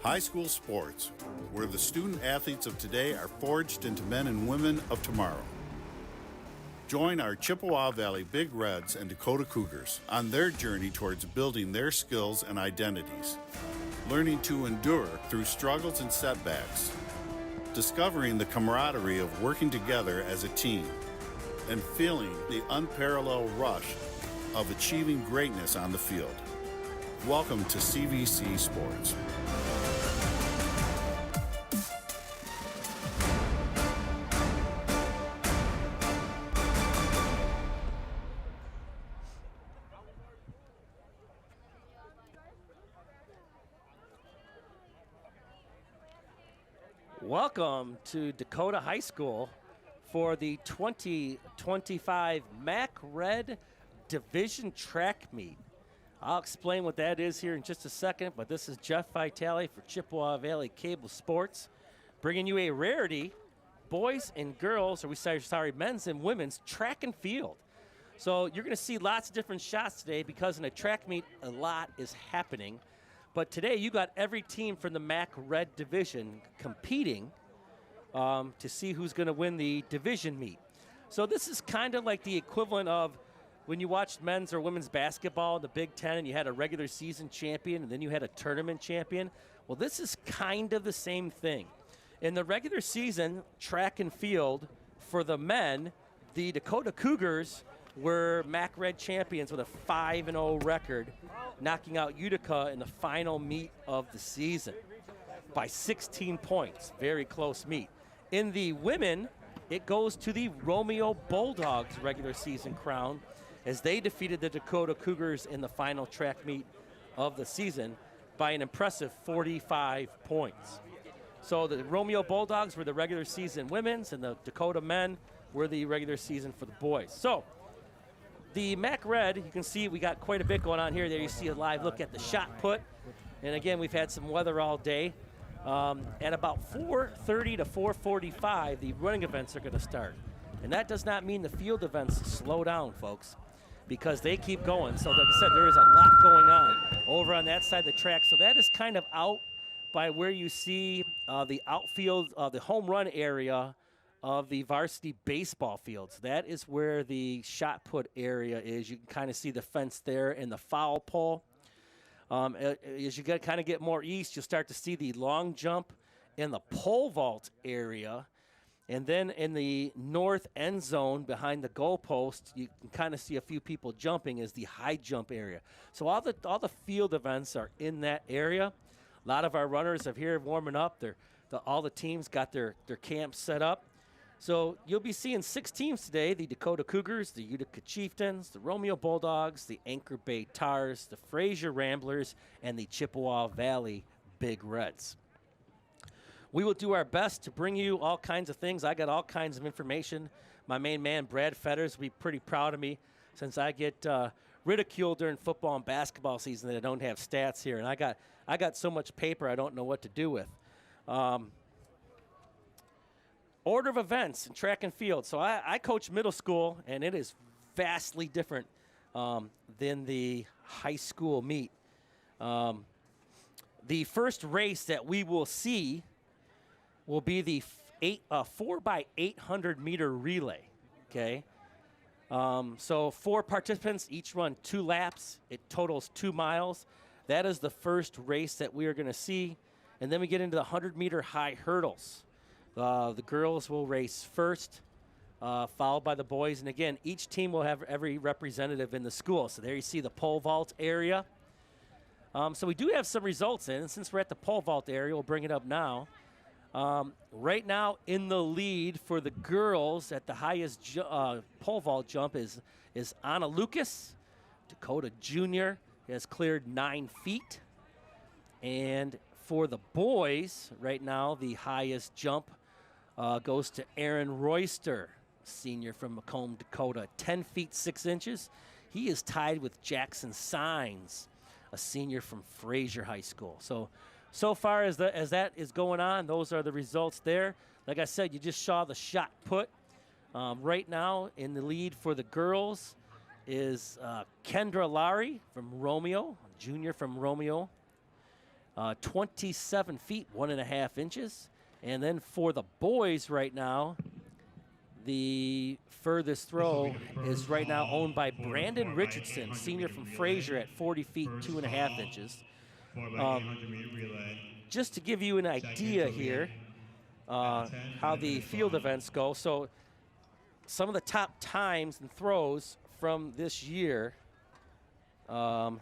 High school sports, where the student athletes of today are forged into men and women of tomorrow. Join our Chippewa Valley Big Reds and Dakota Cougars on their journey towards building their skills and identities, learning to endure through struggles and setbacks, discovering the camaraderie of working together as a team, and feeling the unparalleled rush of achieving greatness on the field. Welcome to CVC Sports. Welcome to Dakota High School for the 2025 MAC Red Division Track Meet. I'll explain what that is here in just a second, but this is Jeff Vitale for Chippewa Valley Cable Sports, bringing you a rarity, boys and girls, men's and women's track and field. So you're going to see lots of different shots today because in a track meet, a lot is happening. But today you got every team from the MAC Red Division competing to see who's going to win the division meet. So this is kind of like the equivalent of when you watched men's or women's basketball in the Big Ten and you had a regular season champion and then you had a tournament champion. Well, this is kind of the same thing. In the regular season, track and field, for the men, the Dakota Cougars were MAC Red champions with a 5-0 record, knocking out Utica in the final meet of the season by 16 points. Very close meet. In the women, it goes to the Romeo Bulldogs regular season crown as they defeated the Dakota Cougars in the final track meet of the season by an impressive 45 points. So the Romeo Bulldogs were the regular season women's and the Dakota men were the regular season for the boys. So the MAC Red, you can see we got quite a bit going on here. There you see a live look at the shot put. And again, we've had some weather all day. At about 4:30 to 4:45, the running events are going to start. And that does not mean the field events slow down, folks, because they keep going. So like I said, there is a lot going on over on that side of the track. So that is kind of out by where you see the outfield, the home run area of the varsity baseball fields. That is where the shot put area is. You can kind of see the fence there and the foul pole. As you kind of get more east, you'll start to see the long jump in the pole vault area. And then in the north end zone behind the goalpost, you can kind of see a few people jumping is the high jump area. So all the field events are in that area. A lot of our runners are here warming up. All the teams got their camps set up. So you'll be seeing 6 teams today: the Dakota Cougars, the Utica Chieftains, the Romeo Bulldogs, the Anchor Bay Tars, the Fraser Ramblers, and the Chippewa Valley Big Reds. We will do our best to bring you all kinds of things. I got all kinds of information. My main man, Brad Fetters, will be pretty proud of me since I get ridiculed during football and basketball season that I don't have stats here. And I got so much paper I don't know what to do with. Order of events in track and field. So I coach middle school, and it is vastly different than the high school meet. The first race that we will see will be the 4x800 meter relay. Okay. So 4 participants each run 2 laps. It totals 2 miles. That is the first race that we are going to see. And then we get into the 100-meter high hurdles. The girls will race first, followed by the boys. And again, each team will have every representative in the school. So there you see the pole vault area. So we do have some results in. And since we're at the pole vault area, we'll bring it up now. Right now in the lead for the girls at the highest pole vault jump is Anna Lucas. Dakota Jr. has cleared 9 feet. And for the boys, right now, the highest jump goes to Aaron Royster, senior from Macomb, Dakota, 10 feet 6 inches. He is tied with Jackson Sines, a senior from Fraser High School. So far as that is going on, those are the results there. Like I said, you just saw the shot put. Right now in the lead for the girls is Kendra Lowry from Romeo, junior from Romeo. 27 feet, 1.5 inches. And then for the boys right now, the furthest throw is right now owned by Brandon Richardson, senior from Fraser, at 40 feet, 2.5 inches. Just to give you an idea here how the field events go. So some of the top times and throws from this year for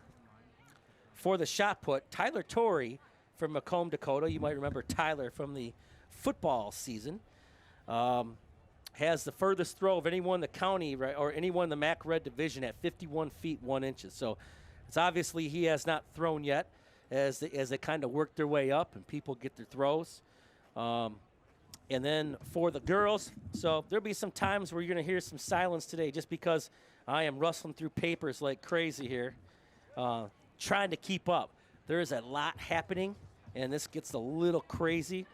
the shot put, Tyler Torrey from Macomb, Dakota. You might remember Tyler from the football season. Has the furthest throw of anyone in the county, right, or anyone in the MAC Red division at 51 feet 1 inches. So it's obviously he has not thrown yet as they kind of work their way up and people get their throws. And then for the girls, so there'll be some times where you're going to hear some silence today just because I am rustling through papers like crazy here, trying to keep up. There is a lot happening, and this gets a little crazy.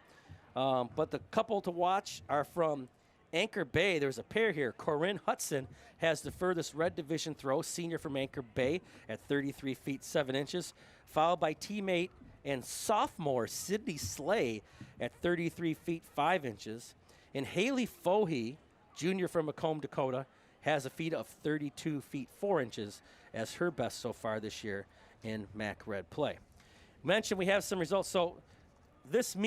But the couple to watch are from Anchor Bay. There's a pair here. Corinne Hudson has the furthest Red Division throw, senior from Anchor Bay at 33 feet 7 inches, followed by teammate and sophomore Sydney Slay at 33 feet 5 inches. And Haley Fohey, junior from Macomb, Dakota, has a feet of 32 feet 4 inches as her best so far this year in MAC Red play. Mentioned we have some results. So this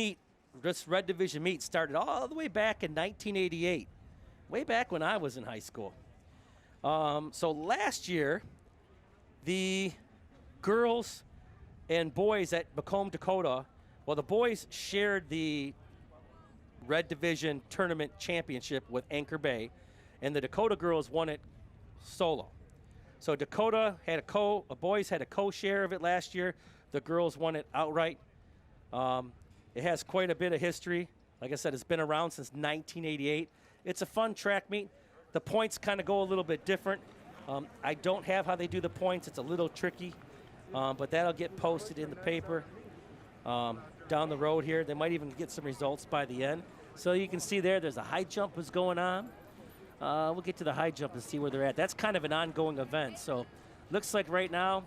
Red Division meet started all the way back in 1988, way back when I was in high school. So last year, the girls and boys at Macomb, Dakota, well, the boys shared the Red Division tournament championship with Anchor Bay, and the Dakota girls won it solo. So Dakota had boys had a co-share of it last year. The girls won it outright. It has quite a bit of history. Like I said, it's been around since 1988. It's a fun track meet. The points kind of go a little bit different. I don't have how they do the points. It's a little tricky, but that'll get posted in the paper down the road here. They might even get some results by the end. So you can see there's a high jump was going on. We'll get to the high jump and see where they're at. That's kind of an ongoing event. So looks like right now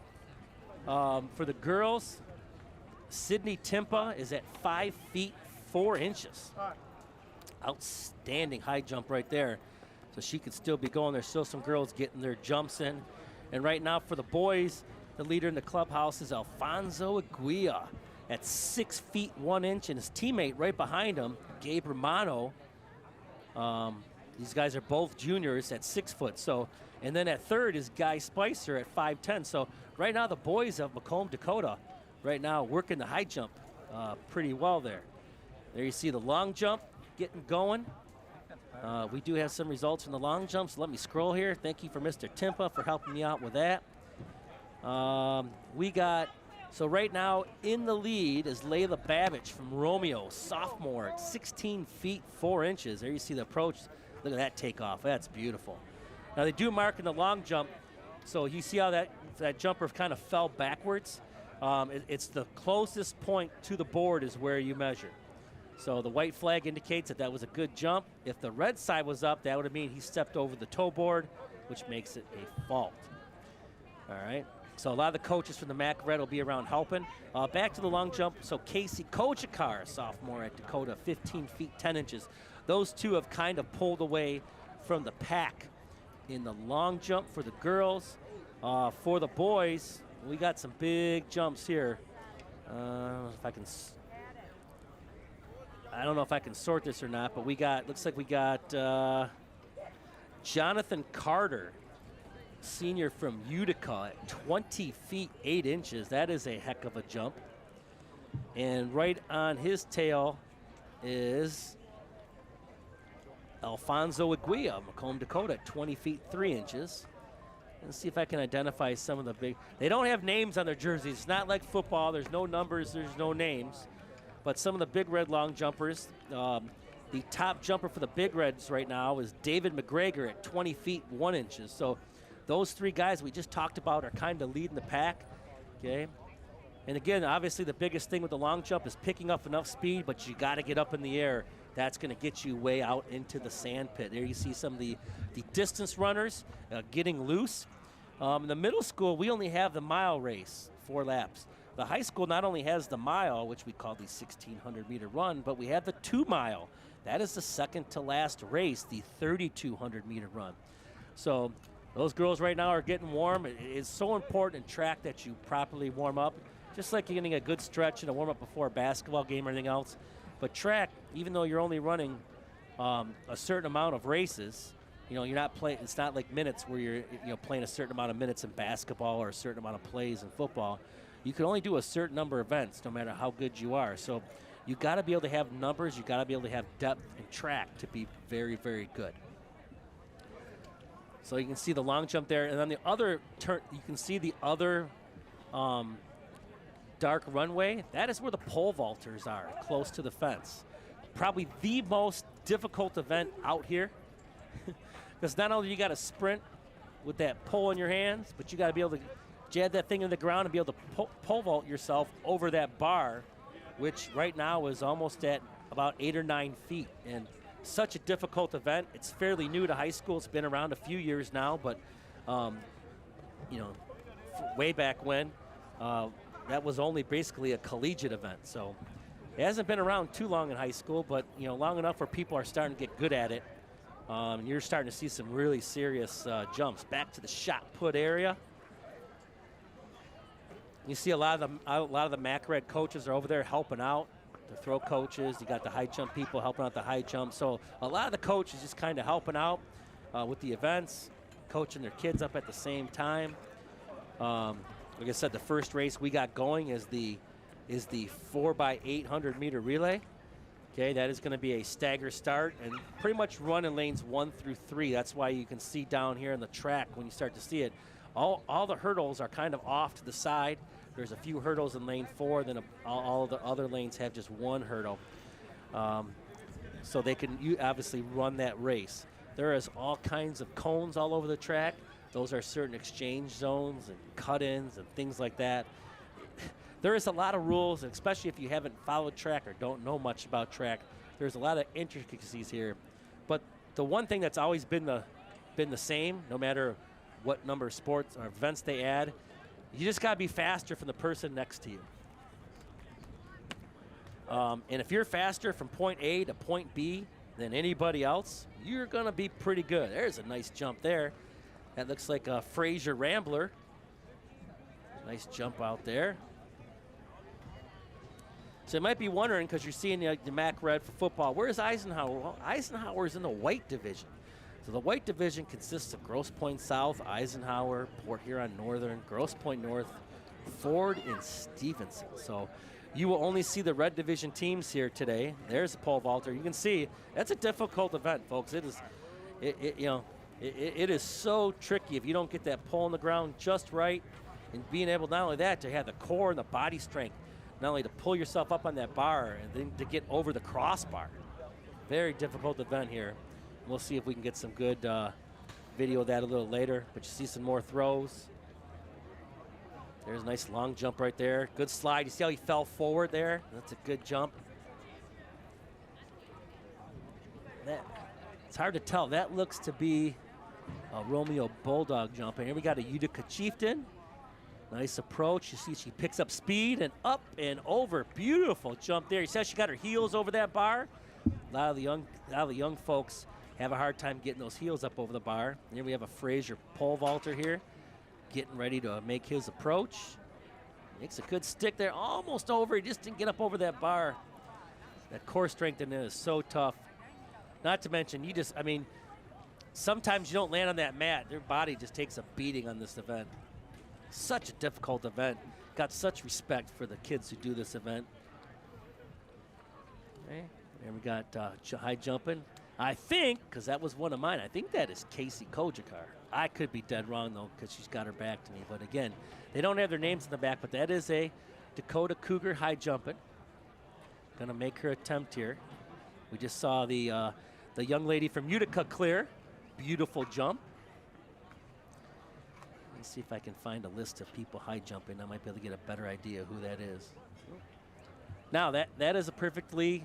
for the girls, Sydney Timpa is at 5 feet 4 inches. Outstanding high jump right there. So she could still be going. There's still some girls getting their jumps in. And right now for the boys, the leader in the clubhouse is Alfonso Aguilla at 6 feet 1 inch, and his teammate right behind him, Gabe Romano. These guys are both juniors at 6 foot. So, and then at third is Guy Spicer at 5'10". So right now the boys of Macomb, Dakota, right now working the high jump pretty well there. There you see the long jump getting going. We do have some results from the long jumps. Let me scroll here. Thank you for Mr. Timpa for helping me out with that. So right now in the lead is Layla Babbage from Romeo, sophomore at 16 feet 4 inches. There you see the approach. Look at that takeoff. That's beautiful. Now they do mark in the long jump. So you see how that jumper kind of fell backwards. It's the closest point to the board is where you measure. So the white flag indicates that was a good jump. If the red side was up, that would mean he stepped over the toe board, which makes it a fault. All right. So a lot of the coaches from the MAC Red will be around helping. Back to the long jump. So Casey Kochikar, sophomore at Dakota, 15 feet 10 inches. Those two have kind of pulled away from the pack in the long jump for the girls. For the boys, we got some big jumps here. I don't know if I can sort this or not, but looks like we got Jonathan Carter, senior from Utica at 20 feet 8 inches. That is a heck of a jump. And right on his tail is Alfonso Aguilla, Macomb, Dakota at 20 feet 3 inches. Let's see if I can identify some of the big. They don't have names on their jerseys. It's not like football. There's no numbers. There's no names. But some of the big red long jumpers, the top jumper for the big reds right now is David McGregor at 20 feet 1 inches. So those three guys we just talked about are kind of leading the pack, okay? And again, obviously the biggest thing with the long jump is picking up enough speed, but you got to get up in the air. That's going to get you way out into the sand pit. There you see some of the distance runners getting loose. In the middle school, we only have the mile race, 4 laps. the high school not only has the mile, which we call the 1,600-meter run, but we have the 2 mile. That is the second to last race, the 3,200-meter run. So those girls right now are getting warm. It is so important in track that you properly warm up, just like you're getting a good stretch and a warm up before a basketball game or anything else. But track, even though you're only running a certain amount of races, you're not playing. It's not like minutes where you're playing a certain amount of minutes in basketball or a certain amount of plays in football. You can only do a certain number of events, no matter how good you are. So you got to be able to have numbers. You got to be able to have depth in track to be very, very good. So you can see the long jump there, and on the other turn, you can see the other dark runway. That is where the pole vaulters are, close to the fence. Probably the most difficult event out here. Because not only you got to sprint with that pole in your hands, but you got to be able to jab that thing in the ground and be able to pole vault yourself over that bar, which right now is almost at about 8 or 9 feet. And such a difficult event. It's fairly new to high school. It's been around a few years now, but way back when, that was only basically a collegiate event. So it hasn't been around too long in high school, but long enough where people are starting to get good at it. You're starting to see some really serious jumps. Back to the shot put area. You see a lot of the MAC Red coaches are over there helping out. The throw coaches, you got the high jump people helping out the high jump. So a lot of the coaches just kind of helping out with the events, coaching their kids up at the same time. Like I said, the first race we got going is the 4x800 meter relay. Okay, that is going to be a stagger start and pretty much run in lanes 1 through 3. That's why you can see down here in the track when you start to see it, all the hurdles are kind of off to the side. There's a few hurdles in lane 4, then all of the other lanes have just one hurdle. So you obviously run that race. There is all kinds of cones all over the track. Those are certain exchange zones and cut-ins and things like that. There is a lot of rules, and especially if you haven't followed track or don't know much about track, there's a lot of intricacies here. But the one thing that's always been the same, no matter what number of sports or events they add, you just got to be faster from the person next to you. And if you're faster from point A to point B than anybody else, you're going to be pretty good. There's a nice jump there. That looks like a Fraser Rambler. Nice jump out there. So you might be wondering, because you're seeing the MAC Red for football, where is Eisenhower? Well, Eisenhower is in the white division. So the white division consists of Grosse Pointe South, Eisenhower, Port Huron Northern, Grosse Pointe North, Ford, and Stevenson. So you will only see the red division teams here today. There's the pole vaulter. You can see that's a difficult event, folks. It is so tricky if you don't get that pole on the ground just right, and being able not only that to have the core and the body strength, not only to pull yourself up on that bar and then to get over the crossbar. Very difficult event here. We'll see if we can get some good video of that a little later, but you see some more throws. There's a nice long jump right there. Good slide. You see how he fell forward there? That's a good jump. It's hard to tell. That looks to be a Romeo Bulldog jump. And here we got a Utica Chieftain. Nice approach. You see she picks up speed and up and over. Beautiful jump there. You see how she got her heels over that bar? A lot of the young folks have a hard time getting those heels up over the bar. And here we have a Fraser pole vaulter here, getting ready to make his approach. Makes a good stick there, almost over. He just didn't get up over that bar. That core strength in it is so tough. Not to mention, sometimes you don't land on that mat. Their body just takes a beating on this event. Such a difficult event. Got such respect for the kids who do this event. Okay, and we got high jumping. I think, because that was one of mine, I think that is Casey Kojakar. I could be dead wrong, though, because she's got her back to me. But again, they don't have their names in the back, but that is a Dakota Cougar high jumping. Gonna make her attempt here. We just saw the young lady from Utica clear. Beautiful jump. Let's see if I can find a list of people high jumping. I might be able to get a better idea who that is. Now that is a perfectly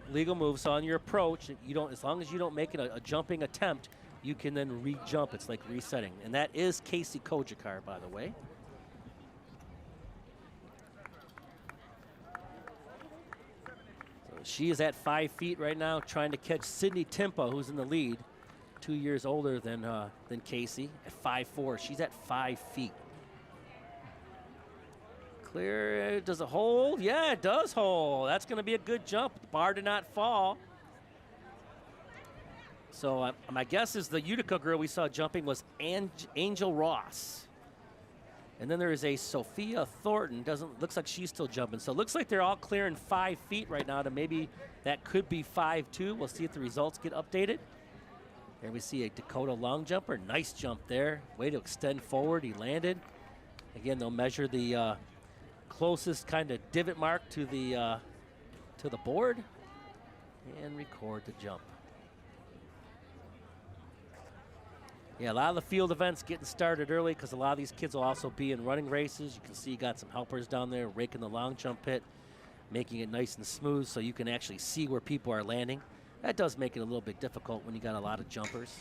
legal move. So on your approach, as long as you don't make it a jumping attempt, you can then re-jump. It's like resetting, and that is Casey Kojakar, by the way. She is at 5 feet right now, trying to catch Sydney Timpa, who's in the lead, 2 years older than Casey, at 5'4". She's at 5 feet. Clear. Does it hold? Yeah, it does hold. That's going to be a good jump. The bar did not fall. So my guess is the Utica girl we saw jumping was Angel Ross. And then there is a Sophia Thornton. Looks like she's still jumping. So it looks like they're all clearing 5 feet right now to maybe that could be 5'2". We'll see if the results get updated. There we see a Dakota long jumper. Nice jump there. Way to extend forward. He landed. Again, they'll measure the closest kind of divot mark to the board and record the jump. Yeah, a lot of the field events getting started early because a lot of these kids will also be in running races. You can see you got some helpers down there raking the long jump pit, making it nice and smooth so you can actually see where people are landing. That does make it a little bit difficult when you got a lot of jumpers.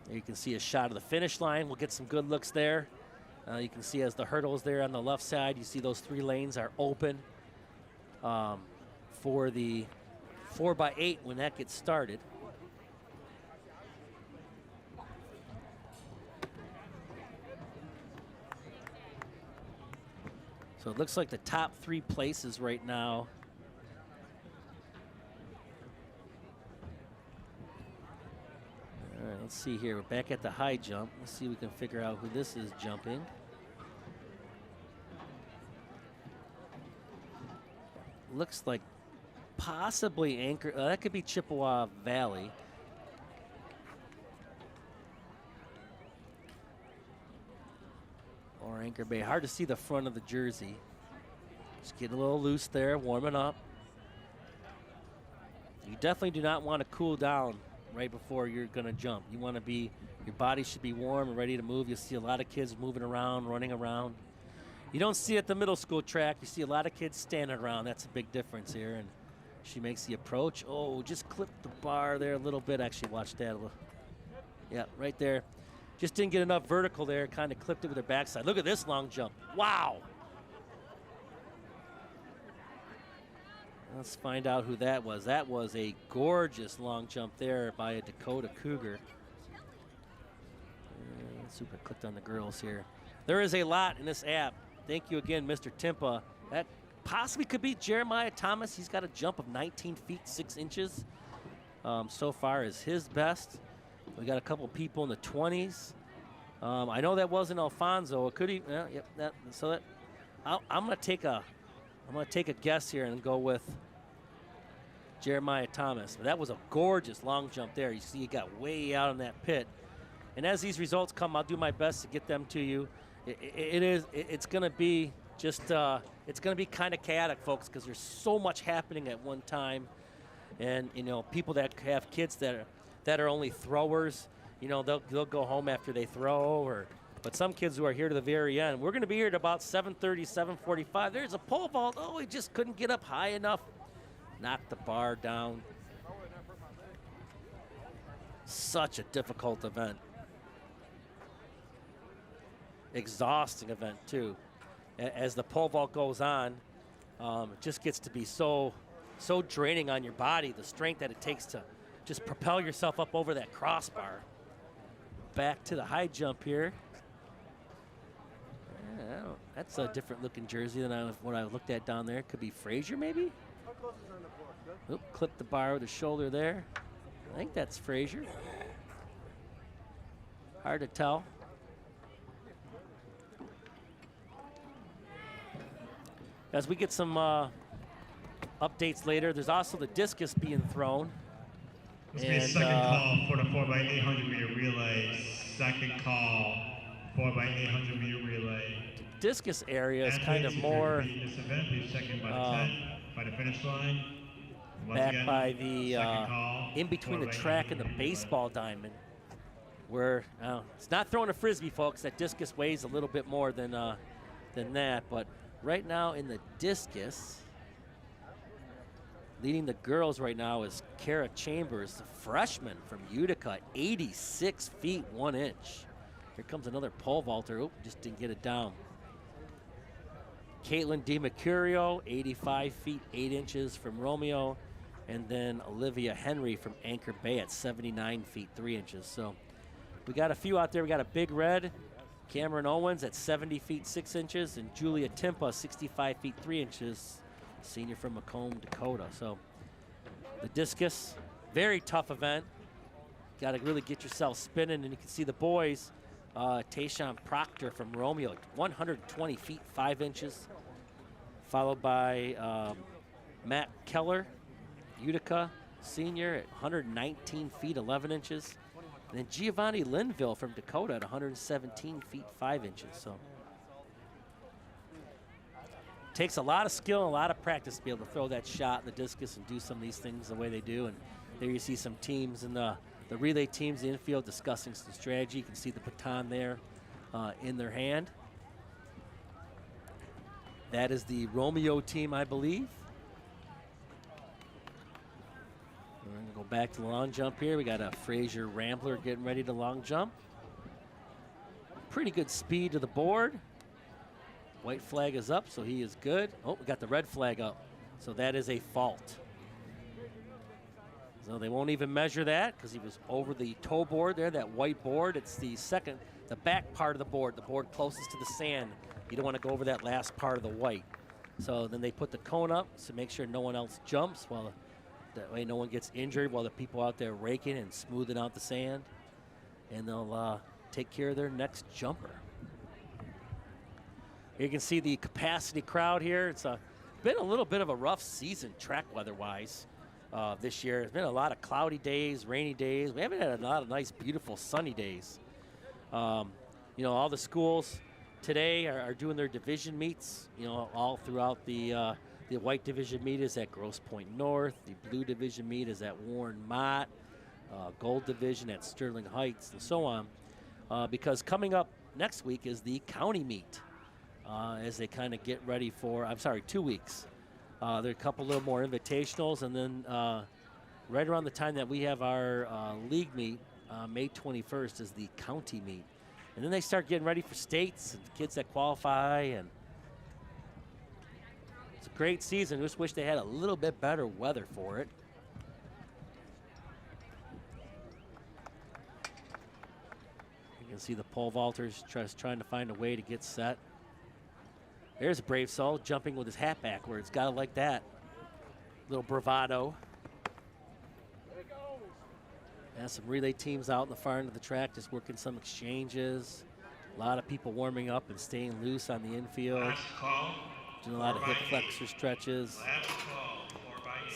There you can see a shot of the finish line. We'll get some good looks there. You can see as the hurdles there on the left side, you see those 3 lanes are open for the 4x8 when that gets started. So it looks like the top 3 places right now. All right, let's see here. We're back at the high jump. Let's see if we can figure out who this is jumping. Looks like possibly Anchor. That could be Chippewa Valley. Or Anchor Bay. Hard to see the front of the jersey. Just getting a little loose there, warming up. You definitely do not want to cool down right before you're going to jump. You want to be, your body should be warm and ready to move. You'll see a lot of kids moving around, running around. You don't see it at the middle school track. You see a lot of kids standing around. That's a big difference here. And she makes the approach. Oh, just clipped the bar there a little bit. Actually, watch that a little. Yeah, right there. Just didn't get enough vertical there. Kind of clipped it with her backside. Look at this long jump. Wow. Let's find out who that was. That was a gorgeous long jump there by a Dakota Cougar. Super clicked on the girls here. There is a lot in this app. Thank you again, Mr. Timpa. That possibly could be Jeremiah Thomas. He's got a jump of 19 feet 6 inches. So far is his best. We got a couple people in the 20s. I know that wasn't Alfonso. It could he? Yep. I'm gonna take a guess here and go with Jeremiah Thomas. But that was a gorgeous long jump there. You see, he got way out in that pit. And as these results come, I'll do my best to get them to you. It's gonna be just it's gonna be kind of chaotic, folks, because there's so much happening at one time, and you know, people that have kids that are only throwers, you know, they'll go home after they throw, but some kids who are here to the very end. We're going to be here at about 7:30, 7:45. There's a pole vault. Oh, he just couldn't get up high enough. Knocked the bar down. Such a difficult event. Exhausting event, too. As the pole vault goes on, it just gets to be so draining on your body, the strength that it takes to just propel yourself up over that crossbar. Back to the high jump here. Yeah, that's a different looking jersey than what I looked at down there. Could be Frazier, maybe? Oop, clipped the bar with the shoulder there. I think that's Frazier. Hard to tell. As we get some updates later, there's also the discus being thrown. This will be a second call for the 4x800 meter relay. Second call, 4x800 meter relay. The discus area is kind of more this event, please check in by the 10, by the finish line. back by the in between the track and the baseball diamond, where it's not throwing a frisbee, folks. That discus weighs a little bit more than that, but right now in the discus, leading the girls right now is Kara Chambers, the freshman from Utica, 86 feet 1 inch. Here comes another pole vaulter. Oh, just didn't get it down. Caitlin DiMercurio, 85 feet 8 inches from Romeo, and then Olivia Henry from Anchor Bay at 79 feet 3 inches. So we got a few out there. We got a Big Red, Cameron Owens at 70 feet 6 inches, and Julia Timpa, 65 feet 3 inches, senior from Macomb, Dakota. So the discus, very tough event. Got to really get yourself spinning, and you can see the boys, Tayshawn Proctor from Romeo, 120 feet 5 inches, followed by Matt Keller, Utica, senior at 119 feet 11 inches. And then Giovanni Linville from Dakota at 117 feet 5 inches. So takes a lot of skill and a lot of practice to be able to throw that shot in the discus and do some of these things the way they do. And there you see some teams in the relay teams, the infield, discussing some strategy. You can see the baton there in their hand. That is the Romeo team, I believe. We're going to go back to the long jump here. We got a Fraser Rambler getting ready to long jump. Pretty good speed to the board. White flag is up, so he is good. Oh, we got the red flag up. So that is a fault. So they won't even measure that because he was over the toe board there, that white board. It's the back part of the board closest to the sand. You don't want to go over that last part of the white. So then they put the cone up to make sure no one else jumps, while that way no one gets injured while the people out there raking and smoothing out the sand. And they'll take care of their next jumper. You can see the capacity crowd here. It's been a little bit of a rough season track weather-wise. This year. There's been a lot of cloudy days, rainy days. We haven't had a lot of nice, beautiful, sunny days. You know, all the schools today are doing their division meets, you know, all throughout the white division meet is at Grosse Pointe North. The blue division meet is at Warren Mott. Gold division at Sterling Heights, and so on. Because coming up next week is the county meet as they kind of get ready for, 2 weeks. There are a couple little more invitationals, and then right around the time that we have our league meet, May 21st, is the county meet. And then they start getting ready for states and kids that qualify, and it's a great season. Just wish they had a little bit better weather for it. You can see the pole vaulters trying to find a way to get set. There's Brave Soul jumping with his hat backwards. Gotta like that. Little bravado. And some relay teams out in the far end of the track just working some exchanges. A lot of people warming up and staying loose on the infield. Doing a lot of hip flexor stretches.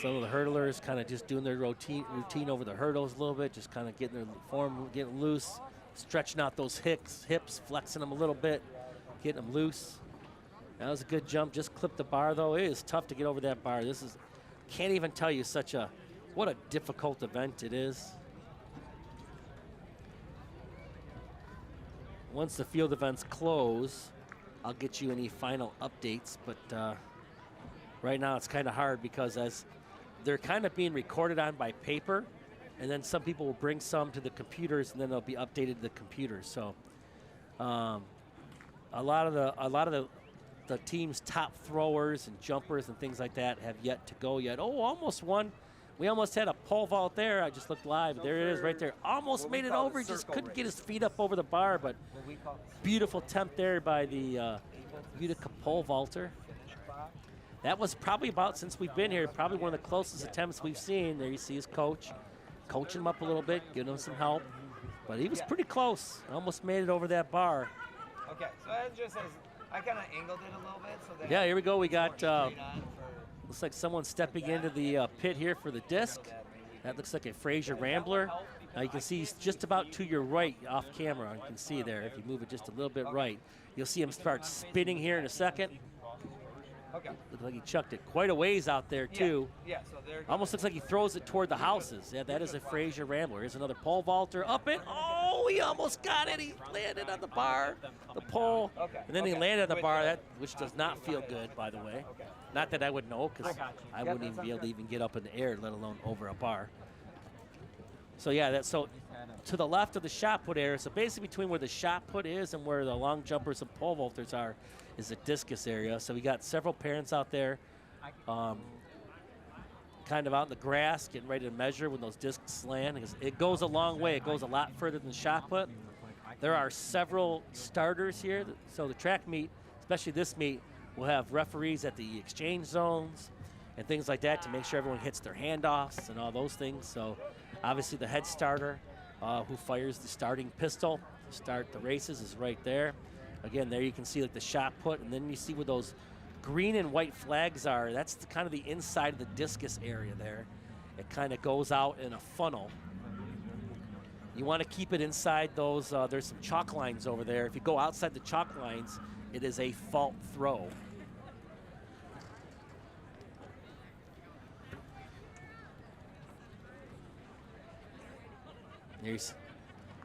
Some of the hurdlers kind of just doing their routine over the hurdles a little bit, just kind of getting their form, getting loose, stretching out those hips, flexing them a little bit, getting them loose. That was a good jump. Just clipped the bar, though. It is tough to get over that bar. Can't even tell you what a difficult event it is. Once the field events close, I'll get you any final updates. But right now it's kind of hard because as they're kind of being recorded on by paper, and then some people will bring some to the computers, and then they'll be updated to the computers. So a lot of the team's top throwers and jumpers and things like that have yet to go yet. Oh, almost one. We almost had a pole vault there. I just looked live. There it is right there. Almost made it over. He just couldn't get his feet up over the bar, but beautiful attempt there by the Utica pole vaulter. That was probably about, since we've been here, probably one of the closest attempts we've seen. There you see his coach coaching him up a little bit, giving him some help. But he was pretty close. Almost made it over that bar. Okay, so that just says, I kind of angled it a little bit. So that yeah, here we go. We got, looks like someone stepping into the pit here for the disc. That looks like a Fraser Rambler. Now you can see he's just about to your right off camera. You can see there, if you move it just a little bit right. You'll see him start spinning here in a second. Okay. Looks like he chucked it quite a ways out there, too. Yeah, so there. Almost looks like he throws it toward the houses. Yeah, that is a Fraser Rambler. Here's another pole vaulter up it. Oh, he almost got it. He landed on the bar, the pole, and then he landed on the bar, which does not feel good, by the way. Not that I would know, because I wouldn't even be able to even get up in the air, let alone over a bar. So yeah, so to the left of the shot put area, so basically between where the shot put is and where the long jumpers and pole vaulters are, is the discus area. So we got several parents out there kind of out in the grass getting ready to measure when those discs land. Because it goes a long way. It goes a lot further than shot put. There are several starters here. So the track meet, especially this meet, will have referees at the exchange zones and things like that to make sure everyone hits their handoffs and all those things. So obviously the head starter who fires the starting pistol to start the races is right there. Again, there you can see like the shot put, and then you see where those green and white flags are. That's kind of the inside of the discus area there. It kind of goes out in a funnel. You want to keep it inside those, there's some chalk lines over there. If you go outside the chalk lines, it is a fault throw. You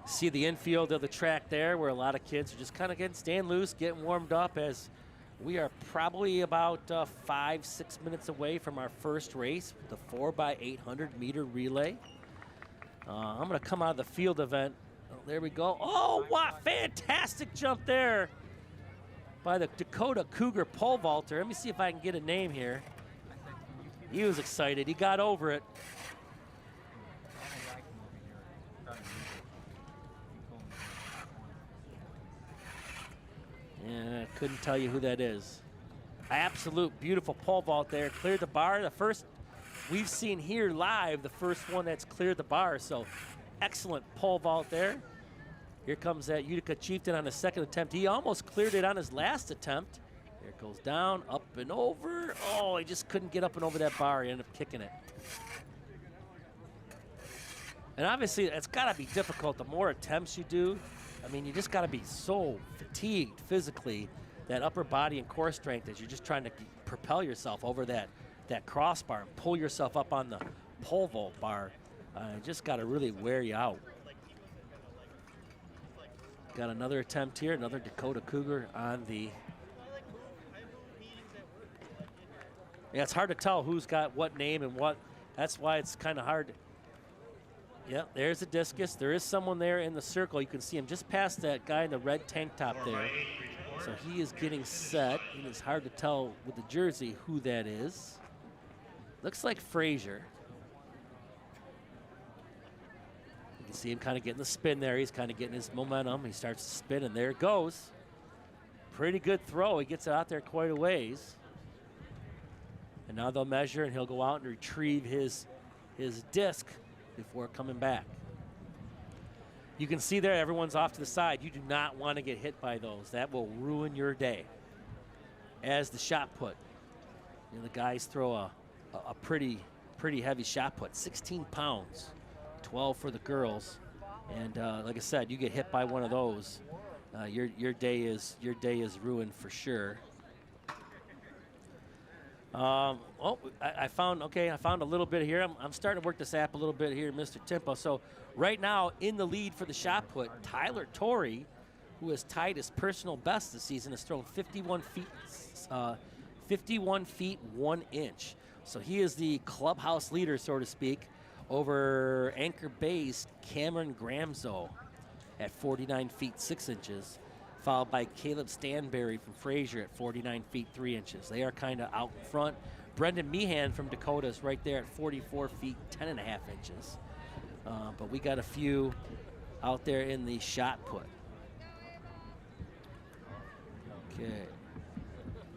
see the infield of the track there where a lot of kids are just kind of staying loose, getting warmed up, as we are probably about 5-6 minutes away from our first race, the 4x800 meter relay. I'm going to come out of the field event. Oh, there we go. Oh, what fantastic jump there by the Dakota Cougar pole vaulter. Let me see if I can get a name here. He was excited. He got over it. Yeah, I couldn't tell you who that is. Absolute beautiful pole vault there. Cleared the bar. The first we've seen here live, the first one that's cleared the bar. So excellent pole vault there. Here comes that Utica Chieftain on his second attempt. He almost cleared it on his last attempt. There it goes down, up and over. Oh, he just couldn't get up and over that bar. He ended up kicking it. And obviously, it's got to be difficult. The more attempts you do, I mean, you just got to be so fatigued physically, that upper body and core strength, as you're just trying to propel yourself over that crossbar and pull yourself up on the pole vault bar. Just got to really wear you out. Got another attempt here, another Dakota Cougar on the... Yeah, it's hard to tell who's got what name and what. That's why it's kind of hard. Yeah, there's a discus. There is someone there in the circle. You can see him just past that guy in the red tank top there. So he is getting set. It is hard to tell with the jersey who that is. Looks like Frazier. You can see him kind of getting the spin there. He's kind of getting his momentum. He starts to spin, and there it goes. Pretty good throw. He gets it out there quite a ways. And now they'll measure, and he'll go out and retrieve his disc before coming back. You can see there everyone's off to the side. You do not want to get hit by those. That will ruin your day. As the shot put, you know, the guys throw a pretty heavy shot put, 16 pounds, 12 for the girls. And like I said, you get hit by one of those, your day is ruined for sure. I found a little bit here. I'm starting to work this app a little bit here, Mr. Tempo. So right now in the lead for the shot put, Tyler Torrey, who has tied his personal best this season, has thrown 51 feet 1 inch. So he is the clubhouse leader, so to speak, over Anchor Bay's Cameron Gramzo at 49 feet 6 inches. Followed by Caleb Stanberry from Frazier at 49 feet 3 inches. They are kind of out in front. Brendan Meehan from Dakota is right there at 44 feet 10.5 inches. But we got a few out there in the shot put. Okay.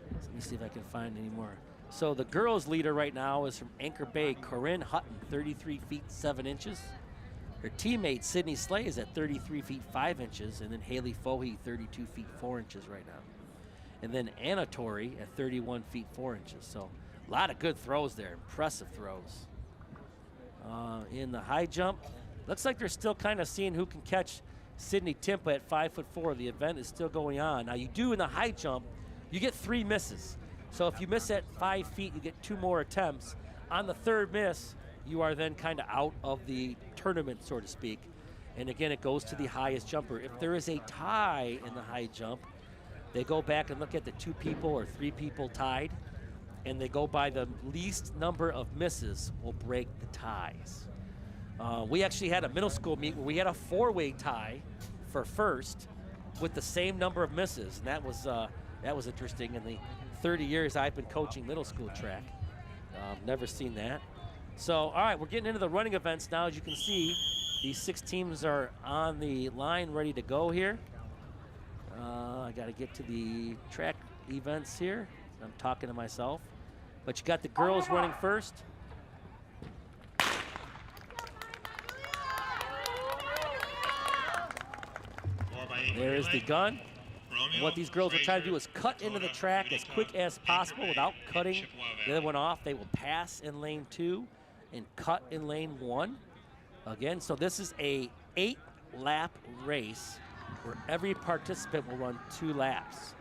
Let me see if I can find any more. So the girls' leader right now is from Anchor Bay, Corinne Hutton, 33 feet 7 inches. Her teammate, Sydney Slay, is at 33 feet 5 inches, and then Haley Fohey, 32 feet 4 inches right now. And then Anna Torrey at 31 feet 4 inches. So a lot of good throws there, impressive throws. In the high jump, looks like they're still kind of seeing who can catch Sydney Timpa at 5'4". The event is still going on. Now you do in the high jump, you get 3 misses. So if you miss at 5 feet, you get 2 more attempts. On the third miss, you are then kind of out of the tournament, so to speak. And again, it goes to the highest jumper. If there is a tie in the high jump, they go back and look at the 2 people or 3 people tied, and they go by the least number of misses will break the ties. We actually had a middle school meet where we had a 4-way tie for first with the same number of misses, and that was That was interesting in the 30 years I've been coaching middle school track. Never seen that. So, all right, we're getting into the running events now. As you can see, these 6 teams are on the line ready to go here. I got to get to the track events here. I'm talking to myself. But you got the girls running first. There is the gun. And what these girls will try to do is cut into the track as quick as possible without cutting the other one off. They will pass in lane 2 and cut in lane 1. Again, so this is a 8-lap race where every participant will run 2 laps.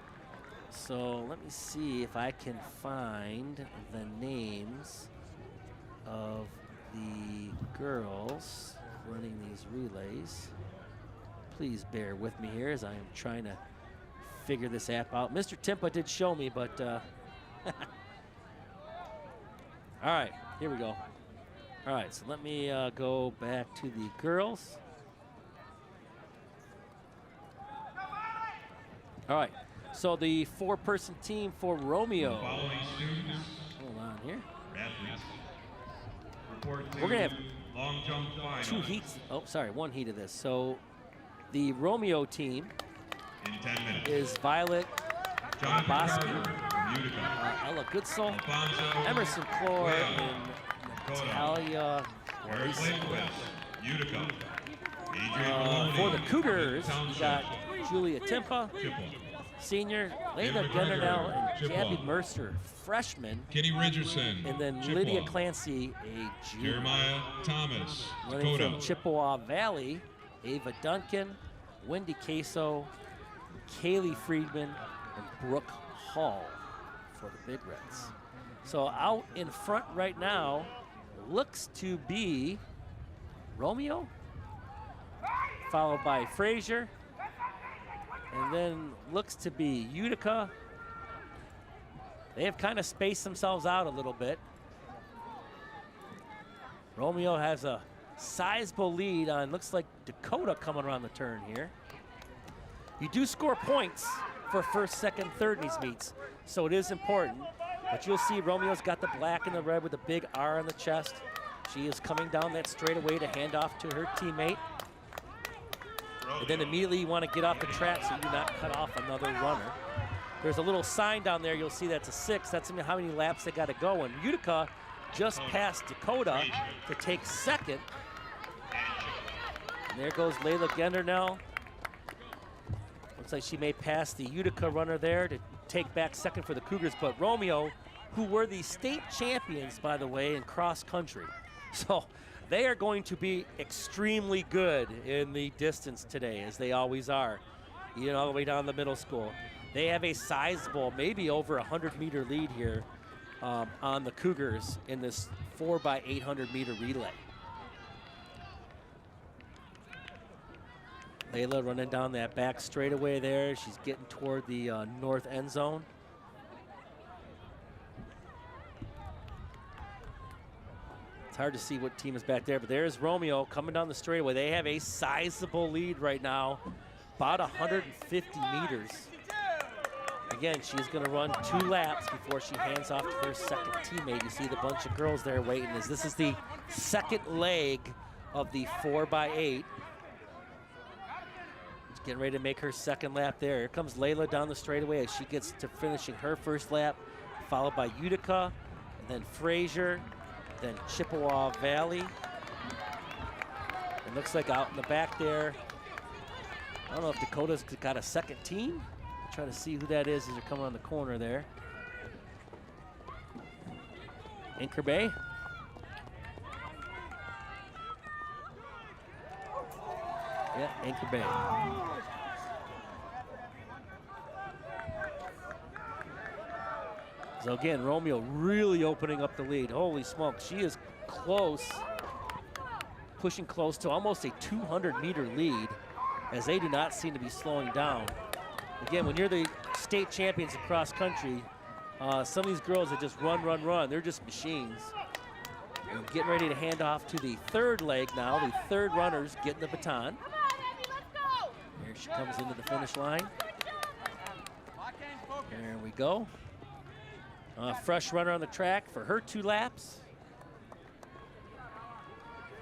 So let me see if I can find the names of the girls running these relays. Please bear with me here as I am trying to figure this app out. Mr. Timpa did show me, but all right, here we go. All right, so let me go back to the girls. All right, so the 4-person team for Romeo. Hold on here. We're gonna have long jump 2 heats. Oh, sorry, 1 heat of this. So the Romeo team in 10 minutes is Violet Bosky, Ella Goodsell, Emerson Clore, and Natalia Utica. For the Cougars, we got Julia Timpa, senior, Layla Gendernell, and Gabby Mercer, freshman. Kenny Richardson. And then Chippewa. Lydia Clancy, a junior. Jeremiah Thomas, Running Dakota. from Chippewa Valley, Ava Duncan, Wendy Queso, Kaylee Friedman, and Brooke Hall for the Big Reds. So out in front right now looks to be Romeo, followed by Frazier, and then looks to be Utica. They have kind of spaced themselves out a little bit. Romeo has a sizable lead on, looks like Dakota coming around the turn here. You do score points for first, second, third in these meets, so it is important. But you'll see Romeo's got the black and the red with a big R on the chest. She is coming down that straightaway to hand off to her teammate. And then immediately you want to get off the track so you do not cut off another runner. There's a little sign down there. You'll see that's a 6. That's how many laps they got to go. And Utica just passed Dakota to take second. And there goes Layla Gendernell. Looks like she may pass the Utica runner there to take back second for the Cougars. But Romeo, who were the state champions, by the way, in cross country. So they are going to be extremely good in the distance today, as they always are, even all the way down the middle school. They have a sizable, maybe over 100-meter lead here on the Cougars in this 4x800-meter relay. Layla running down that back straightaway there. She's getting toward the north end zone. It's hard to see what team is back there, but there's Romeo coming down the straightaway. They have a sizable lead right now, about 150 meters. Again, she's going to run 2 laps before she hands off to her second teammate. You see the bunch of girls there waiting. As this is the second leg of the 4x8. She's getting ready to make her second lap there. Here comes Layla down the straightaway as she gets to finishing her first lap, followed by Utica, and then Frazier, then Chippewa Valley. It looks like out in the back there, I don't know if Dakota's got a second team. Try to see who that is as they're coming on the corner there. Anchor Bay. Yeah, Anchor Bay. So again, Romeo really opening up the lead. Holy smoke, she is close, pushing close to almost a 200-meter lead, as they do not seem to be slowing down. Again, when you're the state champions across country, some of these girls that just run, run, run, they're just machines. And getting ready to hand off to the third leg now. The third runner's getting the baton. Here she comes into the finish line. There we go. Fresh runner on the track for her 2 laps.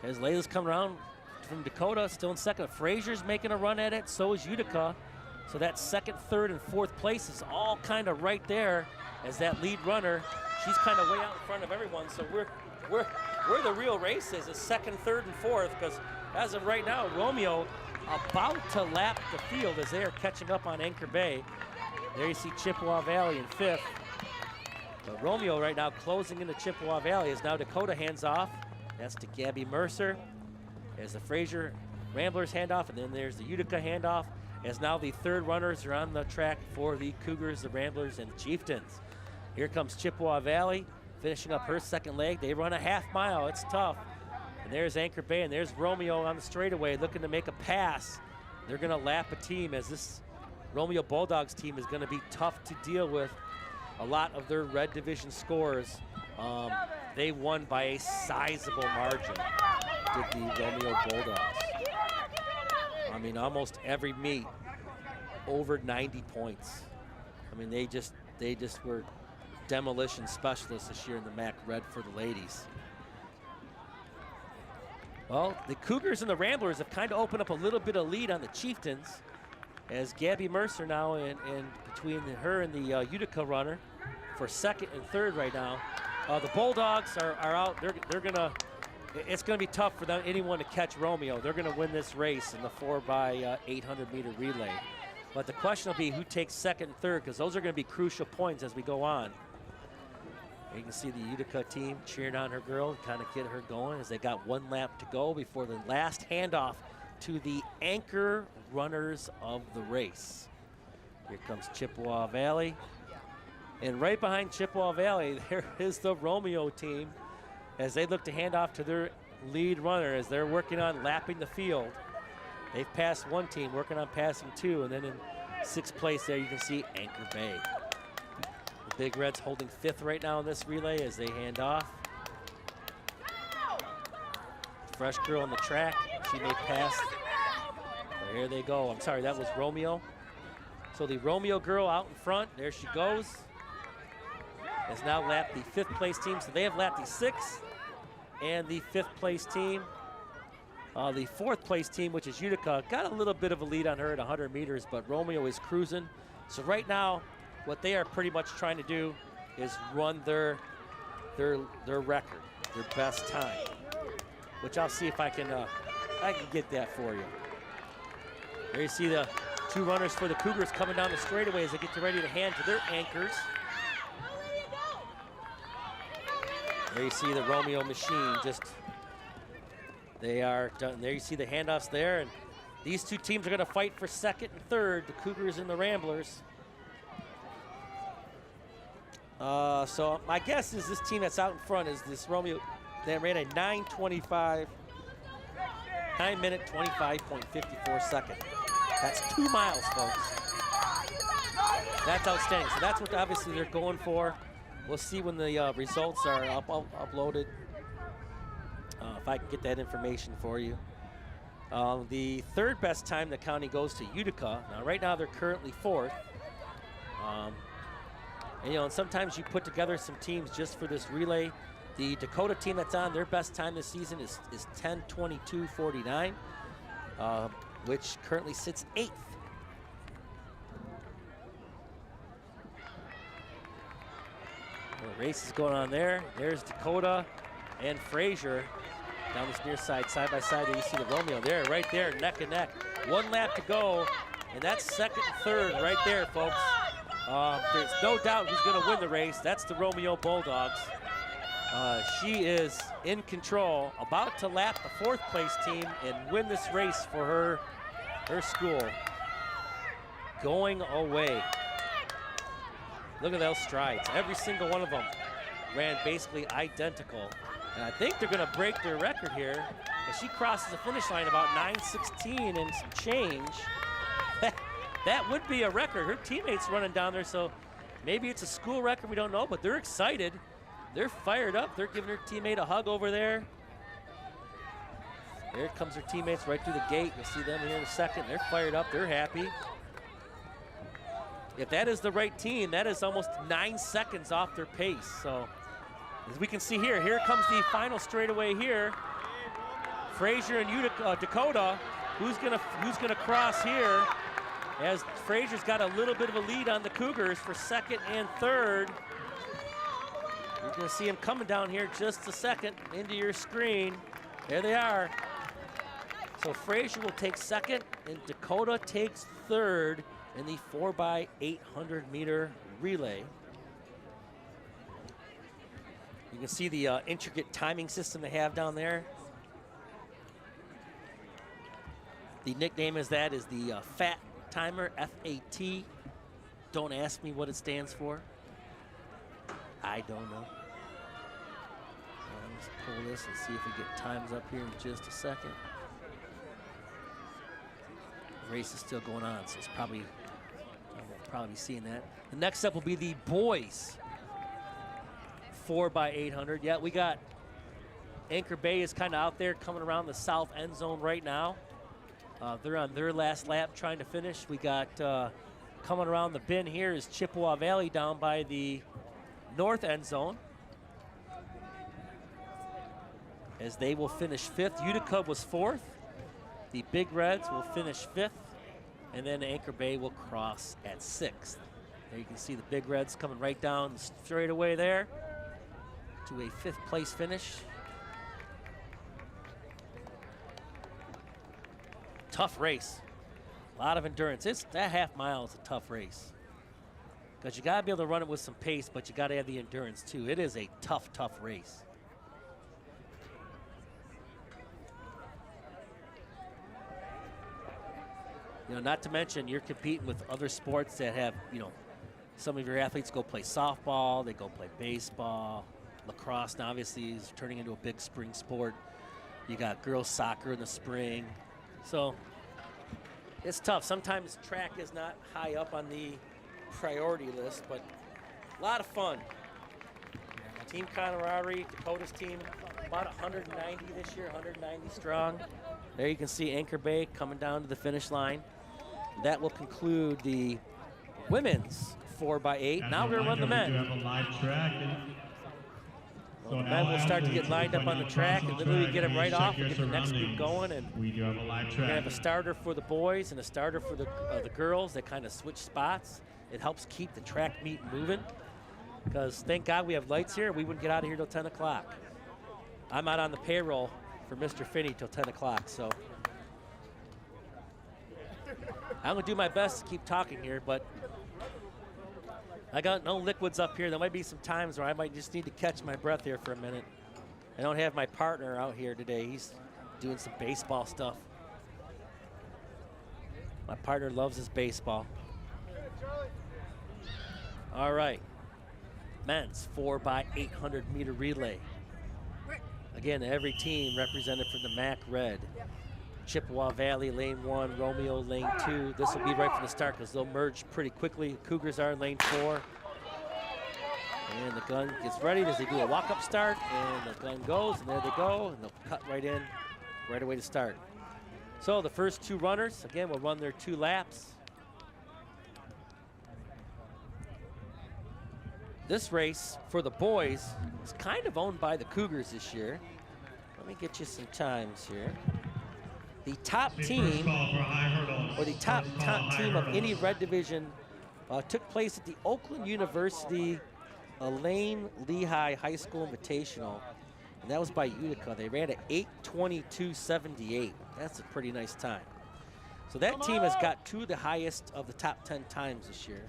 As Layla's coming around from Dakota, still in second. Frazier's making a run at it, so is Utica. So that second, third, and fourth place is all kind of right there as that lead runner. She's kind of way out in front of everyone, so where the real race is second, third, and fourth, because as of right now, Romeo about to lap the field as they are catching up on Anchor Bay. There you see Chippewa Valley in 5th. But Romeo right now closing into Chippewa Valley as now Dakota hands off. That's to Gabby Mercer as the Fraser Ramblers handoff, and then there's the Utica handoff as now the third runners are on the track for the Cougars, the Ramblers, and the Chieftains. Here comes Chippewa Valley finishing up her second leg. They run a half mile. It's tough. And there's Anchor Bay, and there's Romeo on the straightaway looking to make a pass. They're going to lap a team as this Romeo Bulldogs team is going to be tough to deal with. A lot of their red division scores, they won by a sizable margin, did the Romeo Bulldogs. I mean, almost every meet over 90 points. I mean, they just were demolition specialists this year in the MAC Red for the ladies. Well, the Cougars and the Ramblers have kind of opened up a little bit of lead on the Chieftains as Gabby Mercer now in between her and the Utica runner for second and third right now. The Bulldogs are out. They're gonna. It's gonna be tough for anyone to catch Romeo. They're gonna win this race in the 4x800 meter relay. But the question will be who takes second and third, because those are gonna be crucial points as we go on. You can see the Utica team cheering on her girl, kind of get her going as they got 1 lap to go before the last handoff to the anchor runners of the race. Here comes Chippewa Valley. And right behind Chippewa Valley, there is the Romeo team as they look to hand off to their lead runner as they're working on lapping the field. They've passed 1 team, working on passing 2, and then in 6th place there you can see Anchor Bay. The Big Reds holding 5th right now in this relay as they hand off. Fresh girl on the track, she may pass. So here they go. I'm sorry, that was Romeo. So the Romeo girl out in front, there she goes. Has now lapped the 5th place team. So they have lapped the 6th and the 5th place team. The 4th place team, which is Utica, got a little bit of a lead on her at 100 meters, but Romeo is cruising. So right now, what they are pretty much trying to do is run their record, their best time, which I'll see if I can get that for you. There you see the 2 runners for the Cougars coming down the straightaway as they get ready to hand to their anchors. There you see the Romeo machine they are done. There you see the handoffs there, and these 2 teams are going to fight for second and third, the Cougars and the Ramblers. So my guess is this team that's out in front is this Romeo. They ran a 9:25, 9-minute 25.54 second. That's 2 miles, folks. That's outstanding. So that's what obviously they're going for. We'll see when the results are uploaded. If I can get that information for you. The 3rd best time the county goes to Utica. Now, right now they're currently 4th. And sometimes you put together some teams just for this relay. The Dakota team that's on, their best time this season is 10:22.49, which currently sits 8th. The race is going on there. There's Dakota and Fraser down this near side by side. There you see the Romeo there, right there, neck and neck. 1 lap to go, and that's second and third right there, folks. There's no doubt who's going to win the race. That's the Romeo Bulldogs. She is in control, about to lap the 4th place team and win this race for her school. Going away. Look at those strides. Every single one of them ran basically identical. And I think they're going to break their record here. As she crosses the finish line about 9:16 and some change. That would be a record. Her teammates running down there, so maybe it's a school record, we don't know, but they're excited. They're fired up. They're giving her teammate a hug over there. There comes her teammates right through the gate. You'll see them here in a second. They're fired up. They're happy. if that is the right team, that is almost 9 seconds off their pace. So as we can see here, here comes the final straightaway here. Frazier and Dakota, who's gonna cross here? As Frazier's got a little bit of a lead on the Cougars for second and third. You're gonna see him coming down here just a second into your screen. There they are. So Frazier will take second and Dakota takes third in the 4x800 meter relay. You can see the intricate timing system they have down there. The nickname is the FAT timer, F-A-T. Don't ask me what it stands for. I don't know. Let's pull this and see if we get times up here in just a second. The race is still going on, so it's probably seeing that. The next up will be the boys 4x800. Yeah, we got Anchor Bay is kind of out there coming around the south end zone right now. They're on their last lap trying to finish. We got coming around the bend here is Chippewa Valley down by the north end zone, as they will finish fifth. Utica was fourth. The Big Reds will finish fifth, and then Anchor Bay will cross at sixth. There you can see the Big Reds coming right down straight away there to a fifth place finish. Tough race, a lot of endurance. That half mile is a tough race because you got to be able to run it with some pace, but you got to have the endurance too. It is a tough, tough race. You know, not to mention you're competing with other sports that have, you know, some of your athletes go play softball, they go play baseball, lacrosse now obviously is turning into a big spring sport. You got girls soccer in the spring. So it's tough. Sometimes track is not high up on the priority list, but a lot of fun. Team camaraderie, Dakota's team, about 190 this year, 190 strong. There you can see Anchor Bay coming down to the finish line. That will conclude the women's 4x8. Now we're going to run the men. We do have a live track. Well, the men will start to get lined up on the track and literally get them right off and get the next group going. And we do have a live we're track. going to have a starter for the boys and a starter for the girls. They kind of switch spots. It helps keep the track meet moving because thank God we have lights here. We wouldn't get out of here till 10 o'clock. I'm out on the payroll for Mr. Finney till 10 o'clock, so I'm going to do my best to keep talking here, but I got no liquids up here. There might be some times where I might just need to catch my breath here for a minute. I don't have my partner out here today. He's doing some baseball stuff. My partner loves his baseball. All right, men's 4x800 meter relay. Again, every team represented from the MAC Red. Chippewa Valley, lane 1, Romeo, lane 2. This will be right from the start because they'll merge pretty quickly. Cougars are in lane 4. And the gun gets ready as they do a walk-up start, and the gun goes, and there they go, and they'll cut right in, right away to start. So the first two runners, again, will run their 2 laps. This race for the boys is kind of owned by the Cougars this year. Let me get you some times here. The top team, or the top team of any red division, took place at the Oakland University Elaine Lehigh High School Invitational, and that was by Utica. They ran at 8:22.78. That's a pretty nice time. So that team has got 2 of the highest of the top 10 times this year.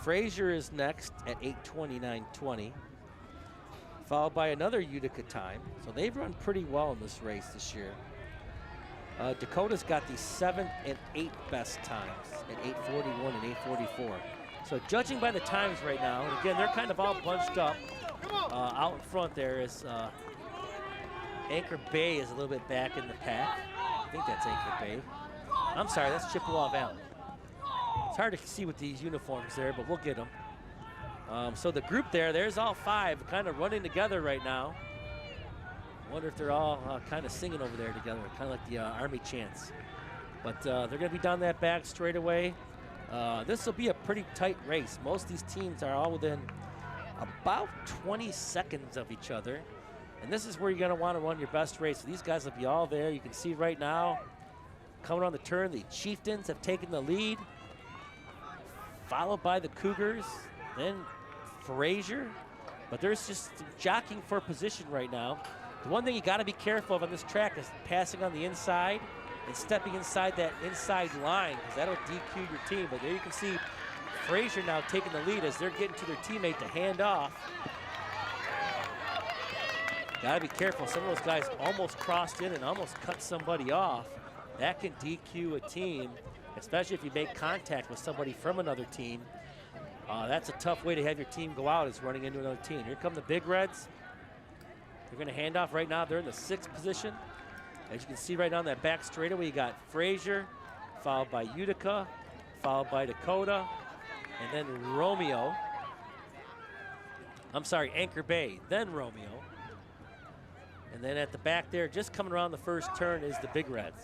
Frazier is next at 8:29.20, followed by another Utica time. So they've run pretty well in this race this year. Dakota's got the 7th and 8th best times at 8:41 and 8:44. So judging by the times right now, and again, they're kind of all bunched up out in front there is Anchor Bay is a little bit back in the pack. I think that's Anchor Bay. I'm sorry, that's Chippewa Valley. It's hard to see with these uniforms there, but we'll get them. So the group there's all 5 kind of running together right now. Wonder if they're all kind of singing over there together, kind of like the Army chants. But they're going to be down that back straight away. This will be a pretty tight race. Most of these teams are all within about 20 seconds of each other. And this is where you're gonna wanna run your best race. So these guys will be all there. You can see right now, coming on the turn, the Chieftains have taken the lead, followed by the Cougars, then Frazier. But there's just jockeying for position right now. The one thing you gotta be careful of on this track is passing on the inside and stepping inside that inside line, because that'll DQ your team. But there you can see Frazier now taking the lead as they're getting to their teammate to hand off. Gotta be careful. Some of those guys almost crossed in and almost cut somebody off. That can DQ a team, especially if you make contact with somebody from another team. That's a tough way to have your team go out, is running into another team. Here come the Big Reds. They're gonna hand off right now. They're in the 6th position. As you can see right now on that back straightaway, you got Frazier, followed by Utica, followed by Dakota, and then Romeo. I'm sorry, Anchor Bay, then Romeo. And then at the back there, just coming around the first turn, is the Big Reds.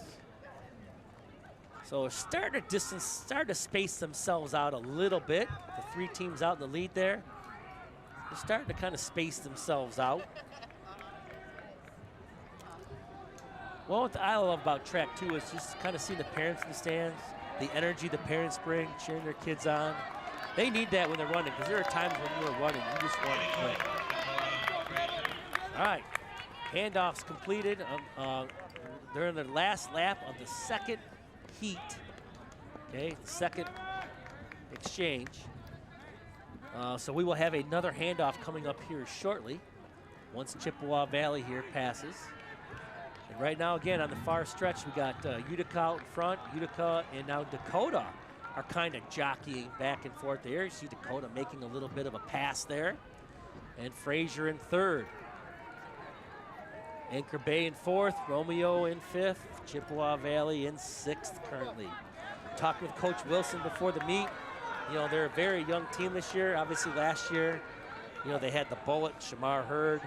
So starting to space themselves out a little bit. The 3 teams out in the lead there. They're starting to kind of space themselves out. Well, what I love about track too is just kind of seeing the parents in the stands, the energy the parents bring, cheering their kids on. They need that when they're running, because there are times when you're running, you just want to quit. All right, handoffs completed. They're in the last lap of the 2nd heat. Okay, the 2nd exchange. So we will have another handoff coming up here shortly, once Chippewa Valley here passes. And right now, again, on the far stretch, we got Utica out in front. Utica and now Dakota are kind of jockeying back and forth there. You see Dakota making a little bit of a pass there. And Frazier in 3rd. Anchor Bay in 4th, Romeo in 5th, Chippewa Valley in 6th currently. Talked with Coach Wilson before the meet. You know, they're a very young team this year. Obviously last year, you know, they had the Bullet, Shamar Hurd,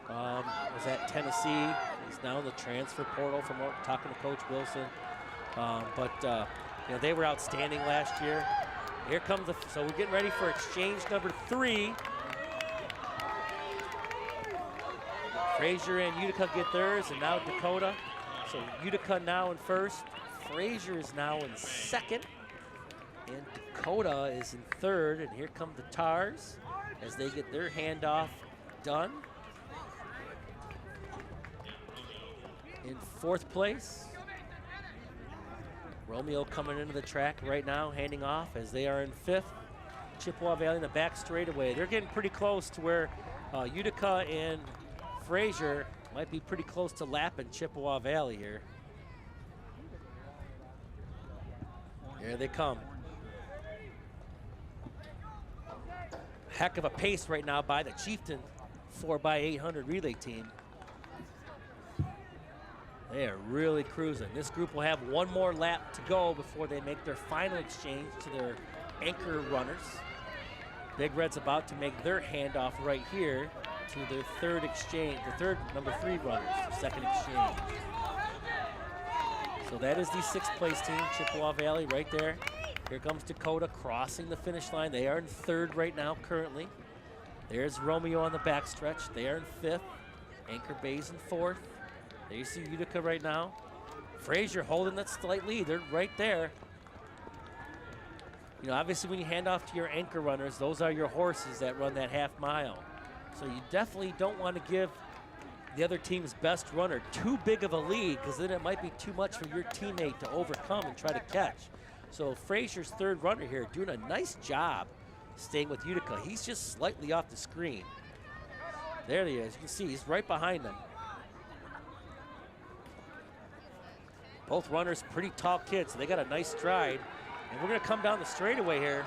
was at Tennessee. He's now in the transfer portal from talking to Coach Wilson. You know, they were outstanding last year. Here comes so we're getting ready for exchange number 3. Frazier and Utica get theirs, and now Dakota. So Utica now in 1st. Frazier is now in 2nd. And Dakota is in 3rd. And here come the Tars as they get their handoff done. In 4th place, Romeo coming into the track right now, handing off as they are in 5th. Chippewa Valley in the back straightaway. They're getting pretty close to where Utica and Frazier might be pretty close to lapping Chippewa Valley here. Here they come. Heck of a pace right now by the Chieftain 4x800 relay team. They are really cruising. This group will have one more lap to go before they make their final exchange to their anchor runners. Big Red's about to make their handoff right here to their 3rd exchange, the 3rd number 3 runners, the 2nd exchange. So that is the 6th place team, Chippewa Valley right there. Here comes Dakota crossing the finish line. They are in 3rd right now currently. There's Romeo on the backstretch. They are in 5th. Anchor Bay's in 4th. There you see Utica right now. Frazier holding that slight lead. They're right there. You know, obviously when you hand off to your anchor runners, those are your horses that run that half mile. So you definitely don't want to give the other team's best runner too big of a lead, because then it might be too much for your teammate to overcome and try to catch. So Frazier's 3rd runner here doing a nice job staying with Utica. He's just slightly off the screen. There he is. You can see he's right behind them. Both runners pretty tall kids, so they got a nice stride. And we're gonna come down the straightaway here.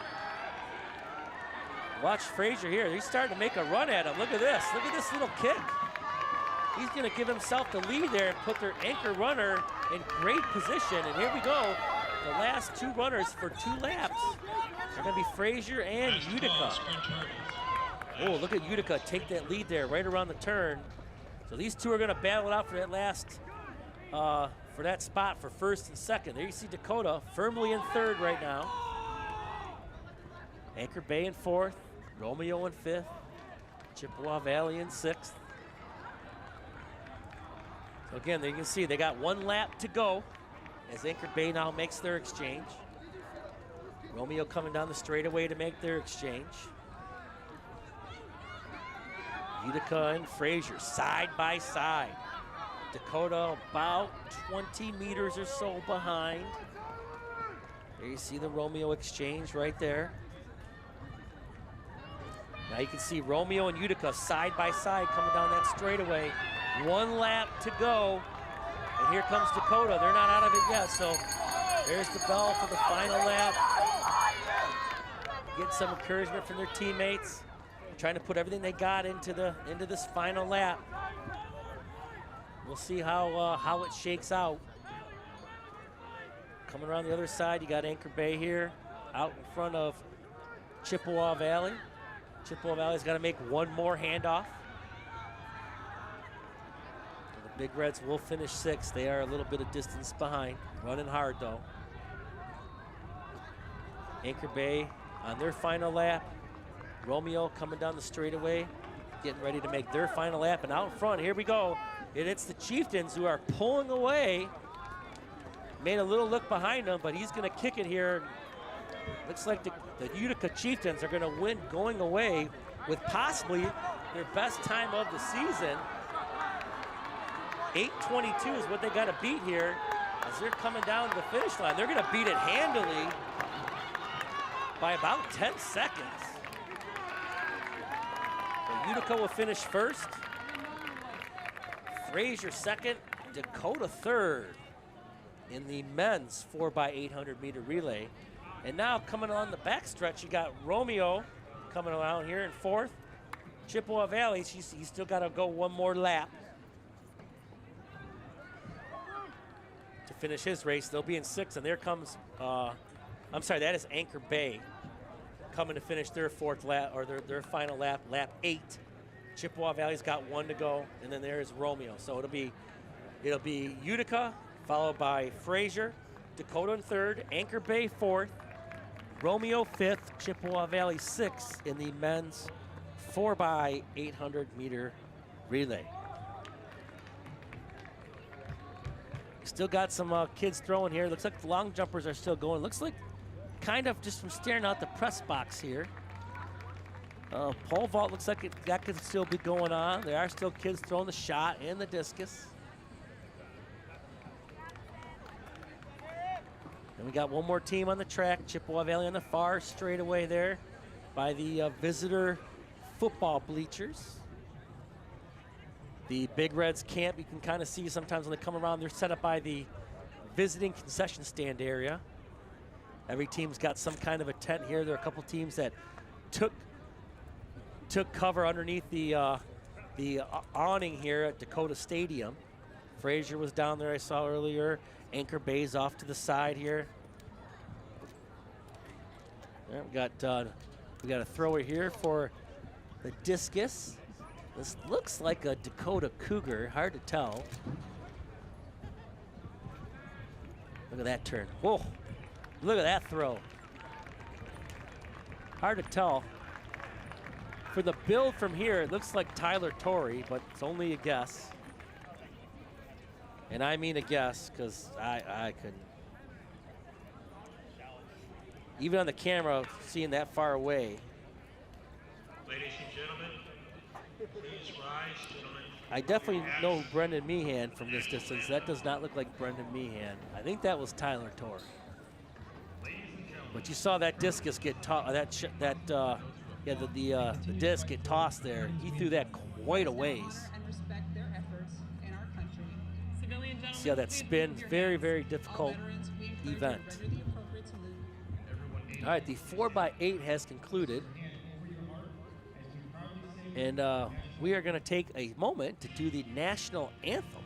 Watch Frazier here. He's starting to make a run at him. Look at this. Look at this little kick. He's gonna give himself the lead there and put their anchor runner in great position. And here we go. The last 2 runners for 2 laps are gonna be Frazier and Utica. Oh, look at Utica take that lead there right around the turn. So these 2 are gonna battle it out for that last, for that spot for 1st and 2nd. There you see Dakota firmly in 3rd right now. Anchor Bay in 4th, Romeo in 5th, Chippewa Valley in 6th. So again, you can see they got 1 lap to go as Anchor Bay now makes their exchange. Romeo coming down the straightaway to make their exchange. Utica and Fraser side by side. Dakota about 20 meters or so behind. There you see the Romeo exchange right there. Now you can see Romeo and Utica side by side coming down that straightaway. 1 lap to go. And here comes Dakota. They're not out of it yet, so there's the bell for the final lap. Get some encouragement from their teammates. Trying to put everything they got into this final lap. We'll see how it shakes out. Coming around the other side, you got Anchor Bay here, out in front of Chippewa Valley. Chippewa Valley's got to make 1 more handoff. The Big Reds will finish 6th. They are a little bit of distance behind. Running hard though. Anchor Bay on their final lap. Romeo coming down the straightaway, getting ready to make their final lap. And out in front, here we go. And it's the Chieftains who are pulling away. Made a little look behind him, but he's going to kick it here. Looks like the Utica Chieftains are going to win going away with possibly their best time of the season. 8:22 is what they got to beat here as they're coming down to the finish line. They're going to beat it handily by about 10 seconds. So Utica will finish 1st. Fraser 2nd. Dakota 3rd in the men's 4x800 meter relay. And now coming along the backstretch, you got Romeo coming around here in 4th. Chippewa Valley, he's still got to go 1 more lap to finish his race. They'll be in 6th, and there comes, I'm sorry, that is Anchor Bay coming to finish their 4th lap, or their final lap, lap 8. Chippewa Valley's got 1 to go, and then there's Romeo. So it'll be Utica, followed by Fraser, Dakota in 3rd, Anchor Bay 4th, Romeo 5th, Chippewa Valley 6th in the men's 4x800 meter relay. Still got some kids throwing here. Looks like the long jumpers are still going. Looks like kind of just from staring out the press box here. Pole vault looks like that could still be going on. There are still kids throwing the shot and the discus. And we got 1 more team on the track. Chippewa Valley on the far straightaway there by the visitor football bleachers. The Big Reds camp, you can kind of see sometimes when they come around, they're set up by the visiting concession stand area. Every team's got some kind of a tent here. There are a couple teams that took cover underneath the awning here at Dakota Stadium. Fraser was down there, I saw earlier. Anchor Bay's off to the side here. All right, we got a thrower here for the discus. This looks like a Dakota Cougar, hard to tell. Look at that turn. Whoa, look at that throw. Hard to tell. For the build from here, it looks like Tyler Torrey, but it's only a guess. And I mean a guess, because I couldn't. Even on the camera, seeing that far away. Ladies and gentlemen, please rise, gentlemen. I definitely know Brendan Meehan from this distance. That does not look like Brendan Meehan. I think that was Tyler Torrey. But you saw that discus get tossed, the disc get tossed there. He threw that quite a ways. See how that spins? Very, very difficult event. All right, the 4x8 has concluded. And we are going to take a moment to do the national anthem.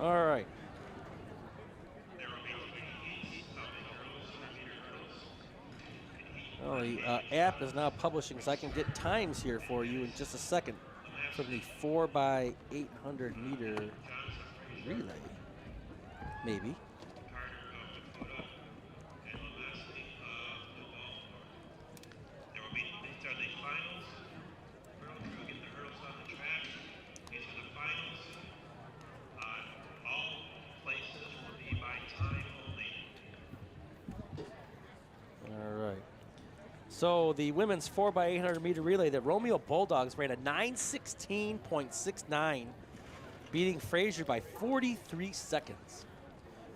All right. Oh, the app is now publishing, so I can get times here for you in just a second from the 4x800 meter relay. Maybe. These are the finals. Hurdle crew get the hurdles on the track. These are the finals. All places will be by time only. All right. So the women's 4x800 meter relay, the Romeo Bulldogs ran a 9:16.69, beating Frazier by 43 seconds.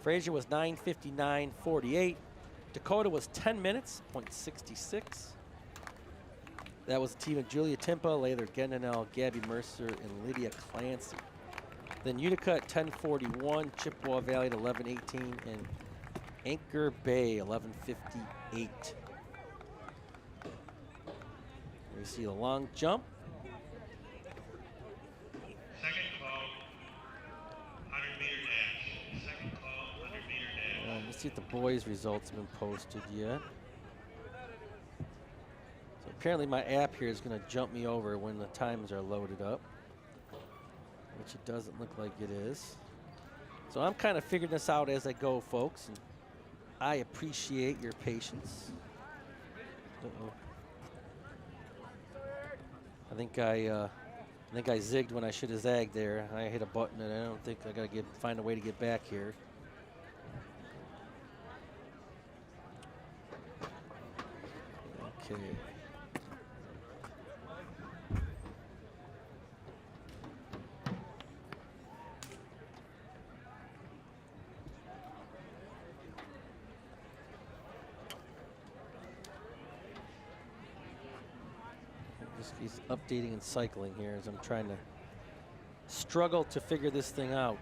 Frazier was 9:59.48. Dakota was 10 minutes, .66. That was the team of Julia Timpa, Layla Gendinel, Gabby Mercer, and Lydia Clancy. Then Utica at 10:41, Chippewa Valley at 11:18, and Anchor Bay 11:58. We see the long jump. Second call, 100 meter dash. Second call, 100 meter dash. Let's see if the boys' results have been posted yet. So apparently my app here is going to jump me over when the times are loaded up, which it doesn't look like it is. So I'm kind of figuring this out as I go, folks, and I appreciate your patience. Uh-oh. I think I zigged when I should have zagged there. I hit a button, and I don't think I got to find a way to get back here. Okay. He's updating and cycling here as I'm trying to struggle to figure this thing out.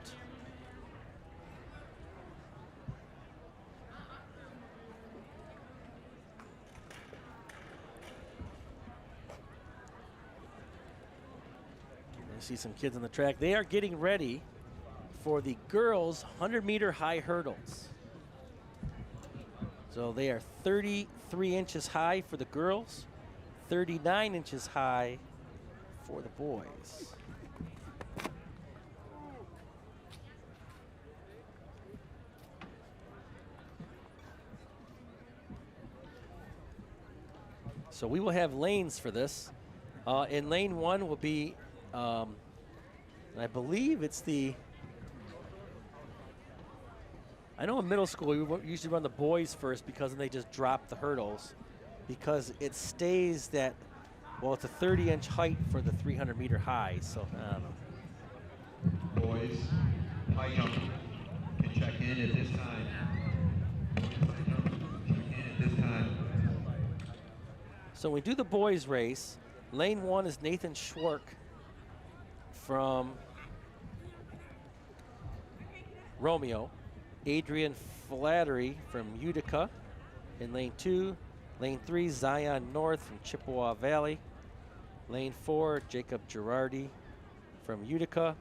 I see some kids on the track. They are getting ready for the girls' 100-meter high hurdles. So they are 33 inches high for the girls, 39 inches high for the boys. So we will have lanes for this. In lane 1 will be, I believe it's the, I know in middle school we usually run the boys first because then they just drop the hurdles, because it stays that, well, it's a 30-inch height for the 300-meter high, so I don't know. Boys, high jump can check in at this time. So we do the boys race. Lane 1 is Nathan Schwark from Romeo, Adrian Flattery from Utica in lane 2. Lane 3, Zion North from Chippewa Valley. Lane 4, Jacob Girardi from Utica.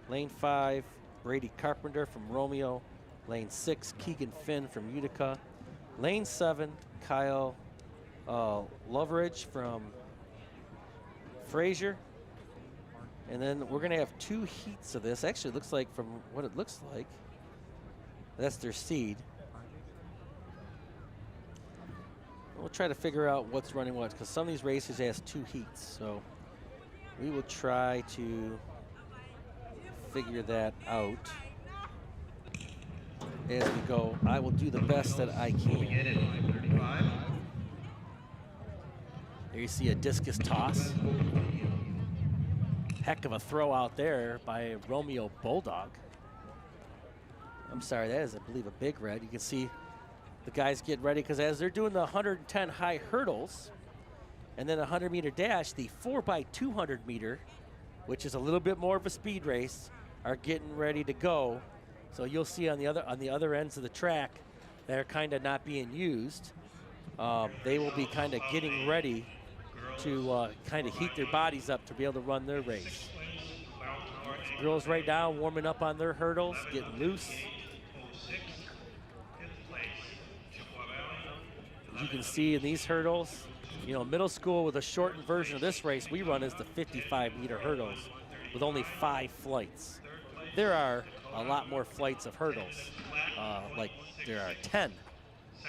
Lane 5, Brady Carpenter from Romeo. Lane 6, Keegan Finn from Utica. Lane 7, Kyle Loveridge from Frazier. And then we're going to have 2 heats of this. Actually, it looks like, from what it looks like, that's their seed. We'll try to figure out what's running what, because some of these races has 2 heats. So we will try to figure that out as we go. I will do the best that I can. There you see a discus toss. Heck of a throw out there by a Romeo Bulldog. I'm sorry, that is, I believe, a big red. You can see the guys get ready, because as they're doing the 110 high hurdles and then a 100-meter dash, the 4x200 meter, which is a little bit more of a speed race, are getting ready to go. So you'll see on the other ends of the track, they're kind of not being used. They will be kind of getting ready to kind of heat their bodies up to be able to run their race. Girls right now warming up on their hurdles, getting loose. As you can see in these hurdles, you know, middle school with a shortened version of this race we run is the 55-meter hurdles with only 5 flights. There are a lot more flights of hurdles, like there are 10.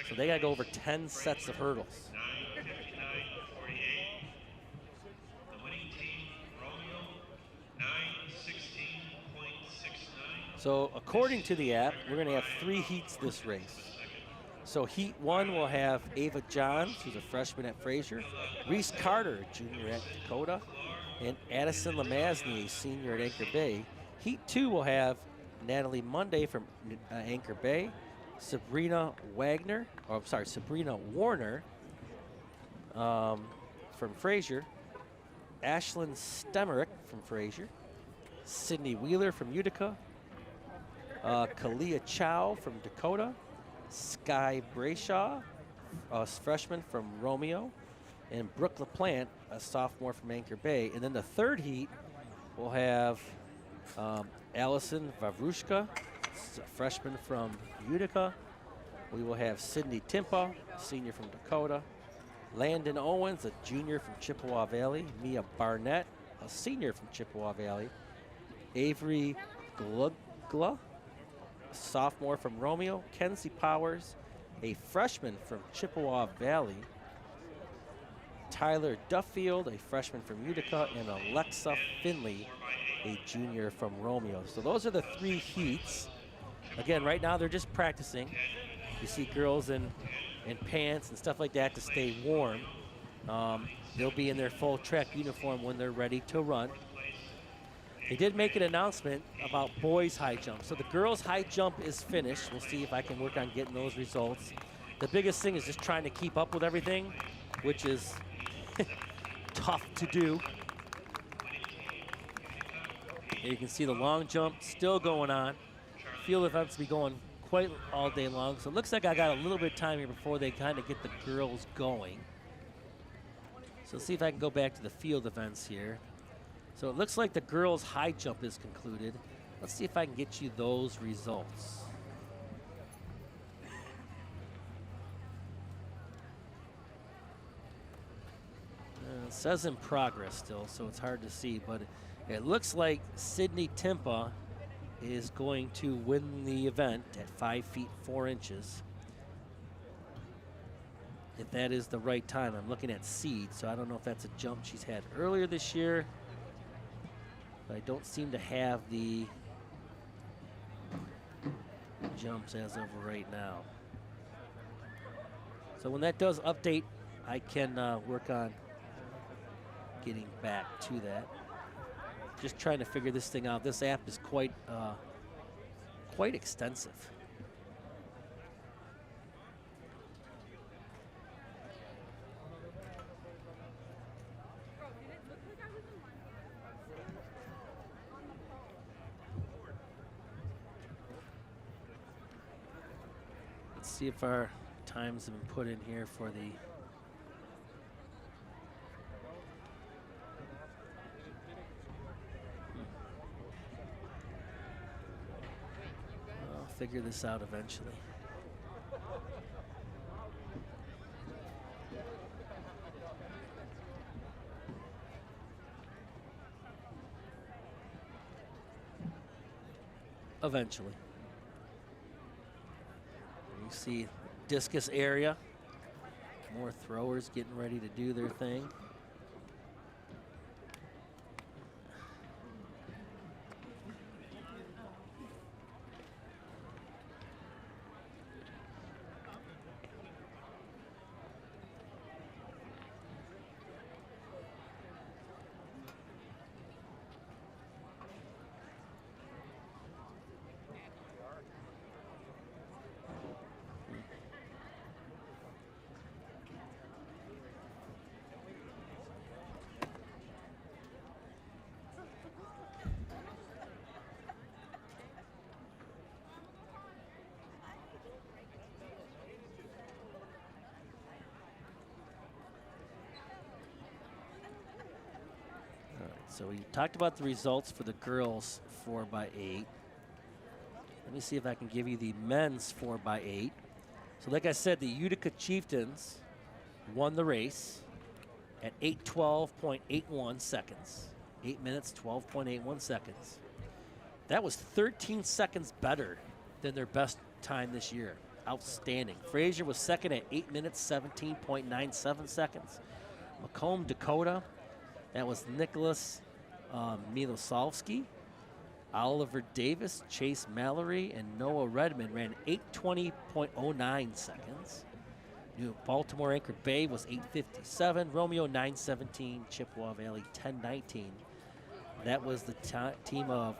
So they got to go over 10 sets of hurdles. So according to the app, we're going to have 3 heats this race. So heat 1 will have Ava Johns, who's a freshman at Fraser, Reese Carter, a junior at Dakota, and Addison Lamazny, a senior at Anchor Bay. Heat 2 will have Natalie Monday from Anchor Bay, Sabrina Warner from Fraser, Ashlyn Stemerick from Fraser, Sydney Wheeler from Utica, Kalia Chow from Dakota, Sky Brayshaw, a freshman from Romeo, and Brooke LaPlante, a sophomore from Anchor Bay. And then the third heat will have Allison Vavrushka, a freshman from Utica. We will have Sydney Timpa, senior from Dakota. Landon Owens, a junior from Chippewa Valley. Mia Barnett, a senior from Chippewa Valley. Avery Glugla, a sophomore from Romeo. Kenzie Powers, a freshman from Chippewa Valley. Tyler Duffield, a freshman from Utica, and Alexa Finley, a junior from Romeo. So those are the 3 heats. Again, right now they're just practicing. You see girls in pants and stuff like that to stay warm. They'll be in their full track uniform when they're ready to run. They did make an announcement about boys high jump. So the girls high jump is finished. We'll see if I can work on getting those results. The biggest thing is just trying to keep up with everything, which is tough to do. Here you can see the long jump still going on. Field events be going quite all day long. So it looks like I got a little bit of time here before they kind of get the girls going. So let's see if I can go back to the field events here. So it looks like the girls high jump is concluded. Let's see if I can get you those results. It says in progress still, so it's hard to see, but it looks like Sydney Timpa is going to win the event at 5 feet 4 inches. If that is the right time. I'm looking at seed, so I don't know if that's a jump she's had earlier this year. But I don't seem to have the jumps as of right now. So when that does update, I can work on getting back to that. Just trying to figure this thing out. This app is quite extensive. Let's see if our times have been put in here for the figure this out eventually. Eventually. You see discus area. More throwers getting ready to do their thing. So we talked about the results for the girls 4x8. Let me see if I can give you the men's 4x8. So like I said, the Utica Chieftains won the race at 8:12.81 seconds. 8 minutes, 12.81 seconds. That was 13 seconds better than their best time this year. Outstanding. Frazier was second at 8 minutes, 17.97 seconds. Macomb, Dakota, that was Nicholas Miloslavsky. Oliver Davis, Chase Mallory, and Noah Redmond ran 8:20.09 seconds. New Baltimore Anchor Bay was 8:57. Romeo 9:17. Chippewa Valley 10:19. That was the team of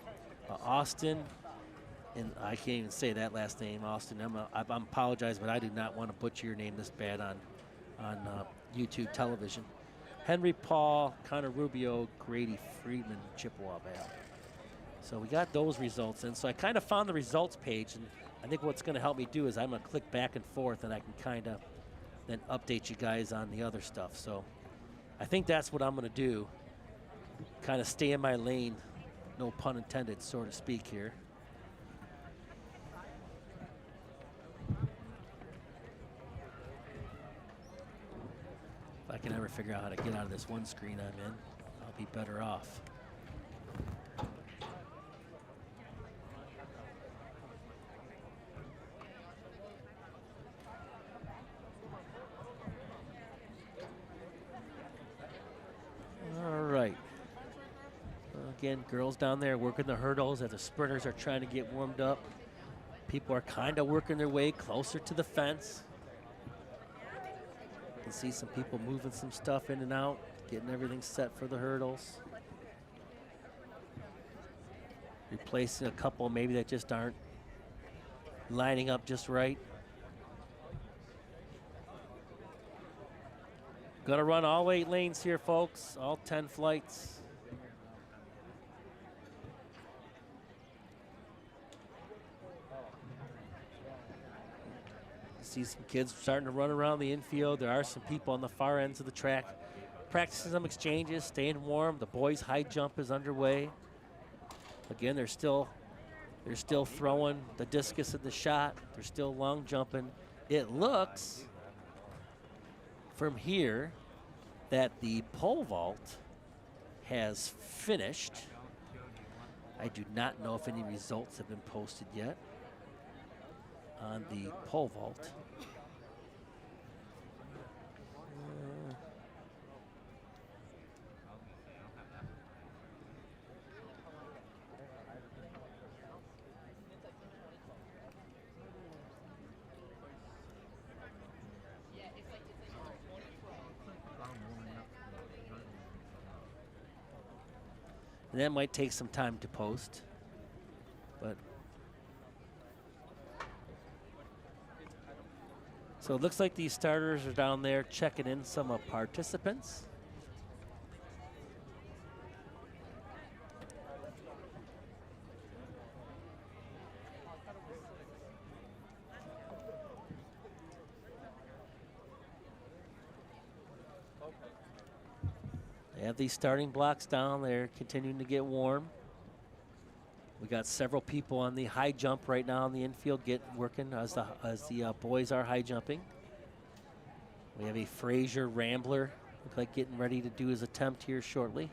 Austin, and I can't even say that last name, Austin. I apologize, but I do not want to butcher your name this bad on YouTube television. Henry Paul, Connor Rubio, Grady Friedman, Chippewa Valley. So we got those results in. So I kind of found the results page, and I think what's going to help me do is I'm going to click back and forth, and I can kind of then update you guys on the other stuff. So I think that's what I'm going to do. Kind of stay in my lane, no pun intended, so to speak here. If I can ever figure out how to get out of this one screen I'm in, I'll be better off. All right. Again, girls down there working the hurdles as the sprinters are trying to get warmed up. People are kind of working their way closer to the fence. You can see some people moving some stuff in and out, getting everything set for the hurdles. Replacing a couple maybe that just aren't lining up just right. Gonna run all 8 lanes here, folks, all 10 flights. See some kids starting to run around the infield. There are some people on the far ends of the track practicing some exchanges, staying warm. The boys' high jump is underway. Again, they're still throwing the discus at the shot. They're still long jumping. It looks from here that the pole vault has finished. I do not know if any results have been posted yet on the pole vault. And that might take some time to post, but so it looks like these starters are down there checking in some participants. They have these starting blocks down there continuing to get warm. We got several people on the high jump right now in the infield working as the boys are high jumping. We have a Frazier Rambler, look like getting ready to do his attempt here shortly.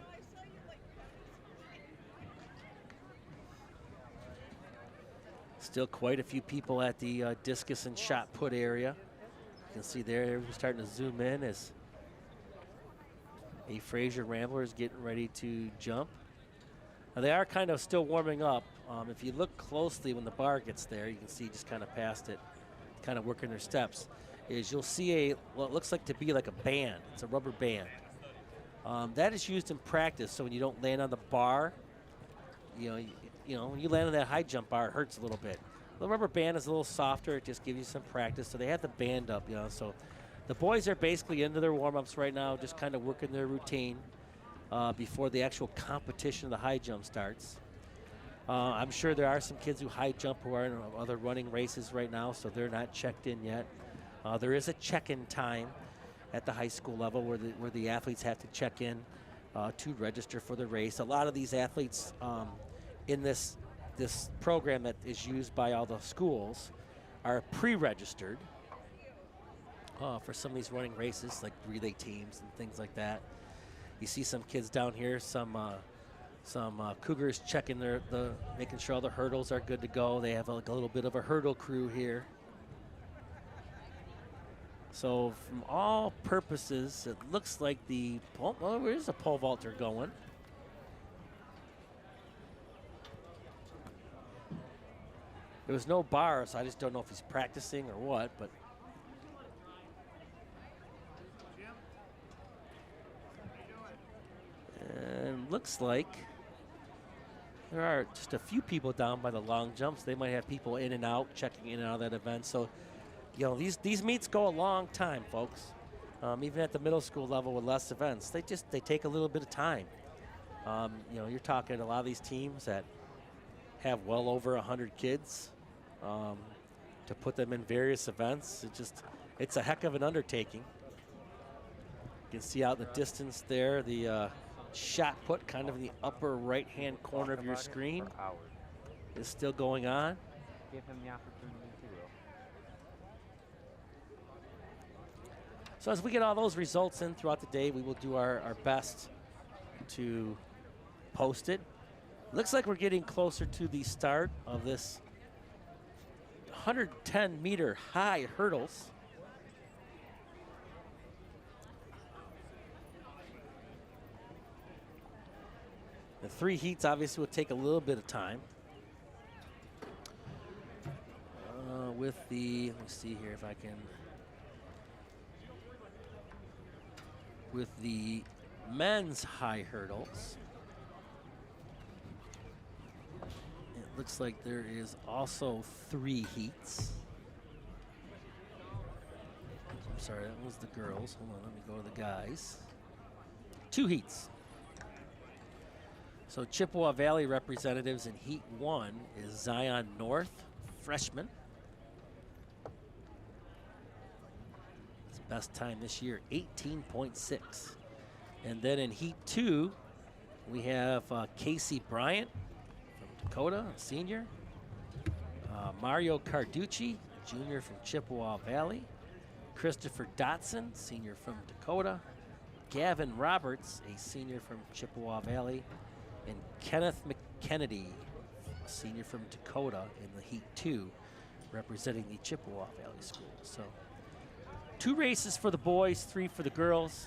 Still quite a few people at the discus and shot put area. You can see there, we're starting to zoom in as a Frazier Rambler is getting ready to jump. Now they are kind of still warming up. If you look closely when the bar gets there, you can see just kind of past it, kind of working their steps, is you'll see what looks like to be like a band. It's a rubber band. That is used in practice, so when you don't land on the bar, you know, when you land on that high jump bar, it hurts a little bit. The rubber band is a little softer. It just gives you some practice. So they have the band up, so the boys are basically into their warm-ups right now, just kind of working their routine before the actual competition of the high jump starts. I'm sure there are some kids who high jump who are in other running races right now, so they're not checked in yet. There is a check-in time at the high school level where the athletes have to check in to register for the race. A lot of these athletes in this program that is used by all the schools are pre-registered for some of these running races, like relay teams and things like that. You see some kids down here, some Cougars checking making sure all the hurdles are good to go. They have like a little bit of a hurdle crew here. So from all purposes, it looks like there is a pole vaulter going. There was no bar, so I just don't know if he's practicing or what, but. And looks like there are just a few people down by the long jumps. They might have people in and out, checking in and out of that event. So, you know, these meets go a long time, folks. Even at the middle school level with less events, they take a little bit of time. You know, you're talking a lot of these teams that have well over 100 kids to put them in various events. It's a heck of an undertaking. You can see out in the distance there, the shot put kind of in the upper right-hand corner of your screen is still going on. Give him the opportunity to go. So as we get all those results in throughout the day, we will do our best to post it. Looks like we're getting closer to the start of this 110-meter high hurdles. The 3 heats obviously will take a little bit of time. Let me see here if I can. With the men's high hurdles, it looks like there is also 3 heats. I'm sorry, that was the girls. Hold on, let me go to the guys. 2 heats. So Chippewa Valley representatives in Heat 1 is Zion North, freshman. His best time this year, 18.6. And then in Heat 2, we have Casey Bryant from Dakota, a senior. Mario Carducci, junior from Chippewa Valley. Christopher Dotson, senior from Dakota. Gavin Roberts, a senior from Chippewa Valley. And Kenneth McKennedy, a senior from Dakota in the Heat 2, representing the Chippewa Valley Schools. So 2 races for the boys, 3 for the girls.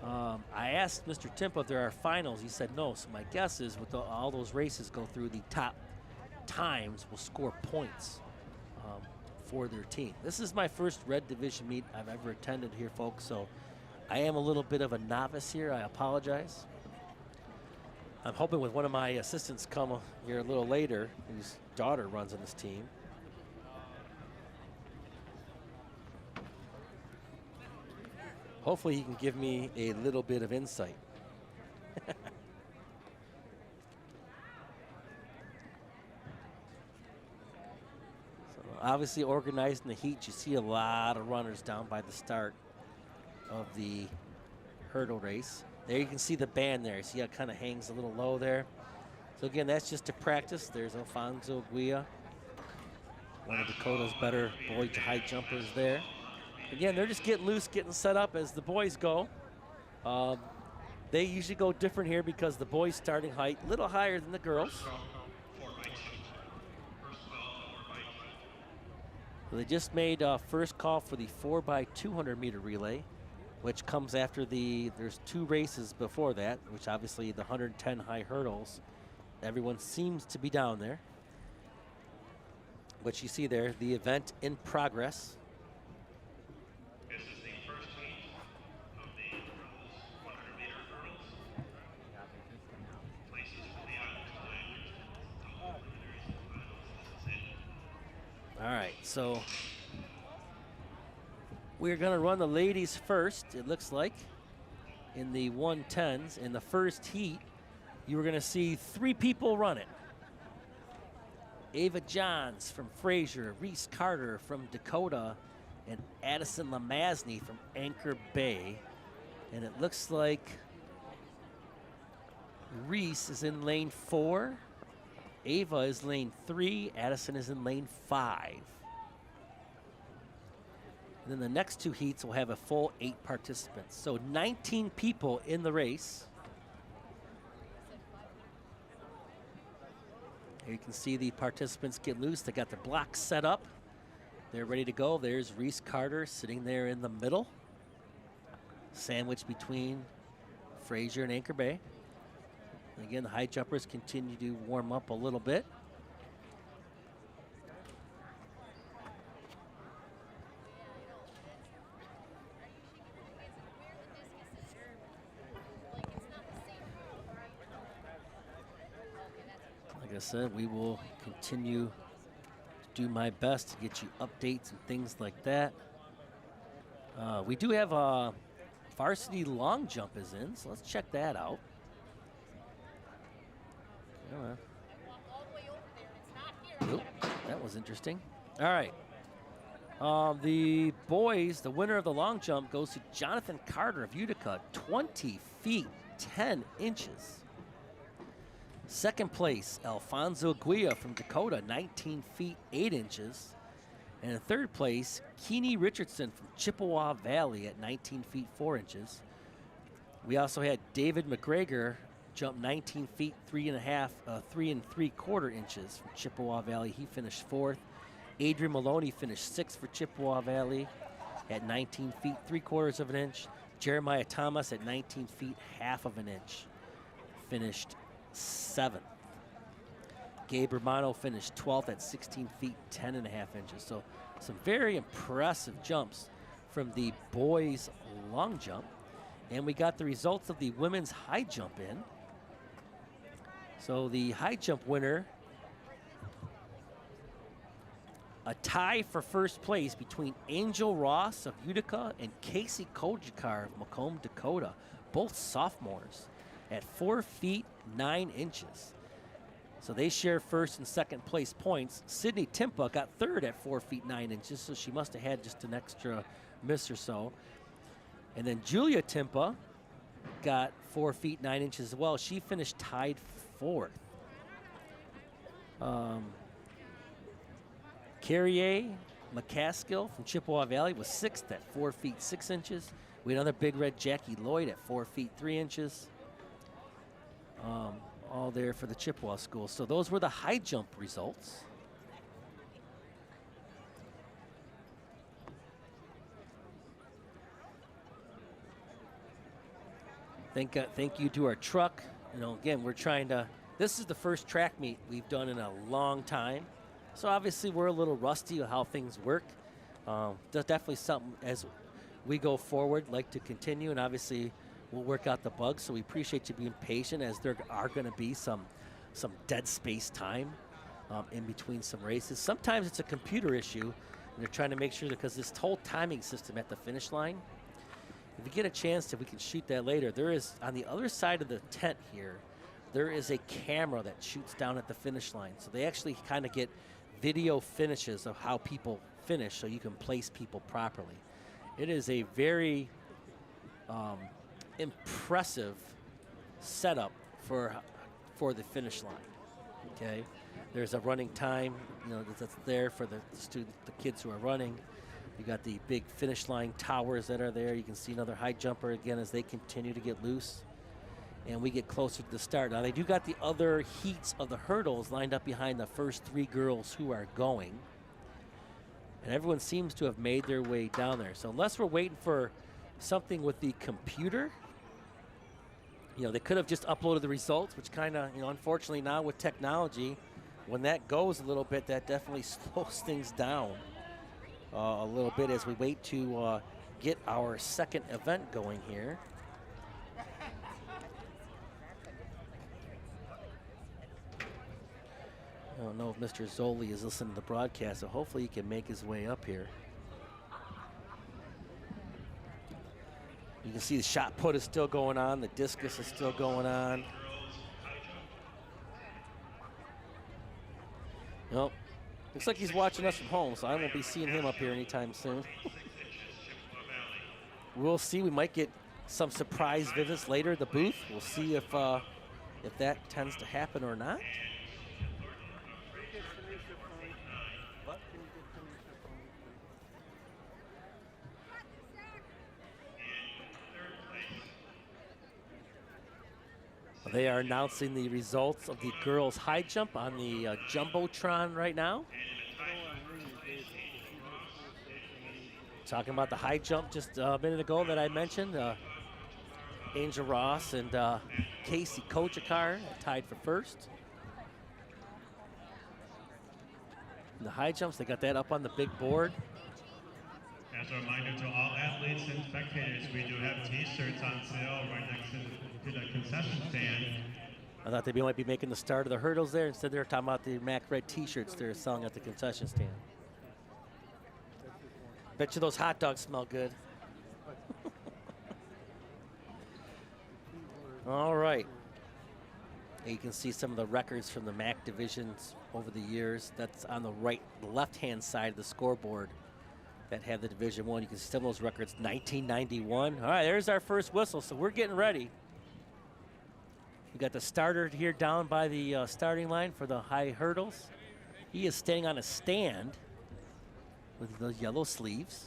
I asked Mr. Timpa if there are finals. He said no. So my guess is with all those races go through, the top times will score points for their team. This is my first Red Division meet I've ever attended here, folks. So I am a little bit of a novice here. I apologize. I'm hoping with one of my assistants come here a little later, whose daughter runs on this team. Hopefully he can give me a little bit of insight. So obviously organized in the heat, you see a lot of runners down by the start of the hurdle race. There you can see the band there. See how it kind of hangs a little low there. So again, that's just to practice. There's Alfonso Guia, one of Dakota's better boy high jumpers there. Again, they're just getting loose, getting set up as the boys go. They usually go different here because the boys' starting height a little higher than the girls. So they just made first call for the 4x200 meter relay, which comes after there's 2 races before that, which obviously the 110 high hurdles. Everyone seems to be down there. What you see there, the event in progress. This is the first heat of the 100-meter hurdles. Places for the out time. This is it. All right, so we're gonna run the ladies first, it looks like, in the 110s. In the first heat, you were gonna see 3 people run it. Ava Johns from Fraser, Reese Carter from Dakota, and Addison Lamasny from Anchor Bay. And it looks like Reese is in lane 4. Ava is lane 3. Addison is in lane 5. And then the next 2 heats will have a full 8 participants. So 19 people in the race. Here you can see the participants get loose. They got the blocks set up. They're ready to go. There's Reese Carter sitting there in the middle, sandwiched between Frazier and Anchor Bay. And again, the high jumpers continue to warm up a little bit. Like I said, we will continue to do my best to get you updates and things like that. We do have a varsity long jump is in, so let's check that out. Nope, that was interesting. All right. The boys, the winner of the long jump goes to Jonathan Carter of Utica, 20 feet 10 inches. Second place, Alfonso Guia from Dakota, 19 feet 8 inches. And in third place, Keeney Richardson from Chippewa Valley at 19 feet 4 inches. We also had David McGregor jump 19 feet 3 3/4 inches from Chippewa Valley. He finished 4th. Adrian Maloney finished 6th for Chippewa Valley at 19 feet 3/4 of an inch. Jeremiah Thomas at 19 feet 1/2 of an inch finished 7th. Gabe Romano finished 12th at 16 feet 10.5 inches. So some very impressive jumps from the boys long jump. And we got the results of the women's high jump in. So the high jump winner, a tie for first place between Angel Ross of Utica and Casey Kojakar of Macomb, Dakota, both sophomores at 4 feet 9 inches. So they share first and second place points. Sydney Timpa got third at 4 feet 9 inches, so she must have had just an extra miss or so. And then Julia Timpa got 4 feet 9 inches as well. She finished tied 4th. Carrier McCaskill from Chippewa Valley was 6th at 4 feet 6 inches. We had another big red Jackie Lloyd at 4 feet 3 inches. All there for the Chippewa school. So those were the high jump results. Thank you to our truck. You know, again, we're trying to, this is the first track meet we've done in a long time. So obviously we're a little rusty on how things work. There's definitely something as we go forward, like to continue, and obviously we'll work out the bugs. So we appreciate you being patient, as there are going to be some dead space time in between some races. Sometimes it's a computer issue, and they're trying to make sure, because this whole timing system at the finish line, if you get a chance to, we can shoot that later. There is, on the other side of the tent here, there is a camera that shoots down at the finish line. So they actually kind of get video finishes of how people finish, so you can place people properly. It is a very impressive setup for the finish line. Okay, there's a running time, you know, that's there for the kids who are running. You got the big finish line towers that are there. You can see another high jumper again as they continue to get loose, and we get closer to the start. Now they do got the other heats of the hurdles lined up behind the first 3 girls who are going, and everyone seems to have made their way down there. So unless we're waiting for something with the computer, you know, they could have just uploaded the results, which kind of, you know, unfortunately now with technology, when that goes a little bit, that definitely slows things down a little bit as we wait to get our second event going here. I don't know if Mr. Zoli is listening to the broadcast, so hopefully he can make his way up here. You can see the shot put is still going on. The discus is still going on. Nope. Looks like he's watching us from home, so I won't be seeing him up here anytime soon. We'll see. We might get some surprise visits later at the booth. We'll see if that tends to happen or not. They are announcing the results of the girls' high jump on the Jumbotron right now. Talking about the high jump just a minute ago that I mentioned. Angel Ross and Casey Kojakar tied for first. And the high jumps, they got that up on the big board. As a reminder to all athletes and spectators, we do have T-shirts on sale right next to the concession stand. I thought they might be making the start of the hurdles there. Instead, they're talking about the Mac Red T-shirts they're selling at the concession stand. Bet you those hot dogs smell good. All right. You can see some of the records from the MAC divisions over the years. That's on the left-hand side of the scoreboard that have the Division I. You can see some of those records, 1991. All right, there's our first whistle, so we're getting ready. We got the starter here down by the starting line for the high hurdles. He is standing on a stand with those yellow sleeves.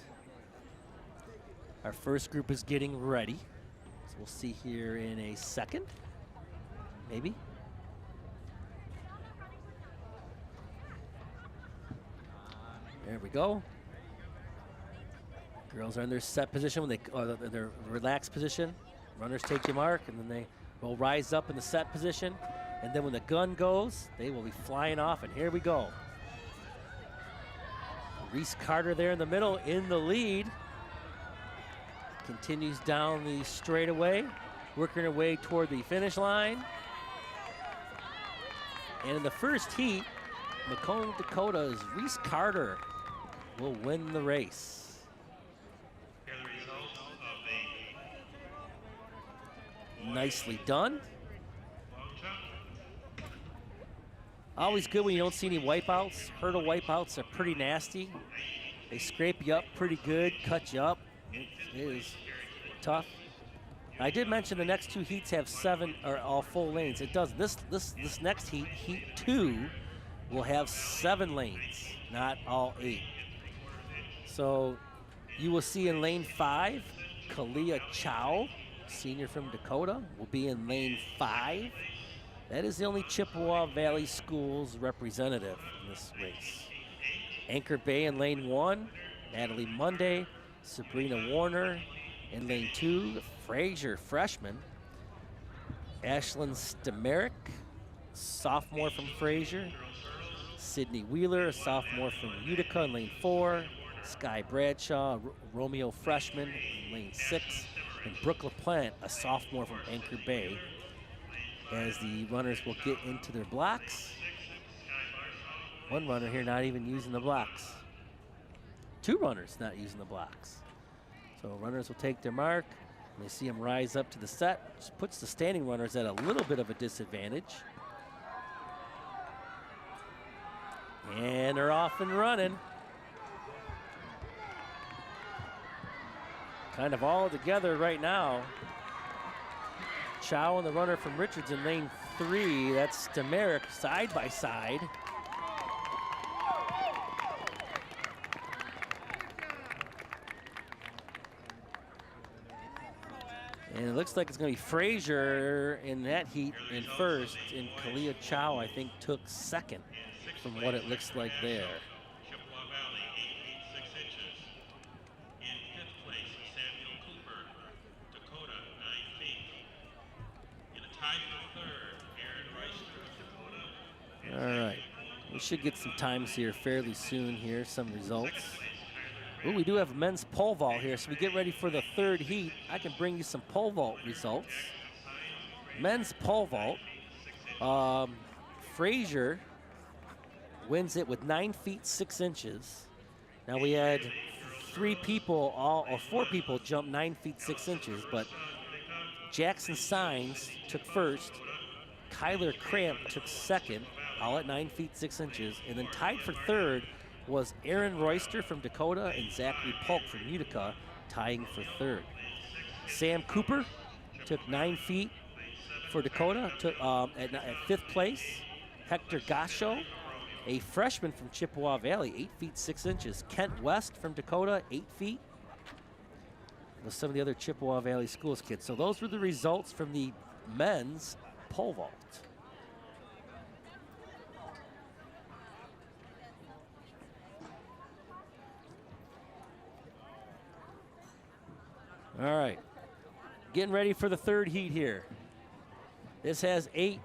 Our first group is getting ready. So we'll see here in a second, maybe. There we go. Girls are in their set position when their relaxed position. Runners take your mark, and then they will rise up in the set position. And then when the gun goes, they will be flying off, and here we go. Reese Carter there in the middle in the lead. Continues down the straightaway, working her way toward the finish line. And in the first heat, Macomb, Dakota's Reese Carter will win the race. Nicely done. Always good when you don't see any wipeouts. Hurdle wipeouts are pretty nasty. They scrape you up pretty good, cut you up. It is tough. I did mention the next two heats have 7 or all full lanes. It does. This next heat, Heat 2, will have 7 lanes, not all 8. So you will see in lane 5, Kalia Chow, senior from Dakota, will be in lane 5. That is the only Chippewa Valley Schools representative in this race. Anchor Bay in lane 1, Natalie Monday, Sabrina Warner in lane 2, Frazier, freshman. Ashlyn Stameric, sophomore from Frazier. Sydney Wheeler, a sophomore from Utica in lane 4. Sky Bradshaw, Romeo, freshman in lane 6. And Brooke LaPlante, a sophomore from Anchor Bay, as the runners will get into their blocks. One runner here not even using the blocks. 2 runners not using the blocks. So runners will take their mark, and they see them rise up to the set. Just puts the standing runners at a little bit of a disadvantage. And they're off and running. Kind of all together right now. Chow and the runner from Richards in lane 3. That's Stameric side by side. And it looks like it's going to be Frazier in that heat in first, and Kalia Chow, I think, took second from what it looks like there. Chippewa Valley, 8 feet 6 inches. In 5th place, Samuel Cooper, Dakota, 9 feet. In a tie for 3rd, Aaron Reister, Dakota. All right, we should get some times here fairly soon here, some results. Ooh, we do have men's pole vault here, so we get ready for the 3rd heat. I can bring you some pole vault results. Men's pole vault, Frazier wins it with 9 feet 6 inches. Now we had 4 people jump 9 feet 6 inches, but Jackson Signs took first, Kyler Cramp took second, all at 9 feet 6 inches, and then tied for 3rd was Aaron Royster from Dakota and Zachary Polk from Utica, tying for 3rd. Sam Cooper took 9 feet for Dakota, took at 5th place. Hector Gasho, a freshman from Chippewa Valley, 8 feet 6 inches. Kent West from Dakota, 8 feet. With some of the other Chippewa Valley Schools kids. So those were the results from the men's pole vault. All right, getting ready for the third heat here. This has 8.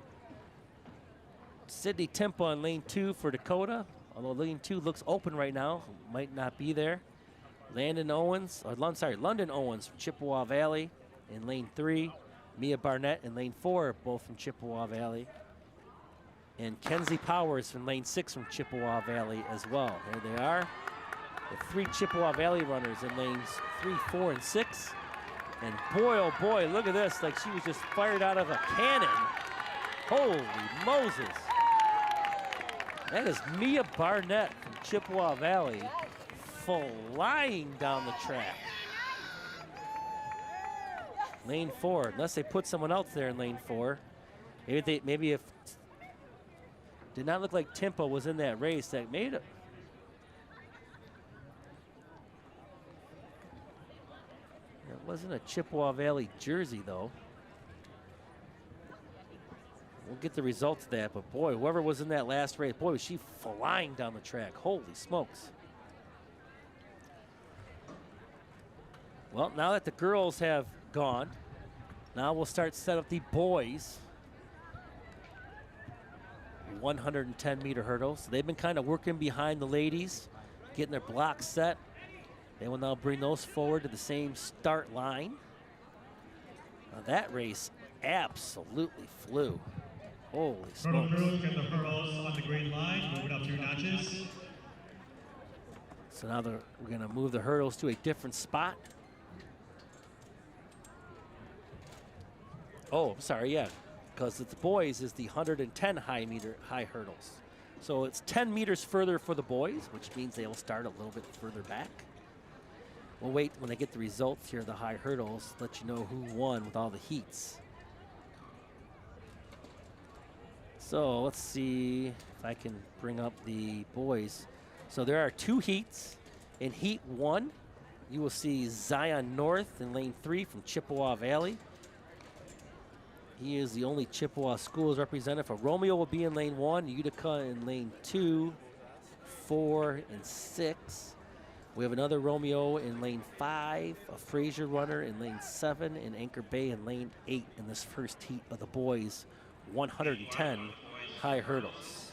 Sydney Timpa in lane 2 for Dakota, although lane 2 looks open right now, might not be there. London Owens from Chippewa Valley in lane 3. Mia Barnett in lane 4, both from Chippewa Valley. And Kenzie Powers from lane 6 from Chippewa Valley as well. There they are, the 3 Chippewa Valley runners in lanes 3, 4, and 6. And boy, oh boy, look at this, like she was just fired out of a cannon. Holy Moses. That is Mia Barnett from Chippewa Valley flying down the track. Lane 4, unless they put someone else there in lane 4. Maybe if, did not look like Timpa was in that race, that made it. It wasn't a Chippewa Valley jersey, though. We'll get the results of that, but boy, whoever was in that last race, boy, was she flying down the track. Holy smokes. Well, now that the girls have gone, now we'll start set up the boys 110-meter hurdles. They've been kind of working behind the ladies, getting their blocks set. They will now bring those forward to the same start line. Now that race absolutely flew. Holy Hurdle smokes. crews, get the hurdles on the green line, move it up 2 notches. So now we're gonna move the hurdles to a different spot. Oh, I'm sorry, yeah, because the boys is the 110 high hurdles. So it's 10 meters further for the boys, which means they will start a little bit further back. We'll wait when they get the results here, the high hurdles, let you know who won with all the heats. So let's see if I can bring up the boys. So there are 2 heats. In heat 1, you will see Zion North in lane 3 from Chippewa Valley. He is the only Chippewa schools representative. Romeo will be in lane 1, Utica in lane 2, 4, and 6. We have another Romeo in lane 5, a Fraser runner in lane 7, and Anchor Bay in lane 8 in this first heat of the boys 110 high hurdles.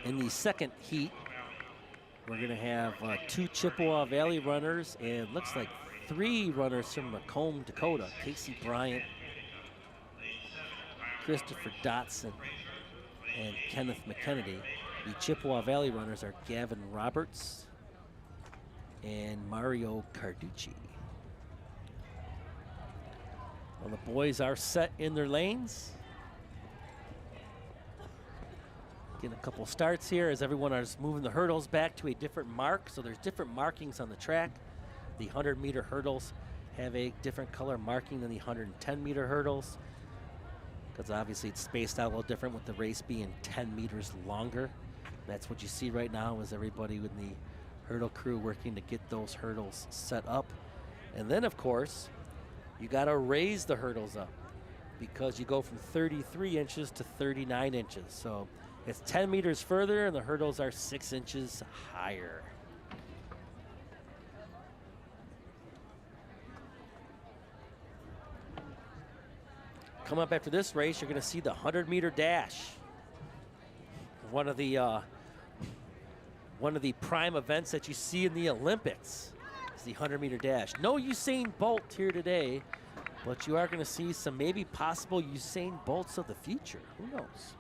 In the second heat, we're going to have 2 Chippewa Valley runners and looks like 3 runners from Macomb, Dakota. Casey Bryant, Christopher Dotson, and Kenneth McKennedy. The Chippewa Valley runners are Gavin Roberts and Mario Carducci. Well, the boys are set in their lanes. Getting a couple starts here as everyone is moving the hurdles back to a different mark. So there's different markings on the track. The 100-meter hurdles have a different color marking than the 110-meter hurdles, because obviously it's spaced out a little different with the race being 10 meters longer. That's what you see right now is everybody with the hurdle crew working to get those hurdles set up. And then, of course, you got to raise the hurdles up because you go from 33 inches to 39 inches. So it's 10 meters further and the hurdles are 6 inches higher. Coming up after this race, you're going to see the 100-meter dash. One of the prime events that you see in the Olympics is the 100-meter dash. No Usain Bolt here today, but you are going to see some maybe possible Usain Bolts of the future. Who knows?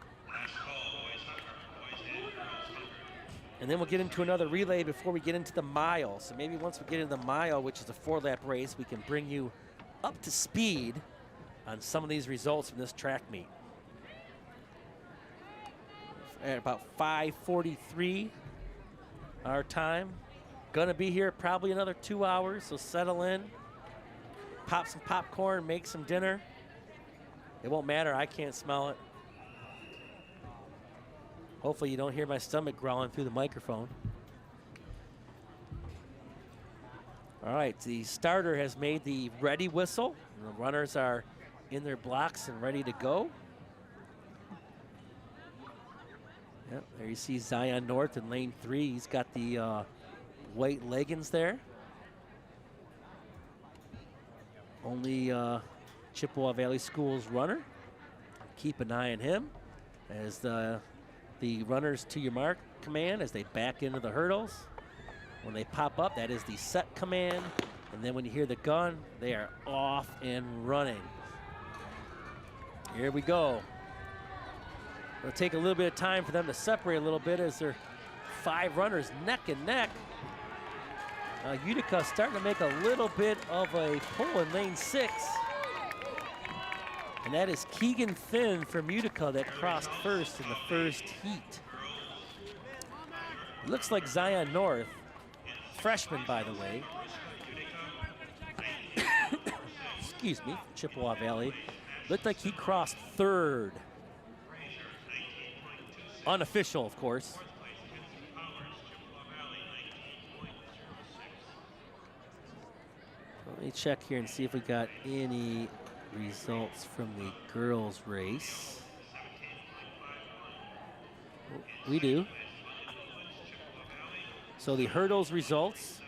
And then we'll get into another relay before we get into the mile. So maybe once we get into the mile, which is a 4-lap race, we can bring you up to speed on some of these results from this track meet. at about 5:43 our time. Gonna be here probably another 2 hours, so settle in. Pop some popcorn, make some dinner. It won't matter, I can't smell it. Hopefully you don't hear my stomach growling through the microphone. All right, the starter has made the ready whistle. The runners are in their blocks and ready to go. Yep, there you see Zion North in lane 3. He's got the white leggings there. Only Chippewa Valley Schools runner. Keep an eye on him as the runners to your mark command as they back into the hurdles. When they pop up, that is the set command. And then when you hear the gun, they are off and running. Here we go. It'll take a little bit of time for them to separate a little bit as they're 5 runners neck and neck. Utica starting to make a little bit of a pull in lane 6. And that is Keegan Finn from Utica that crossed first in the first heat. It looks like Zion North, freshman by the way, excuse me, Chippewa Valley, looked like he crossed 3rd. Unofficial, of course. Let me check here and see if we got any results from the girls' race. We do. So the hurdles results.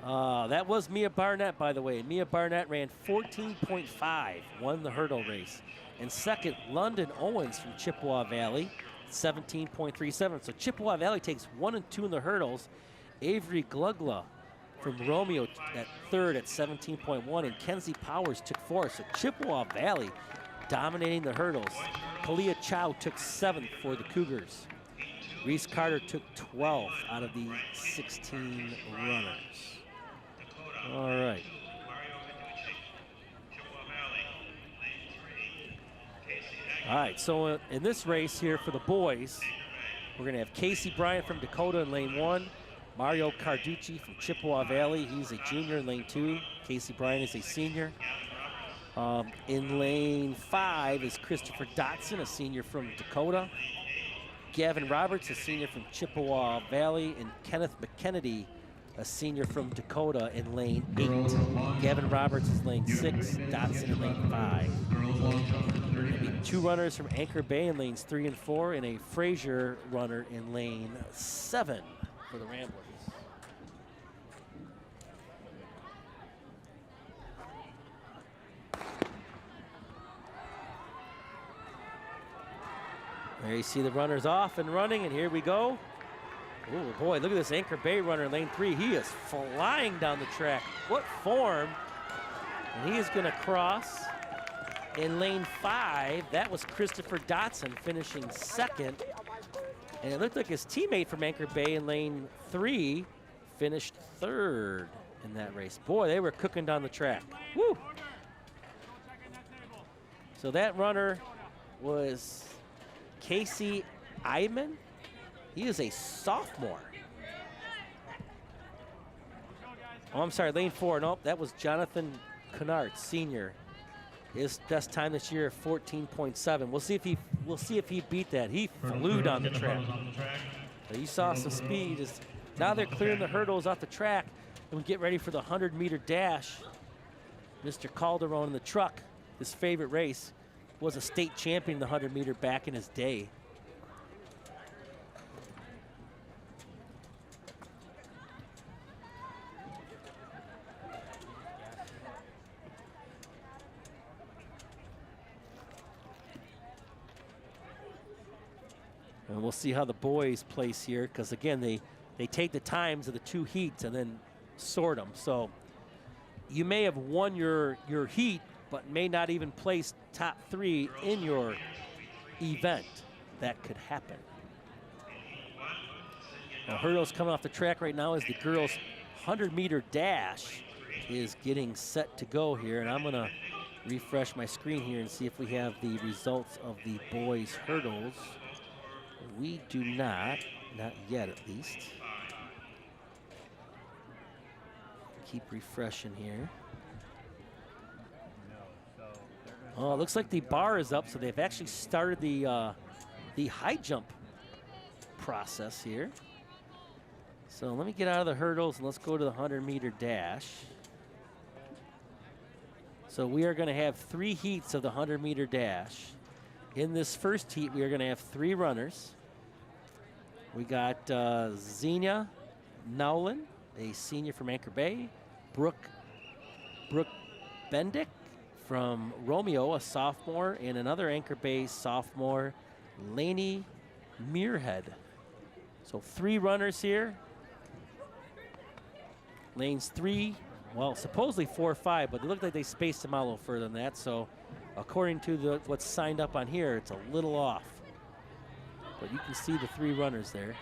That was Mia Barnett, by the way. Mia Barnett ran 14.5, won the hurdle race. And second, London Owens from Chippewa Valley, 17.37. So Chippewa Valley takes 1 and 2 in the hurdles. Avery Glugla from Romeo at 3rd at 17.1, and Kenzie Powers took 4th. So Chippewa Valley dominating the hurdles. Kalia Chow took 7th for the Cougars. Reese Carter took 12th out of the 16 runners. All right. All right, so in this race here for the boys, we're gonna have Casey Bryant from Dakota in lane 1, Mario Carducci from Chippewa Valley, he's a junior in lane 2. Casey Bryant is a senior. In lane 5 is Christopher Dotson, a senior from Dakota. Gavin Roberts, a senior from Chippewa Valley, and Kenneth McKennedy, a senior from Dakota in lane 8. Gavin Roberts is lane 6, Dotson in lane 5. There'll be 2 runners from Anchor Bay in lanes 3 and 4, and a Fraser runner in lane 7 for the Ramblers. There you see the runners off and running, and here we go. Oh boy, look at this Anchor Bay runner in lane 3. He is flying down the track. What form? And he is gonna cross in lane 5. That was Christopher Dotson finishing 2nd. And it looked like his teammate from Anchor Bay in lane 3 finished 3rd in that race. Boy, they were cooking down the track. Woo! So that runner was Casey Eyman. He is a sophomore. Oh, I'm sorry, lane 4. Nope, that was Jonathan Kennard, senior. His best time this year, 14.7. We'll see if he beat that. He flew down the track. So you saw some speed. Now they're clearing the hurdles off the track, and we get ready for the 100-meter dash. Mr. Calderon in the truck, his favorite race, was a state champion in the 100-meter back in his day. And we'll see how the boys place here, because again, they take the times of the 2 heats and then sort them. So you may have won your heat, but may not even place top 3 in your event. That could happen. Now, hurdles coming off the track right now as the girls' 100-meter dash is getting set to go here, and I'm gonna refresh my screen here and see if we have the results of the boys' hurdles. We do not yet at least. Keep refreshing here. Oh, it looks like the bar is up, so they've actually started the high jump process here. So let me get out of the hurdles and let's go to the 100-meter dash. So we are going to have 3 heats of the 100-meter dash. In this first heat, we are going to have 3 runners. We got Xenia Nowlin, a senior from Anchor Bay. Brooke Bendick from Romeo, a sophomore, and another Anchor Bay sophomore, Lainey Muirhead. So 3 runners here. Lanes 3, well, supposedly 4 or 5, but they look like they spaced them out a little further than that. So according to what's signed up on here, it's a little off. But you can see the 3 runners there.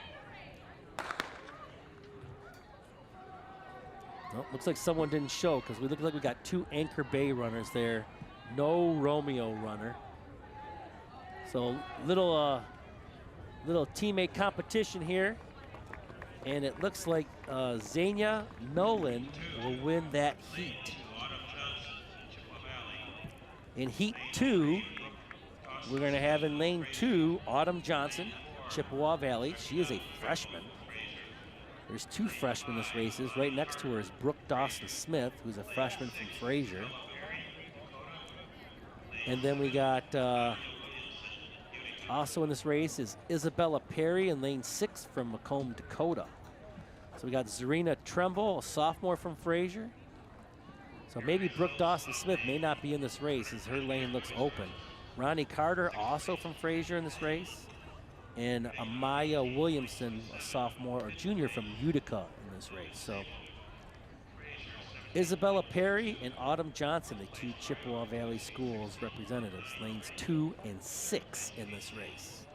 Well, looks like someone didn't show because we look like we got 2 Anchor Bay runners there. No Romeo runner. So little teammate competition here. And it looks like Xenia Nolan will win that heat. In heat 2, we're going to have in lane 2, Autumn Johnson, Chippewa Valley. She is a freshman. There's 2 freshmen in this race. Right next to her is Brooke Dawson-Smith, who's a freshman from Fraser. And then we got, also in this race is Isabella Perry in lane 6 from Macomb, Dakota. So we got Zarina Tremble, a sophomore from Fraser. So maybe Brooke Dawson-Smith may not be in this race as her lane looks open. Ronnie Carter, also from Fraser in this race. And Amaya Williamson, a sophomore or junior from Utica in this race. So Isabella Perry and Autumn Johnson, the 2 Chippewa Valley Schools representatives, lanes 2 and 6 in this race.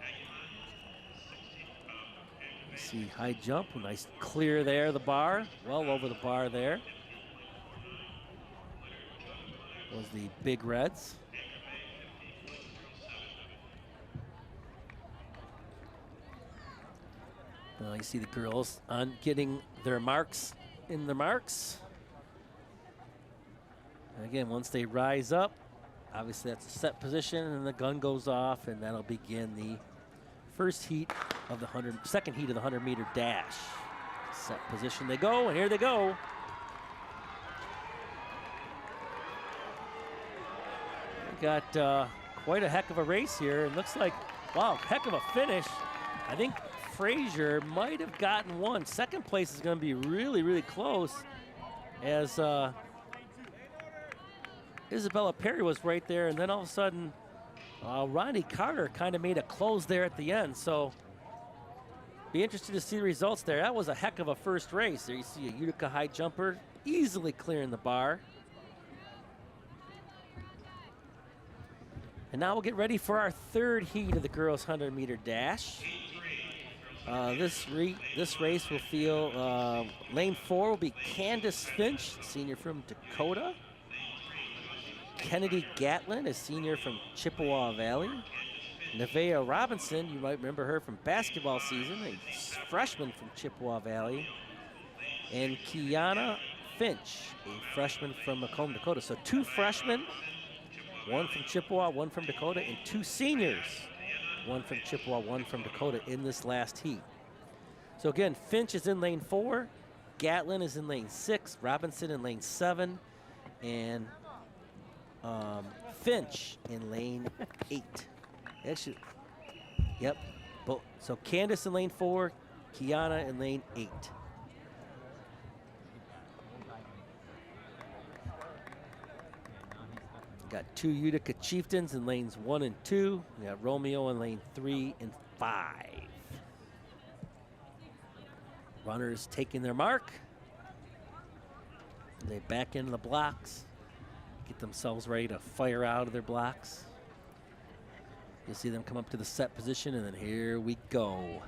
You see high jump, a nice clear there, the bar, well over the bar there. Was the Big Reds. You see the girls on getting their marks in the marks. And again, once they rise up, obviously that's a set position and the gun goes off and that'll begin the first heat of the second heat of the 100-meter dash. Set position they go, and here they go. We got quite a heck of a race here. It looks like, wow, heck of a finish. I think Fraser might have gotten 1. Second place is going to be really, really close as Isabella Perry was right there, and then all of a sudden Ronnie Carter kind of made a close there at the end. So be interested to see the results there. That was a heck of a first race. There you see a Utica high jumper easily clearing the bar. And now we'll get ready for our 3rd heat of the girls 100-meter dash. This race will feel, lane 4 will be Candace Finch, senior from Dakota. Kennedy Gatlin, a senior from Chippewa Valley. Nevaeh Robinson, you might remember her from basketball season, a freshman from Chippewa Valley. And Kiana Finch, a freshman from Macomb, Dakota. So 2 freshmen, 1 from Chippewa, 1 from Dakota, and 2 seniors. 1 from Chippewa, 1 from Dakota in this last heat. So again, Finch is in lane 4, Gatlin is in lane 6, Robinson in lane 7, and Finch in lane 8. Actually, yep. So Candace in lane 4, Kiana in lane 8. Got 2 Utica Chieftains in lanes 1 and 2. We got Romeo in lane 3 and 5. Runners taking their mark. They back into the blocks, get themselves ready to fire out of their blocks. You'll see them come up to the set position, and then here we go.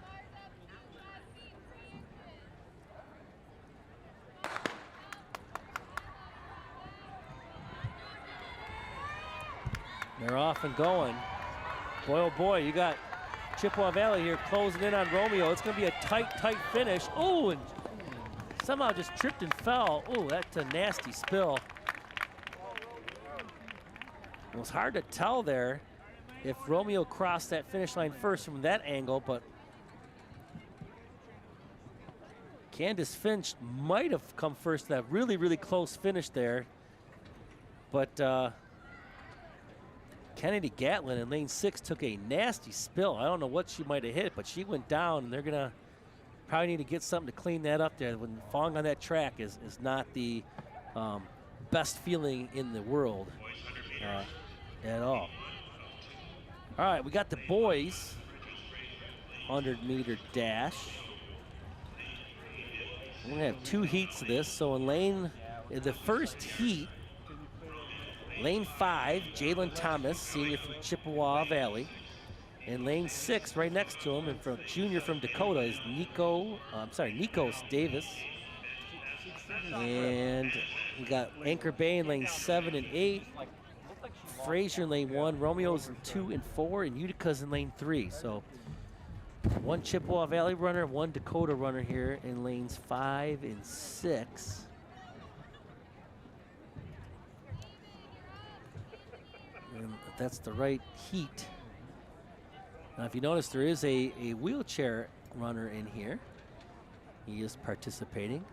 They're off and going. Boy, oh boy, you got Chippewa Valley here closing in on Romeo. It's going to be a tight, tight finish. Oh, and somehow just tripped and fell. Oh, that's a nasty spill. It was hard to tell there if Romeo crossed that finish line first from that angle, but Candace Finch might have come first to that really, really close finish there. But Kennedy Gatlin in lane 6 took a nasty spill. I don't know what she might have hit, but she went down, and they're going to probably need to get something to clean that up there. When falling on that track is not the best feeling in the world at all. All right, we got the boys 100-meter dash. We're going to have 2 heats of this. So in the first heat, lane 5, Jalen Thomas, senior from Chippewa Valley. In lane 6, right next to him, and from junior from Dakota, is Nikos Davis. And we got Anchor Bay in lane 7 and 8. Frazier in lane 1, Romeo's in 2 and 4, and Utica's in lane 3. So 1 Chippewa Valley runner, 1 Dakota runner here in lanes 5 and 6. And that's the right heat. Now, if you notice, there is a wheelchair runner in here. He is participating.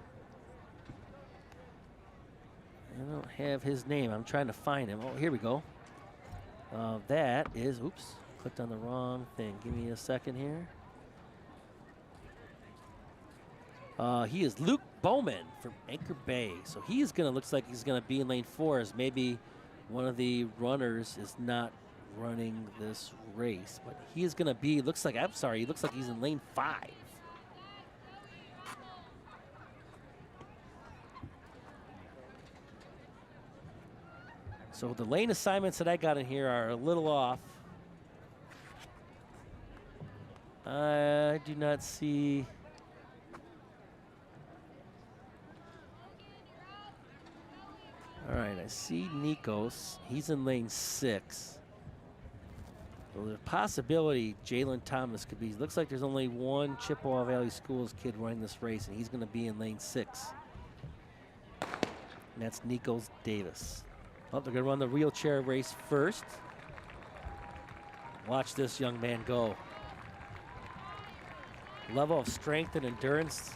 I don't have his name. I'm trying to find him. Oh, here we go. That is, oops, clicked on the wrong thing. Give me a second here. He is Luke Bowman from Anchor Bay. So looks like he's gonna be in lane 4, as maybe one of the runners is not running this race, but he is gonna be, he looks like he's in lane 5. So the lane assignments that I got in here are a little off. I do not see. All right, I see Nikos. He's in lane 6. So there's a possibility Jalen Thomas could be. Looks like there's only 1 Chippewa Valley Schools kid running this race, and he's going to be in lane 6. And that's Nikos Davis. Oh, they're going to run the wheelchair race first. Watch this young man go. Level of strength and endurance.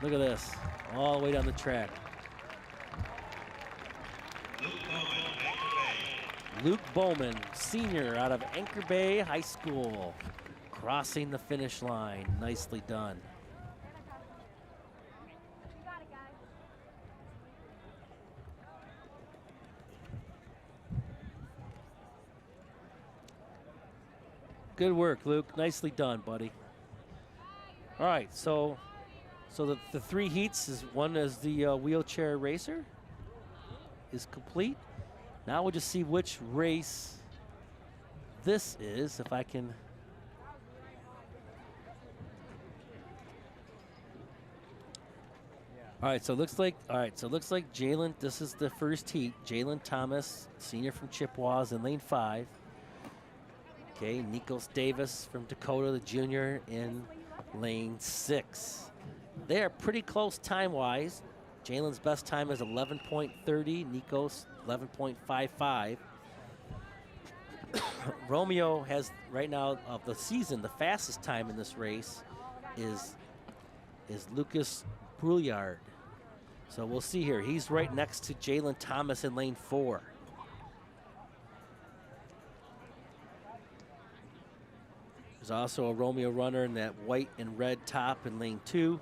Look at this, all the way down the track. Luke Bowman, senior out of Anchor Bay High School, crossing the finish line. Nicely done. Good work, Luke. Nicely done, buddy. All right, so the 3 heats is one as the wheelchair racer is complete. Now we'll just see which race this is, if I can. All right, so it looks like Jalen, this is the first heat. Jalen Thomas, senior from Chippewas, in lane 5. Okay, Nikos Davis from Dakota, the junior, in lane 6. They are pretty close time-wise. Jalen's best time is 11.30, Nikos 11.55. Romeo has, right now of the season, the fastest time in this race is Lucas Brouillard. So we'll see here. He's right next to Jalen Thomas in lane 4. There's also a Romeo runner in that white and red top in lane 2.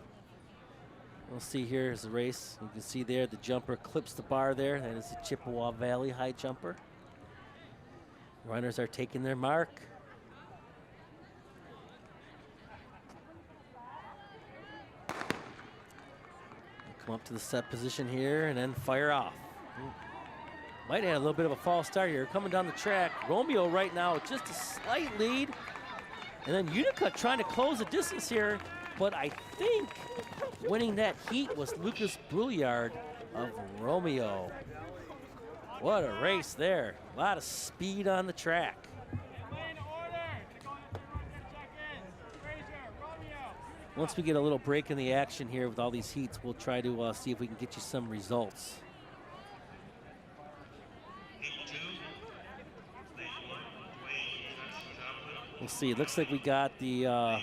We'll see here as the race. You can see there the jumper clips the bar there. That is the Chippewa Valley high jumper. Runners are taking their mark. Come up to the set position here and then fire off. Might have had a little bit of a false start here. Coming down the track, Romeo right now just a slight lead. And then Utica trying to close the distance here, but I think winning that heat was Lucas Brouillard of Romeo. What a race there. A lot of speed on the track. once we get a little break in the action here with all these heats, we'll try to see if we can get you some results. We'll see. It looks like we got the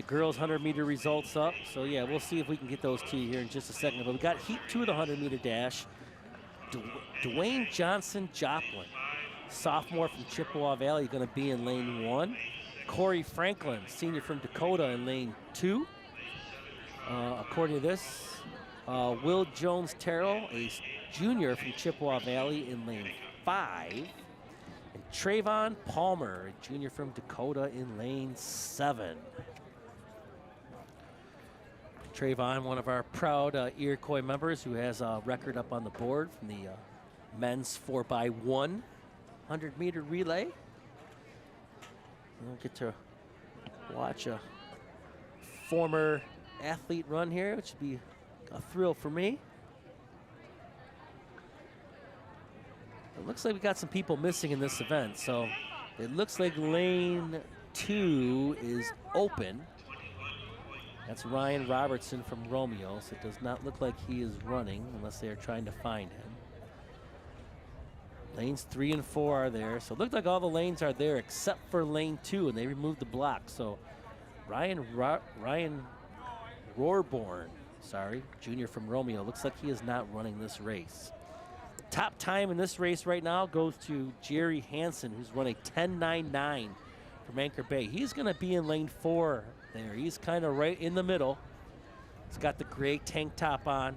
girls 100-meter results up. So yeah, we'll see if we can get those to you here in just a second. But we got heat 2 of the 100-meter dash. Dwayne Johnson Joplin, sophomore from Chippewa Valley, going to be in lane 1. Corey Franklin, senior from Dakota, in lane 2. According to this, Will Jones Terrell, a junior from Chippewa Valley, in lane 5. And Trayvon Palmer, a junior from Dakota, in lane 7. Trayvon, one of our proud Iroquois members who has a record up on the board from the men's 4x1 100-meter relay. We'll get to watch a former athlete run here, which would be a thrill for me. It looks like we got some people missing in this event, so it looks like lane 2 is open. That's Ryan Robertson from Romeo, so it does not look like he is running unless they are trying to find him. Lanes 3 and 4 are there, so it looked like all the lanes are there except for lane 2, and they removed the block. So Ryan Rohrborn, junior from Romeo, looks like he is not running this race. Top time in this race right now goes to Jerry Hansen, who's running 10.99 from Anchor Bay. He's going to be in lane 4 there. He's kind of right in the middle. He's got the gray tank top on.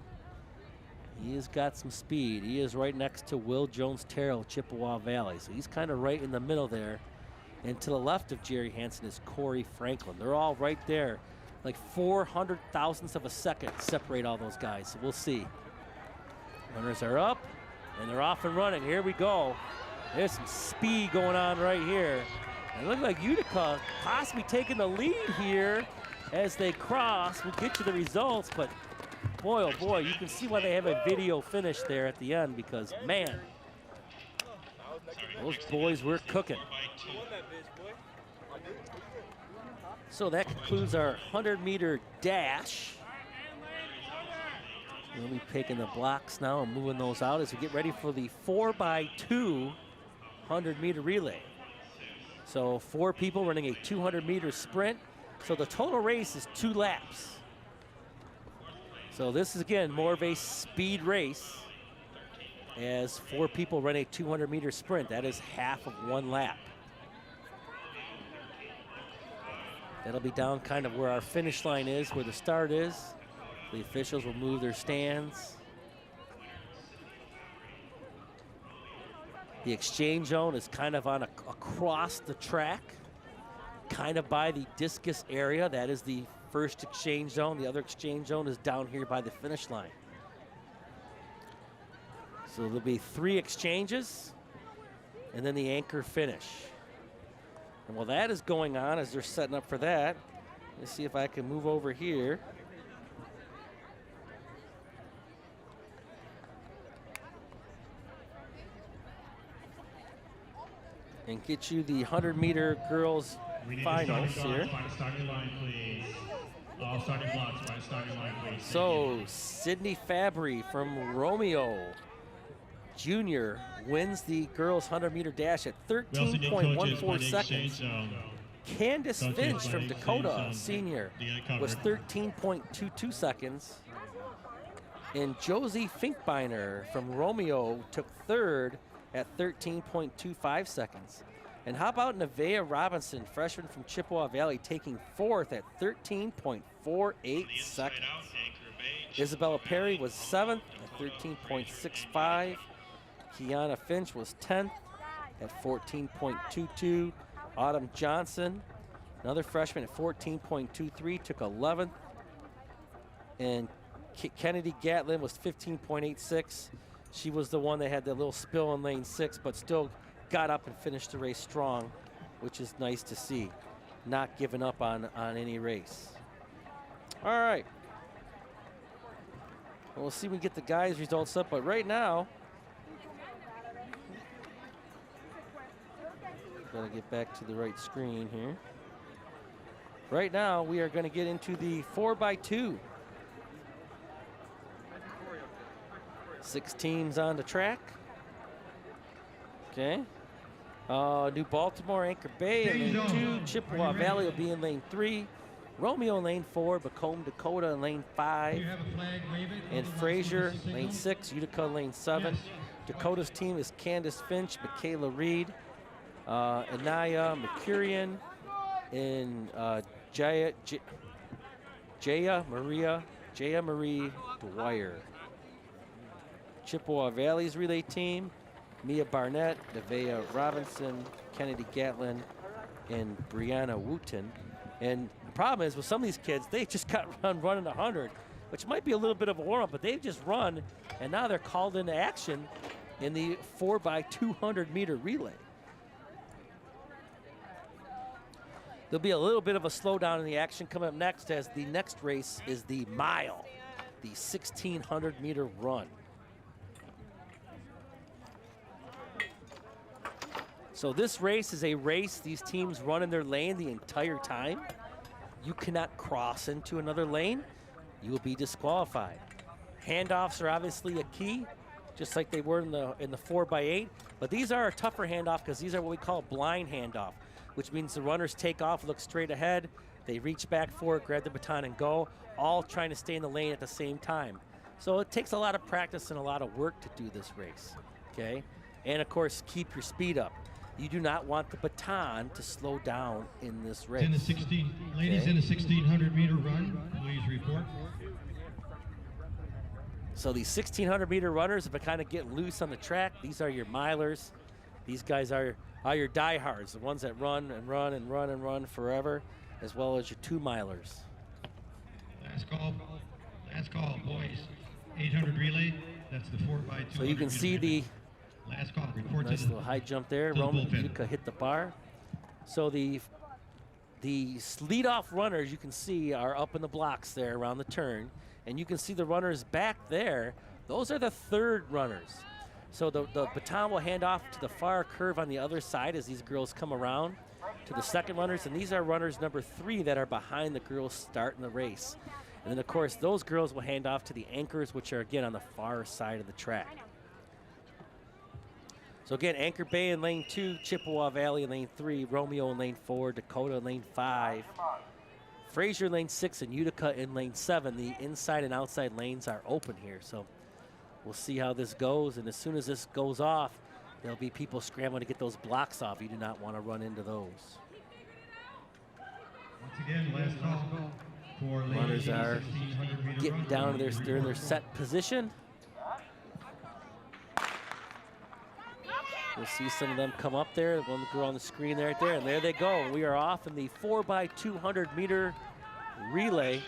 He has got some speed. He is right next to Will Jones Terrell, Chippewa Valley. So he's kind of right in the middle there. And to the left of Jerry Hansen is Corey Franklin. They're all right there. Like 400 thousandths of a second separate all those guys. So we'll see. Runners are up and they're off and running. Here we go. There's some speed going on right here. And it looks like Utica possibly taking the lead here as they cross. We'll get you the results, but boy, oh boy, you can see why they have a video finish there at the end, because, man, those boys were cooking. So that concludes our 100-meter dash. We'll be taking the blocks now and moving those out as we get ready for the 4x2 100-meter relay. So 4 people running a 200-meter sprint. So the total race is 2 laps. So this is, again, more of a speed race as 4 people run a 200-meter sprint. That is half of 1 lap. That'll be down kind of where our finish line is, where the start is. The officials will move their stands. The exchange zone is kind of on across the track, kind of by the discus area. That is the first exchange zone. The other exchange zone is down here by the finish line. So there'll be 3 exchanges and then the anchor finish. And while that is going on, as they're setting up for that, let's see if I can move over here. And get you the 100-meter girls finals here. Starting line, please. All starting blocks by starting line, please. So Sydney Fabry from Romeo Jr. wins the girls 100-meter dash at 13.14 seconds. Candace Finch from Dakota, senior, was 13.22 seconds. And Josie Finkbeiner from Romeo took 3rd at 13.25 seconds. And how about Nevaeh Robinson, freshman from Chippewa Valley, taking 4th at 13.48 seconds. Isabella Perry was 7th at 13.65. Kiana Finch was 10th at 14.22. Autumn Johnson, another freshman at 14.23, took 11th. And Kennedy Gatlin was 15.86. She was the one that had that little spill in lane 6, but still got up and finished the race strong, which is nice to see. Not giving up on any race. All right. We'll see if we can get the guys' results up, but right now, gotta get back to the right screen here. Right now, we are going to get into the 4x2. 6 teams on the track. Okay. New Baltimore, Anchor Bay in lane 2. Chippewa Valley will be in lane 3. Romeo in lane 4. Macomb, Dakota in lane 5. And Fraser, lane 6. Utica, lane 7. Dakota's team is Candace Finch, Michaela Reed, Anaya Mercurian, and Jaya Marie Dwyer. Chippewa Valley's relay team, Mia Barnett, Nevaeh Robinson, Kennedy Gatlin, and Brianna Wooten. And the problem is with some of these kids, they just got running 100, which might be a little bit of a warm-up, but they've just run, and now they're called into action in the 4x200-meter relay. There'll be a little bit of a slowdown in the action coming up next, as the next race is the mile, the 1,600-meter run. So this race is a race these teams run in their lane the entire time. You cannot cross into another lane. You will be disqualified. Handoffs are obviously a key, just like they were in the 4x8. But these are a tougher handoff because these are what we call blind handoff, which means the runners take off, look straight ahead, they reach back for it, grab the baton and go, all trying to stay in the lane at the same time. So it takes a lot of practice and a lot of work to do this race, okay? And of course, keep your speed up. You do not want the baton to slow down in this race. Ladies, in a 1,600-meter run, please report. So these 1,600-meter runners have been kind of getting loose on the track. These are your milers. These guys are your diehards, the ones that run and run and run and run forever, as well as your 2-milers. Last call, boys. 800 relay, that's the 4x200. So you can see the last call. Report nice little high jump there. Roman Utica hit the bar. So the lead-off runners, you can see, are up in the blocks there around the turn. And you can see the runners back there. Those are the third runners. So the baton will hand off to the far curve on the other side as these girls come around to the second runners. And these are runners number 3 that are behind the girls starting the race. And then, of course, those girls will hand off to the anchors, which are, again, on the far side of the track. So again, Anchor Bay in lane 2, Chippewa Valley in lane 3, Romeo in lane 4, Dakota in lane 5, Fraser in lane 6, and Utica in lane 7. The inside and outside lanes are open here, so we'll see how this goes. And as soon as this goes off, there'll be people scrambling to get those blocks off. You do not want to run into those. Once again, last call for runners are getting down to they're in their set position. You'll see some of them come up there. One girl on the screen right there, and there they go. We are off in the 4x200-meter relay.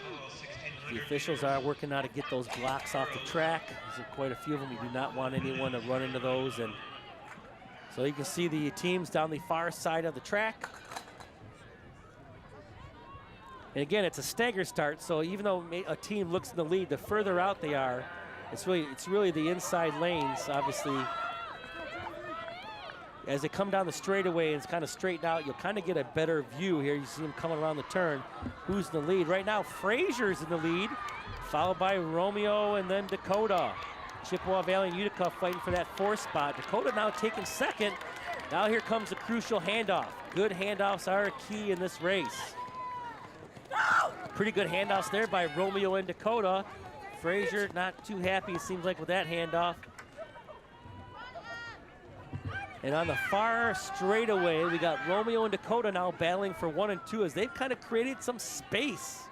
The officials are working now to get those blocks off the track. There's quite a few of them. You do not want anyone to run into those. And so you can see the teams down the far side of the track. And again, it's a stagger start, so even though a team looks in the lead, the further out they are, it's really the inside lanes, obviously. As they come down the straightaway and it's kind of straightened out, you'll kind of get a better view here. You see them coming around the turn. Who's in the lead? Right now, Fraser's in the lead, followed by Romeo and then Dakota. Chippewa Valley and Utica fighting for that 4th spot. Dakota now taking second. Now here comes the crucial handoff. Good handoffs are a key in this race. Pretty good handoffs there by Romeo and Dakota. Fraser not too happy, it seems like, with that handoff. And on the far straightaway, we got Romeo and Dakota now battling for 1 and 2 as they've kind of created some space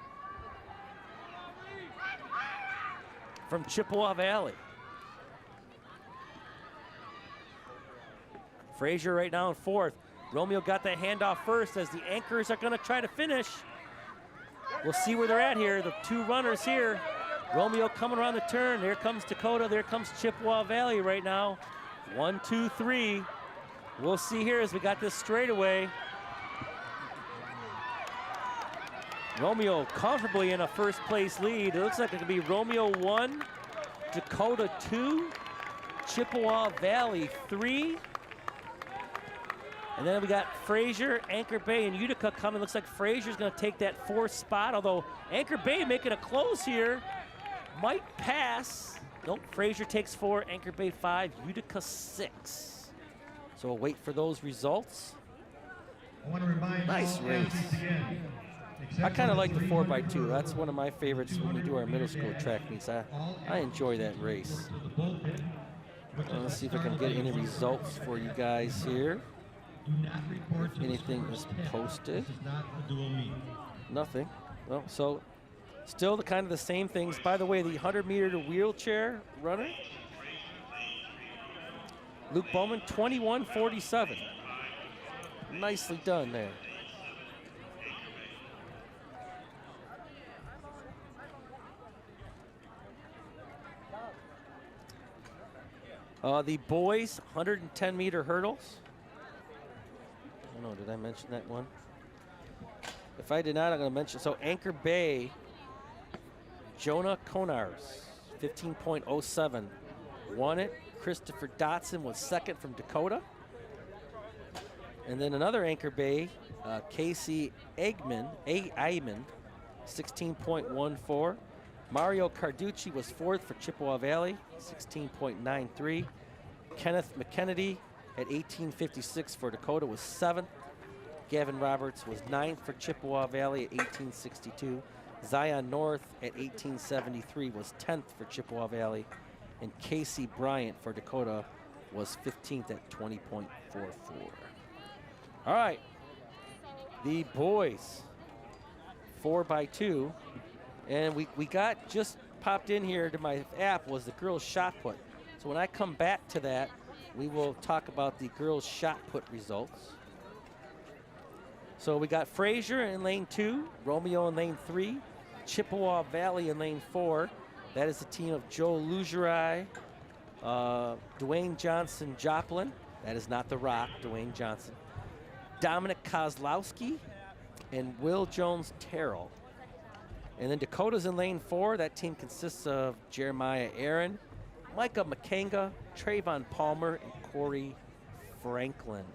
from Chippewa Valley. Fraser right now in 4th. Romeo got that handoff first as the anchors are going to try to finish. We'll see where they're at here. The 2 runners here. Romeo coming around the turn. There comes Dakota. There comes Chippewa Valley right now. 1, 2, 3. We'll see here as we got this straightaway. Romeo comfortably in a 1st place lead. It looks like it could be Romeo 1, Dakota 2, Chippewa Valley 3. And then we got Fraser, Anchor Bay, and Utica coming. Looks like Fraser's going to take that 4th spot, although Anchor Bay making a close here. Might pass. Nope, Fraser takes 4, Anchor Bay 5, Utica 6. So we'll wait for those results. I want to remind Nice all race. athletes again, I except kind of for like the 300 4x2. That's one of my favorites when we do our middle school 200 track meets. I enjoy that race. to the bullpen, which is Let's the see if I start can of get the any race. results for you guys here. Do not report to the Anything scorer's is pen. posted. This is not a dual meet. Nothing. Well, so still the kind of the same things. By the way, the 100-meter to wheelchair runner, Luke Bowman, 21:47. Nicely done there. The boys 110-meter hurdles. I don't know, did I mention that one? If I did not, I'm going to mention. So Anchor Bay, Jonah Konars, 15.07, won it. Christopher Dotson was second from Dakota. And then another Anchor Bay, Casey Eggman, 16.14. Mario Carducci was 4th for Chippewa Valley, 16.93. Kenneth McKennedy at 18.56 for Dakota was 7th. Gavin Roberts was 9th for Chippewa Valley at 18.62. Zion North at 18.73 was 10th for Chippewa Valley. And Casey Bryant for Dakota was 15th at 20.44. All right, the boys, 4x2. And we got just popped in here to my app was the girls' shot put. So when I come back to that, we will talk about the girls' shot put results. So we got Fraser in lane 2, Romeo in lane 3, Chippewa Valley in lane 4. That is the team of Joe Lugerai, Dwayne Johnson Joplin. That is not The Rock, Dwayne Johnson. Dominic Kozlowski and Will Jones Terrell. And then Dakota's in lane 4. That team consists of Jeremiah Aaron, Micah McKenga, Trayvon Palmer, and Corey Franklin.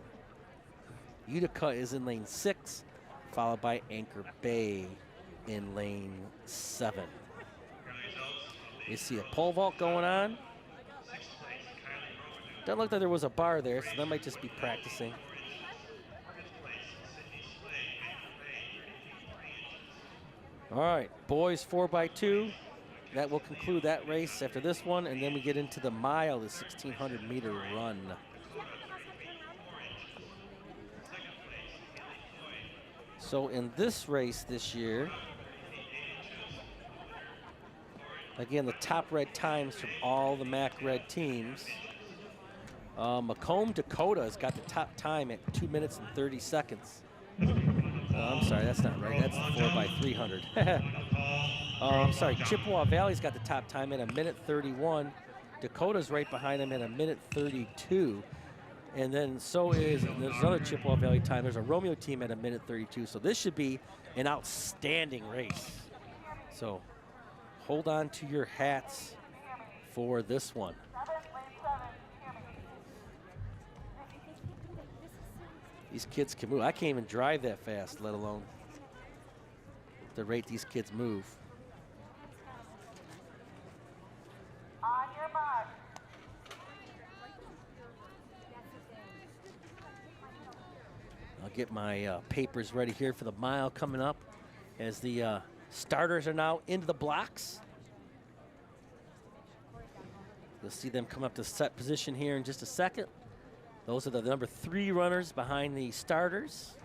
Utica is in lane 6, followed by Anchor Bay in lane 7. You see a pole vault going on. Doesn't look like there was a bar there, so that might just be practicing. All right, boys 4x2. That will conclude that race after this one, and then we get into the mile, the 1,600-meter run. So in this race this year, again, the top red times from all the MAC red teams. Macomb, Dakota has got the top time at 2 minutes and 30 seconds. I'm sorry, that's not right. That's the 4x300. I'm sorry, Chippewa Valley's got the top time at 1:31. Dakota's right behind them at 1:32. And then so is, and there's another Chippewa Valley time. There's a Romeo team at 1:32. So this should be an outstanding race. So hold on to your hats for this one. These kids can move. I can't even drive that fast, let alone the rate these kids move. On your mark. I'll get my papers ready here for the mile coming up as the starters are now into the blocks. You'll see them come up to set position here in just a second. Those are the number 3 runners behind the starters.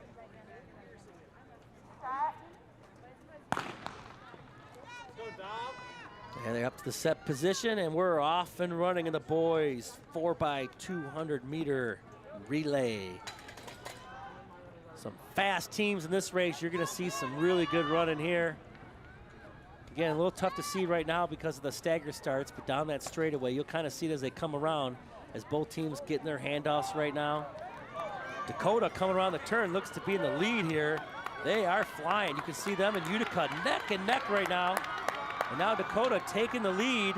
And they're up to the set position, and we're off and running in the boys 4x200-meter relay. Some fast teams in this race. You're going to see some really good running here. Again, a little tough to see right now because of the stagger starts, but down that straightaway, you'll kind of see it as they come around, as both teams getting their handoffs right now. Dakota coming around the turn, looks to be in the lead here. They are flying. You can see them and Utica neck and neck right now. And now Dakota taking the lead.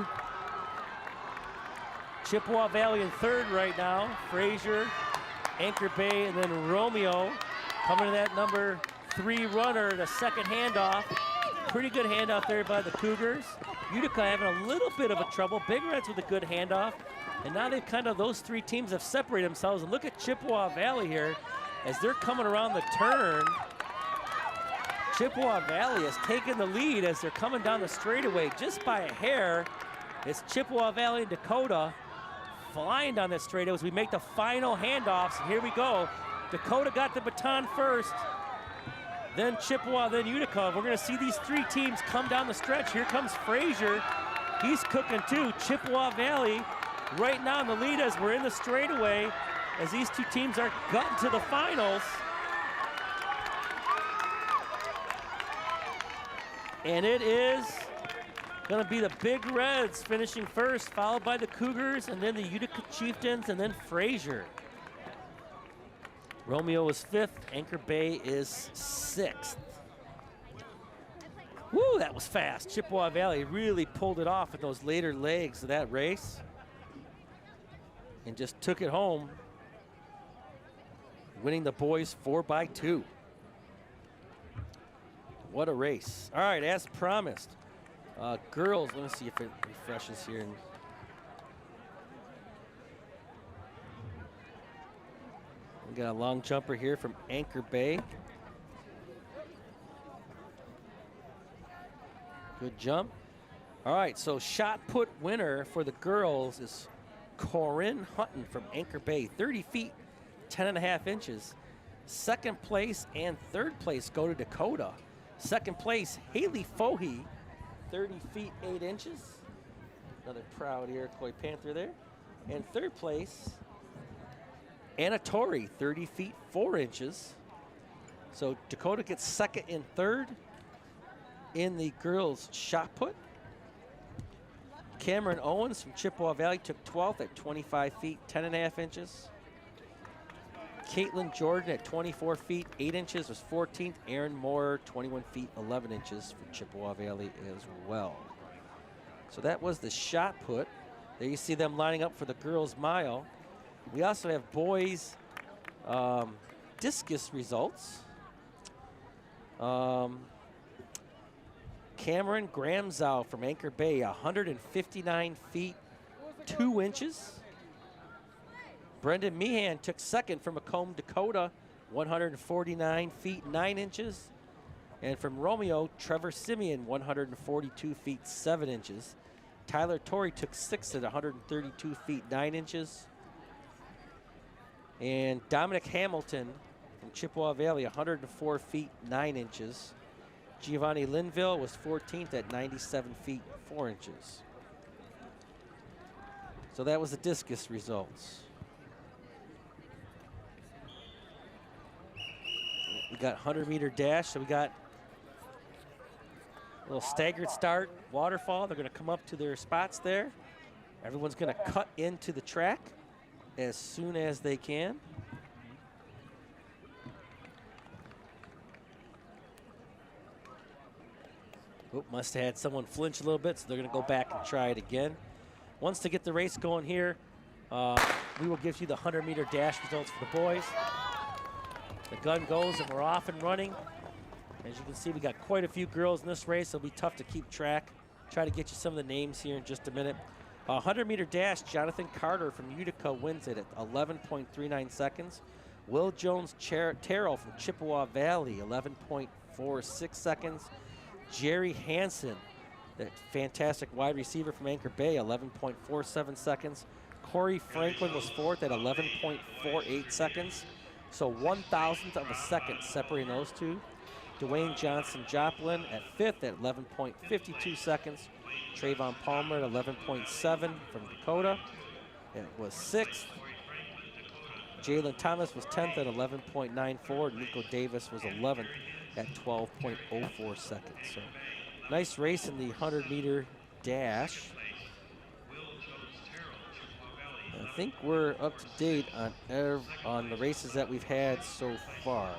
Chippewa Valley in 3rd right now. Fraser Anchor Bay, and then Romeo coming to that number 3 runner, the second handoff. Pretty good handoff there by the Cougars. Utica having a little bit of a trouble. Big Reds with a good handoff. And now they've kind of, those 3 teams have separated themselves. And look at Chippewa Valley here as they're coming around the turn. Chippewa Valley has taken the lead as they're coming down the straightaway just by a hair. It's Chippewa Valley and Dakota flying down this straightaway as we make the final handoffs. And here we go. Dakota got the baton first, then Chippewa, then Utica. We're gonna see these 3 teams come down the stretch. Here comes Frazier. He's cooking too. Chippewa Valley right now in the lead as we're in the straightaway as these 2 teams are getting to the finals. And it is gonna be the Big Reds finishing first, followed by the Cougars, and then the Utica Chieftains, and then Frazier. Romeo is 5th, Anchor Bay is 6th. Woo, that was fast. Chippewa Valley really pulled it off in those later legs of that race and just took it home, winning the boys 4-2. What a race. All right, as promised, girls, let me see if it refreshes here. We got a long jumper here from Anchor Bay. Good jump. All right, so shot put winner for the girls is Corinne Hutton from Anchor Bay, 30 feet, 10.5 inches. Second place and third place go to Dakota. Second place, Haley Fohey, 30 feet, 8 inches. Another proud Iroquois Panther there. And third place, Anna Torrey, 30 feet, 4 inches. So Dakota gets second and third in the girls' shot put. Cameron Owens from Chippewa Valley took 12th at 25 feet, 10.5 inches. Caitlin Jordan at 24 feet, 8 inches was 14th. Aaron Moore, 21 feet, 11 inches for Chippewa Valley as well. So that was the shot put. There you see them lining up for the girls' mile. We also have boys discus results. Cameron Gramzow from Anchor Bay, 159 feet, 2 inches. Brendan Meehan took second from Macomb, Dakota, 149 feet, 9 inches. And from Romeo, Trevor Simeon, 142 feet, 7 inches. Tyler Torrey took sixth at 132 feet, 9 inches. And Dominic Hamilton from Chippewa Valley, 104 feet, 9 inches. Giovanni Linville was 14th at 97 feet, 4 inches. So that was the discus results. We got 100-meter dash, so we got a little staggered start, waterfall. They're gonna come up to their spots there. Everyone's gonna cut into the track as soon as they can. Oop, must have had someone flinch a little bit, so they're gonna go back and try it again. Once they get the race going here, we will give you the 100-meter dash results for the boys. The gun goes and we're off and running. As you can see, we got quite a few girls in this race. It'll be tough to keep track. Try to get you some of the names here in just a minute. 100-meter dash, Jonathan Carter from Utica wins it at 11.39 seconds. Will Jones Terrell from Chippewa Valley, 11.46 seconds. Jerry Hansen, that fantastic wide receiver from Anchor Bay, 11.47 seconds. Corey Franklin was fourth at 11.48 seconds. So 1,000th of a second separating those two. Dwayne Johnson Joplin at fifth at 11.52 seconds. Trayvon Palmer at 11.7 from Dakota. It was sixth. Jalen Thomas was 10th at 11.94. Nico Davis was 11th at 12.04 seconds. So nice race in the 100-meter dash. I think we're up to date on the races that we've had so far.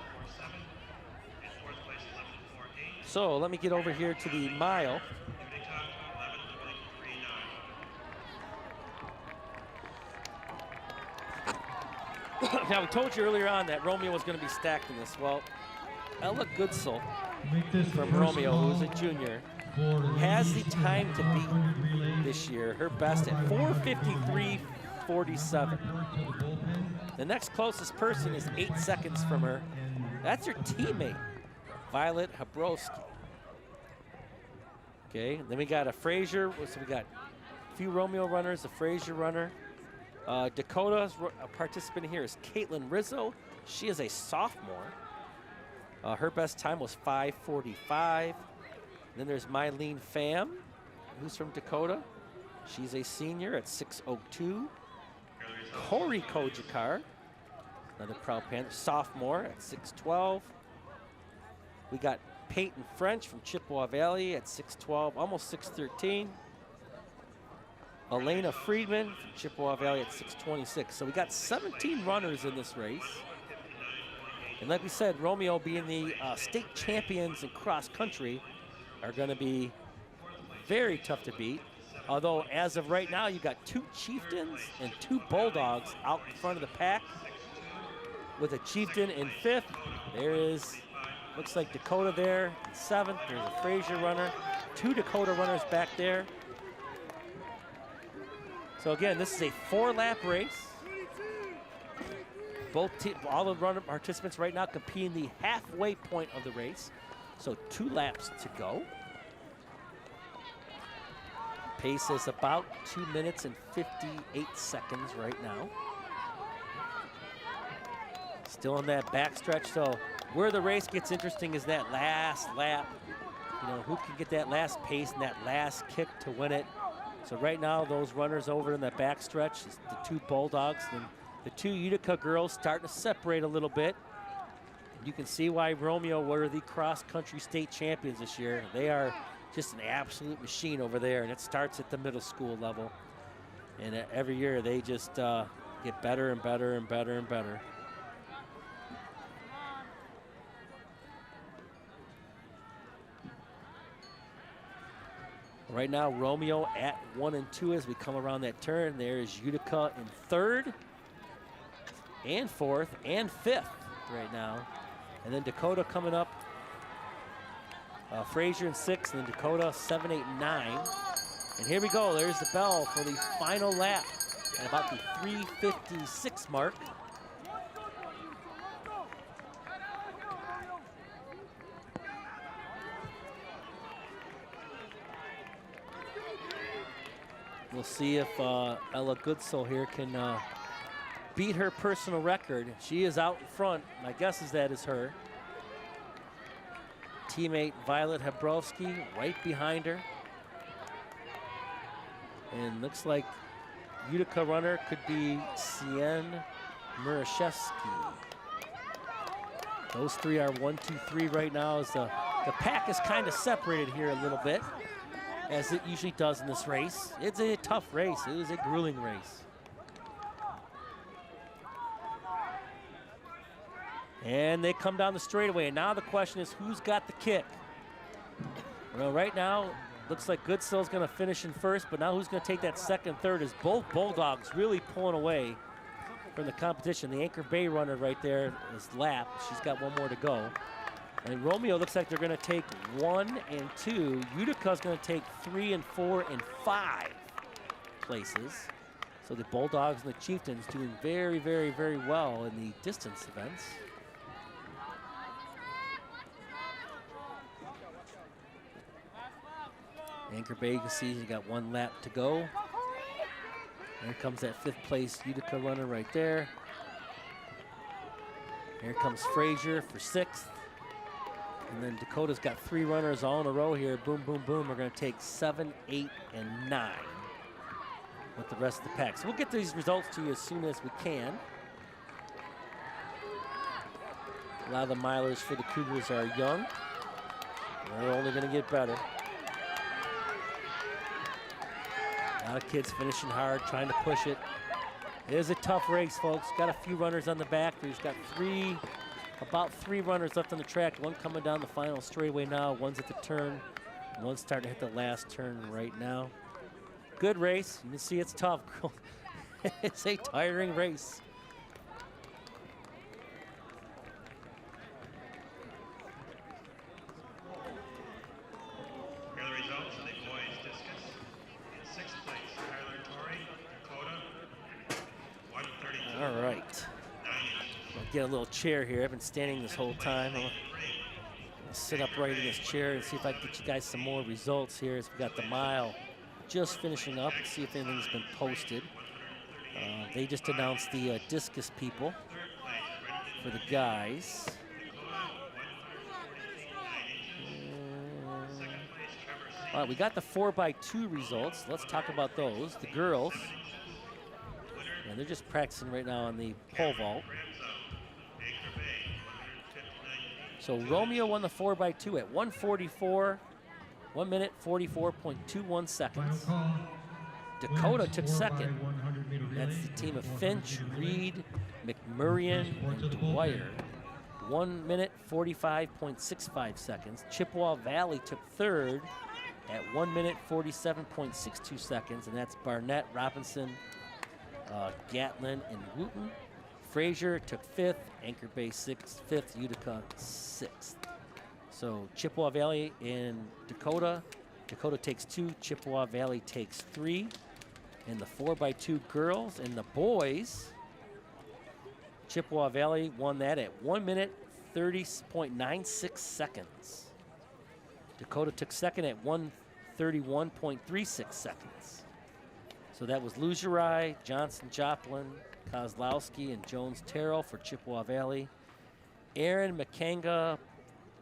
So let me get over here to the mile. Now, we told you earlier on that Romeo was going to be stacked in this. Well, Ella Goodsell from Romeo, who's a junior, has the time to beat this year. Her best at 4:53.47. The next closest person is 8 seconds from her. That's her teammate, Violet Habrowski. Okay, then we got a Frazier. So we got a few Romeo runners, a Frazier runner. Dakota's participant here is Caitlin Rizzo. She is a sophomore. Her best time was 5:45. Then there's Mylene Pham, who's from Dakota. She's a senior at 6:02. Corey Kojakar, another Proud Panther, sophomore at 6:12. We got Peyton French from Chippewa Valley at 6:12, almost 6:13. Elena Friedman from Chippewa Valley at 6:26. So we got 17 runners in this race. And like we said, Romeo being the state champions in cross country are going to be very tough to beat. Although as of right now, you got 2 Chieftains and 2 Bulldogs out in front of the pack. With a Chieftain in 5th, there is, looks like Dakota there in 7th. There's a Frazier runner, 2 Dakota runners back there. So again, this is a 4-lap race. All the runner participants right now competing the halfway point of the race. So 2 laps to go. Pace is about 2 minutes and 58 seconds right now. Still in that backstretch, so where the race gets interesting is that last lap. You know, who can get that last pace and that last kick to win it. So right now, those runners over in that backstretch, is the 2 Bulldogs, and the 2 Utica girls starting to separate a little bit. You can see why Romeo were the cross-country state champions this year. They are just an absolute machine over there, and it starts at the middle school level. And every year they just get better and better and better and better. Right now, Romeo at 1 and 2 as we come around that turn. There is Utica in 3rd and 4th and 5th right now. And then Dakota coming up. Frazier in 6th, and then Dakota 7, 8, 9. And here we go. There's the bell for the final lap at about the 3:56 mark. We'll see if Ella Goodsell here can beat her personal record. She is out in front. My guess is that is her. Teammate Violet Habrowski right behind her. And looks like Utica runner could be Sienne Murashevsky. Those 3 are 1, 2, 3 right now as the pack is kind of separated here a little bit, as it usually does in this race. It's a tough race. It is a grueling race. And they come down the straightaway. And now the question is, who's got the kick? Well, right now, looks like Goodsell's going to finish in 1st, but now who's going to take that 2nd, 3rd is both Bulldogs really pulling away from the competition. The Anchor Bay runner right there is lap. She's got 1 more to go. And Romeo looks like they're going to take 1 and 2. Utica's going to take 3 and 4 and 5 places. So the Bulldogs and the Chieftains doing very, very, very well in the distance events. Anchor Bay, you can see you got 1 lap to go. Here comes that 5th place Utica runner right there. Here comes Frazier for 6th. And then Dakota's got 3 runners all in a row here. Boom, boom, boom. We're going to take 7, 8, and 9 with the rest of the pack. So we'll get these results to you as soon as we can. A lot of the milers for the Cougars are young. They're only going to get better. A lot of kids finishing hard, trying to push it. It is a tough race, folks. Got a few runners on the back. There's got about 3 runners left on the track. 1 coming down the final straightaway now. 1's at the turn. 1's starting to hit the last turn right now. Good race. You can see it's tough. It's a tiring race. get a little chair here. I've been standing this whole time. I'm gonna sit upright in this chair and see if I can get you guys some more results here as we got the mile just finishing up and see if anything's been posted. They just announced the discus people for the guys. All right, we got the 4x2 results. Let's talk about those. The girls, and they're just practicing right now on the pole vault. So Romeo won the 4x2 at 1:44, 1 minute 44.21 seconds. Dakota took second. That's the team of Finch, Reed, McMurrian, and Dwyer. 1 minute 45.65 seconds. Chippewa Valley took third at 1 minute 47.62 seconds, and that's Barnett, Robinson, Gatlin, and Wooten. Frazier took fifth, Anchor Bay sixth, fifth, Utica sixth. So Chippewa Valley in Dakota. Dakota takes 2, Chippewa Valley takes 3. In the 4x2 girls and the boys, Chippewa Valley won that at 1 minute 30.96 seconds. Dakota took second at 1:31.36 seconds. So that was Lugerai, Johnson Joplin, Kozlowski, and Jones Terrell for Chippewa Valley. Aaron, McKanga,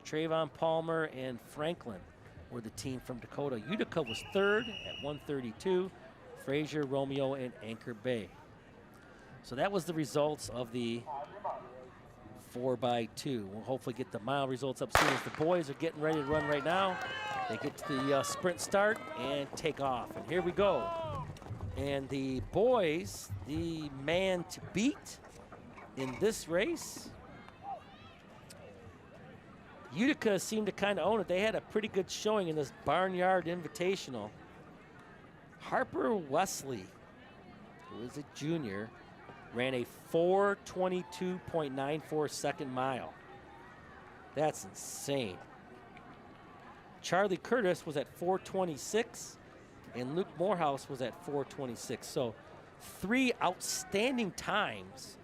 Trayvon Palmer, and Franklin were the team from Dakota. Utica was third at 1:32. Frazier, Romeo, and Anchor Bay. So that was the results of the 4x2. We'll hopefully get the mile results up soon as the boys are getting ready to run right now. They get to the sprint start and take off. And here we go. And the boys, the man to beat in this race, Utica seemed to kind of own it. They had a pretty good showing in this Barnyard Invitational. Harper Wesley, who is a junior, ran a 4:22.94 second mile. That's insane. Charlie Curtis was at 4:26, and Luke Morehouse was at 4:26. So 3 outstanding times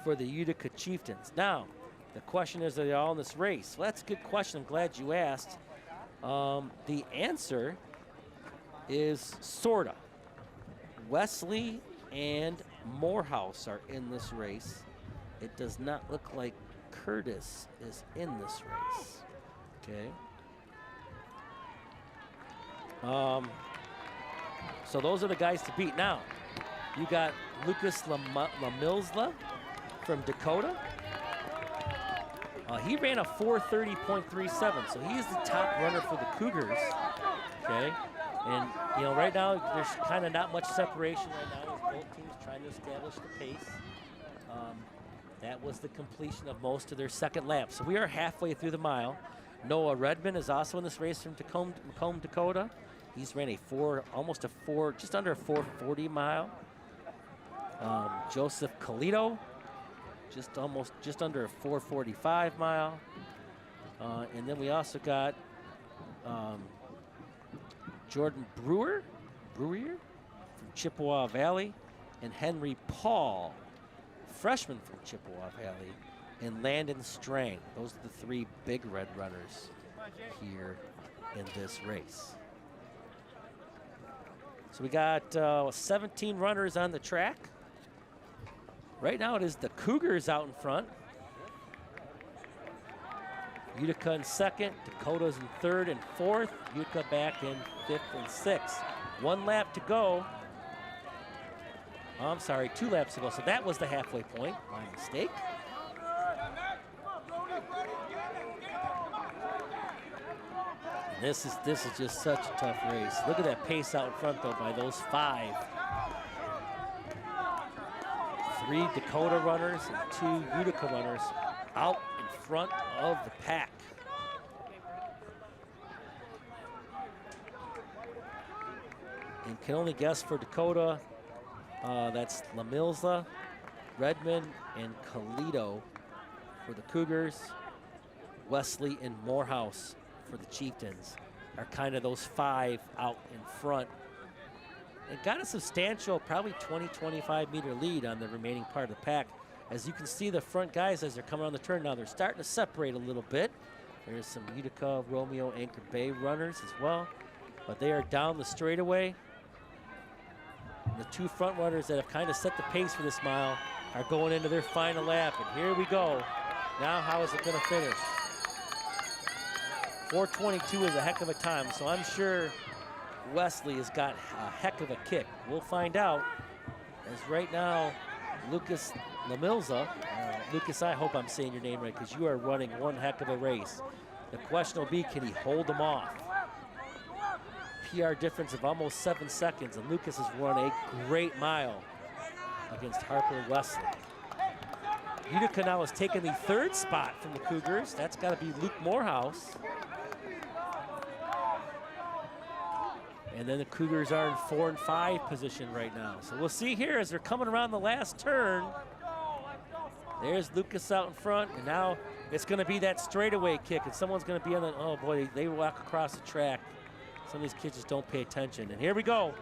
for the Utica Chieftains. Now, the question is, are they all in this race? Well, that's a good question. I'm glad you asked. The answer is sorta. Wesley and Morehouse are in this race. It does not look like Curtis is in this race. Okay. So those are the guys to beat. Now, you got Lucas Lamilsla from Dakota. He ran a 4:30.37, so he is the top runner for the Cougars. Okay. And, you know, right now, there's kind of not much separation right now as both teams trying to establish the pace. That was the completion of most of their second lap. So we are halfway through the mile. Noah Redmond is also in this race from Macomb, Dakota. He's ran a just under a 4:40 mile. Joseph Calito, just under a 4:45 mile. And then we also got Jordan Brewer from Chippewa Valley, and Henry Paul, freshman from Chippewa Valley, and Landon Strang. Those are the 3 big red runners here in this race. So we got 17 runners on the track. Right now it is the Cougars out in front. Utica in second, Dakota's in third and fourth, Utica back in 5th and 6th. 1 lap to go. Oh, I'm sorry, 2 laps to go. So that was the halfway point, my mistake. And this is just such a tough race. Look at that pace out in front though by those 5. 3 Dakota runners and 2 Utica runners out in front of the pack. And can only guess for Dakota, that's Lamilsla, Redmond, and Calito for the Cougars. Wesley and Morehouse for the Chieftains are kind of those 5 out in front. It got a substantial, probably 20, 25 meter lead on the remaining part of the pack. As you can see, the front guys, as they're coming on the turn now, they're starting to separate a little bit. There's some Utica, Romeo, Anchor Bay runners as well, but they are down the straightaway. And the two front runners that have kind of set the pace for this mile are going into their final lap, and here we go. Now, how is it going to finish? 4:22 is a heck of a time, so I'm sure Wesley has got a heck of a kick. We'll find out, as right now, Lucas Lamilza, Lucas, I hope I'm saying your name right, because you are running one heck of a race. The question will be, can he hold them off? PR difference of almost 7 seconds, and Lucas has run a great mile against Harper Wesley. Utica now has taken the 3rd spot from the Cougars. That's got to be Luke Morehouse. And then the Cougars are in 4 and 5 position right now. So we'll see here as they're coming around the last turn. There's Lucas out in front, and now it's going to be that straightaway kick, and someone's going to be on the, oh boy, they walk across the track. Some of these kids just don't pay attention. And here we go.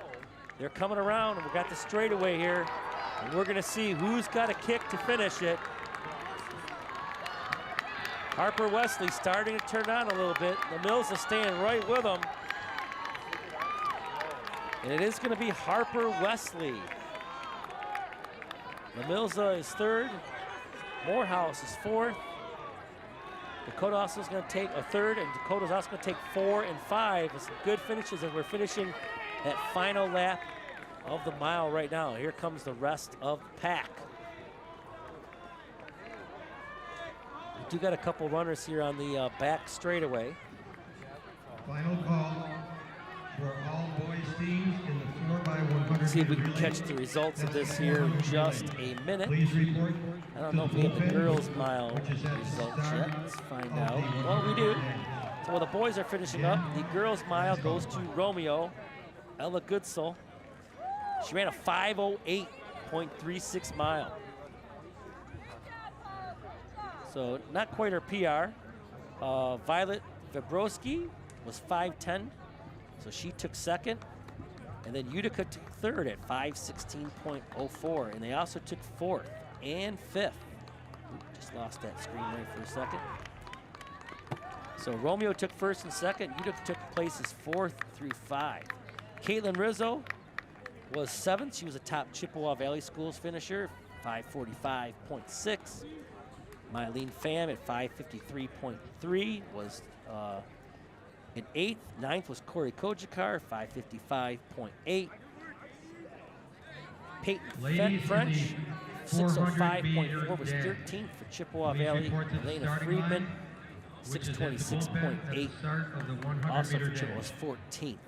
They're coming around, and we've got the straightaway here, and we're going to see who's got a kick to finish it. Harper Wesley starting to turn on a little bit. The Mills is staying right with them. And it is going to be Harper Wesley. Lamilza is 3rd. Morehouse is 4th. Dakota also is going to take a 3rd, and Dakota's also going to take 4 and 5. With some good finishes, and we're finishing that final lap of the mile right now. Here comes the rest of the pack. We do got a couple runners here on the back straightaway. Final call for all boys teams in the 4x100. See if we can catch the results of this here in just a minute. Please report. I don't know if we have the girls' mile results yet. Let's find out. Well, we do. So while the boys are finishing up, the girls' mile goes to Romeo, Ella Goodsell. She ran a 5:08.36 mile. So not quite her PR. Violet Vibrowski was 5:10, so she took 2nd. And then Utica took 3rd at 5:16.04, and they also took 4th and 5th. Just lost that screen right for a second. So Romeo took 1st and 2nd. Utica took places 4th through 5. Caitlin Rizzo was 7th. She was a top Chippewa Valley Schools finisher, 5:45.6. Mylene Pham at 5:53.3 was in 8th. 9th was Corey Kojakar, 5:55.8. Peyton French, 6:05.4 was 13th for Chippewa Valley. Elena Friedman, 6:26.8, also for Chippewa, was 14th.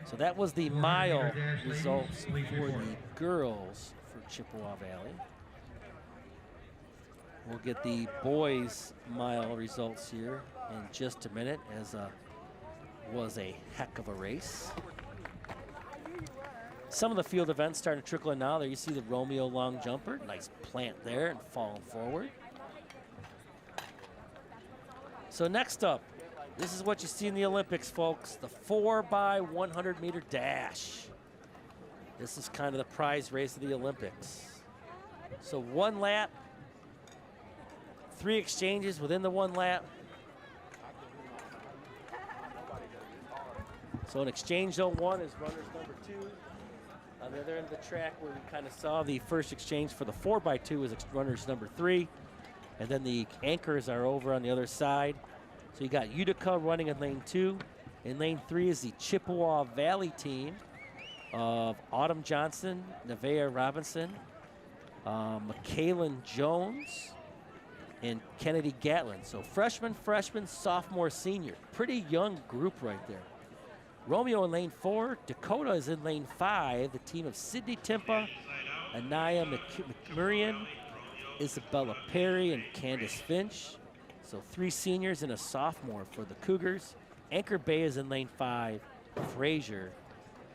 So that was the mile results for the girls for Chippewa Valley. We'll get the boys' mile results here in just a minute, as was a heck of a race. Some of the field events starting to trickle in now. There you see the Romeo long jumper. Nice plant there and falling forward. So next up, this is what you see in the Olympics, folks. The 4x100 meter dash. This is kind of the prize race of the Olympics. So 1 lap, 3 exchanges within the 1 lap. So in exchange zone 1 is runners number 2. On the other end of the track where we kind of saw the first exchange for the 4x2 is runners number 3. And then the anchors are over on the other side. So you got Utica running in lane 2. In lane 3 is the Chippewa Valley team of Autumn Johnson, Nevaeh Robinson, McKaylin Jones, and Kennedy Gatlin. So freshman, sophomore, senior. Pretty young group right there. Romeo in lane 4. Dakota is in lane 5. The team of Sydney Timpa, Anaya McMurrian, Isabella Perry, and Candace Finch. So 3 seniors and a sophomore for the Cougars. Anchor Bay is in lane 5. Frazier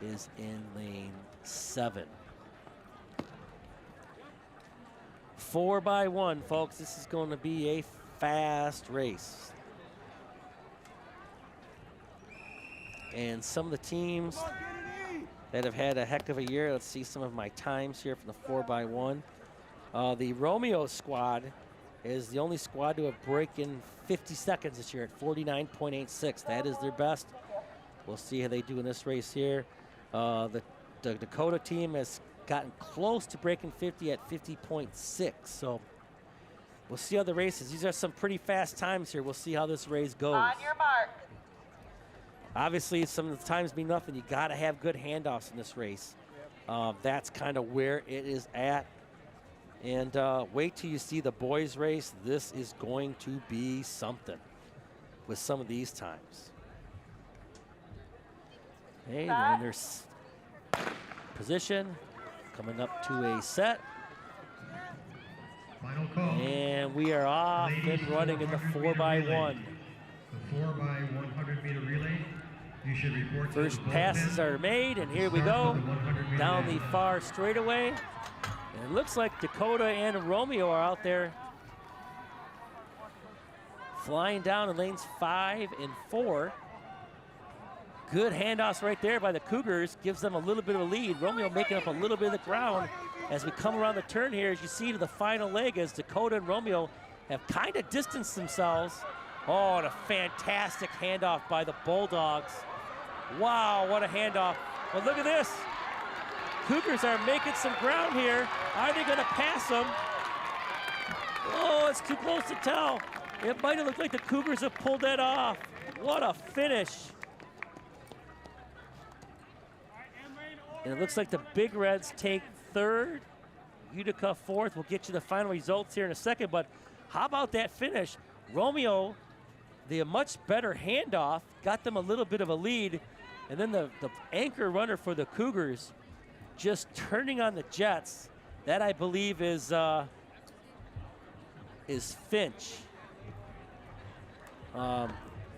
is in lane 7. 4x1, folks. This is going to be a fast race. And some of the teams that have had a heck of a year, let's see some of my times here from the 4x1. The Romeo squad is the only squad to have broken 50 seconds this year at 49.86. That is their best. We'll see how they do in this race here. The Dakota team has gotten close to breaking 50 at 50.6. So we'll see how the races. These are some pretty fast times here. We'll see how this race goes. On your mark. Obviously, some of the times mean nothing. You got to have good handoffs in this race. That's kind of where it is at. And wait till you see the boys race. This is going to be something with some of these times. Hey, then there's position coming up to a set. Final call. And we are off Ladies, and running in the 400 4x1. relay. The 4x100 meter relay. You should report to First the passes bullpen. are made, and here we Start go. for the 100 meter Down dash. the far straightaway. And it looks like Dakota and Romeo are out there flying down in lanes 5 and 4. Good handoffs right there by the Cougars. Gives them a little bit of a lead. Romeo making up a little bit of the ground as we come around the turn here, as you see to the final leg, as Dakota and Romeo have kind of distanced themselves. Oh, and a fantastic handoff by the Bulldogs. Wow, what a handoff. But look at this. Cougars are making some ground here. Are they going to pass them? Oh, it's too close to tell. It might have looked like the Cougars have pulled that off. What a finish. And it looks like the Big Reds take third, Utica fourth. We'll get you the final results here in a second, but how about that finish? Romeo, the much better handoff, got them a little bit of a lead, and then the anchor runner for the Cougars just turning on the jets. That, I believe, is Finch.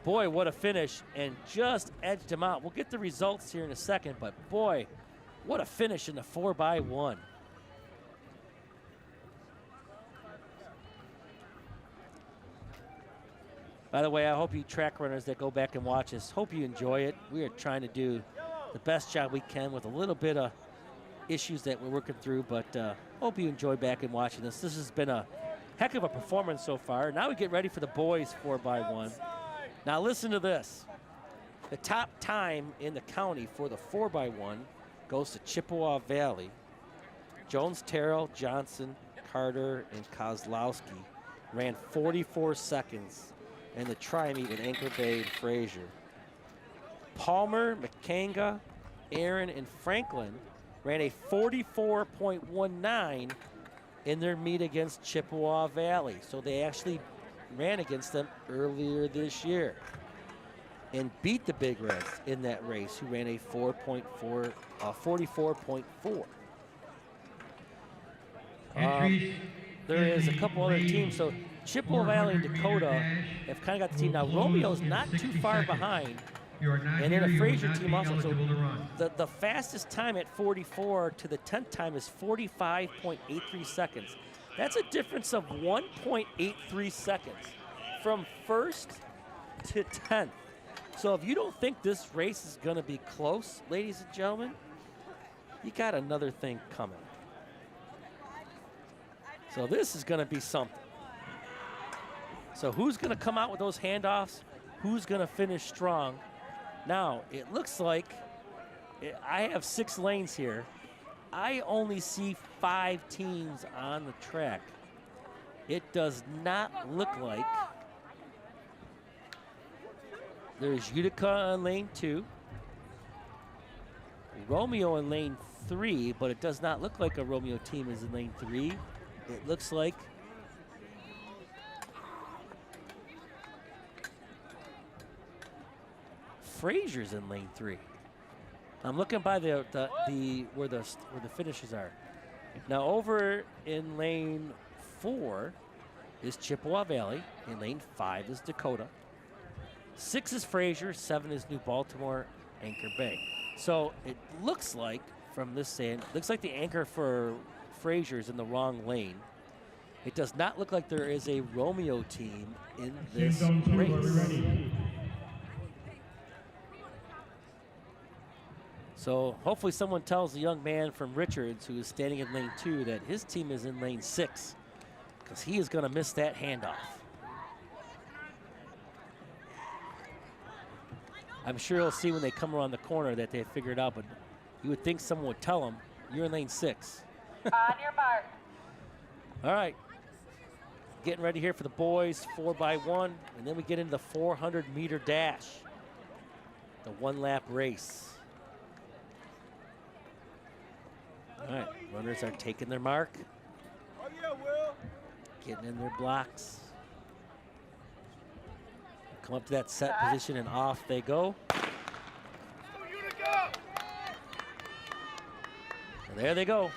Boy, what a finish, and just edged him out. We'll get the results here in a second, but boy, what a finish in the 4x1. By the way, I hope you track runners that go back and watch this, hope you enjoy it. We are trying to do the best job we can with a little bit of issues that we're working through, but hope you enjoy back and watching this. This has been a heck of a performance so far. Now we get ready for the boys 4x1. Now listen to this. The top time in the county for the 4x1 goes to Chippewa Valley. Jones, Terrell, Johnson, Carter, and Kozlowski ran 44 seconds in the tri-meet in Anchor Bay and Fraser. Palmer, McKanga, Aaron, and Franklin ran a 44.19 in their meet against Chippewa Valley. So they actually ran against them earlier this year and beat the Big Reds in that race, who ran a 44.4. There is a couple other teams. So Chippewa Valley and Dakota have kind of got the team. Now Romeo's not too far behind. And then a Fraser team also. So the fastest time at 44 to the 10th time is 45.83 seconds. That's a difference of 1.83 seconds from first to 10th. So if you don't think this race is going to be close, ladies and gentlemen, you got another thing coming. So this is going to be something. So who's going to come out with those handoffs? Who's going to finish strong? Now, it looks like I have 6 lanes here. I only see 5 teams on the track. It does not look like there's Utica on lane 2, Romeo in lane 3, but it does not look like a Romeo team is in lane 3. It looks like Fraser's in lane 3. I'm looking by where the finishes are. Now over in lane 4 is Chippewa Valley. In lane 5 is Dakota. 6 is Fraser. 7 is New Baltimore, Anchor Bay. So it looks like from this stand, looks like the anchor for Fraser is in the wrong lane. It does not look like there is a Romeo team in this race. So hopefully someone tells the young man from Richards who is standing in lane 2 that his team is in lane 6, because he is going to miss that handoff. I'm sure he'll see when they come around the corner that they figured out, but you would think someone would tell him, you're in lane 6. On your mark. All right. Getting ready here for the boys, 4x1, and then we get into the 400-meter dash, the one-lap race. All right, runners are taking their mark. Oh yeah, Will. Getting in their blocks. Come up to that set position and off they go. And there they go.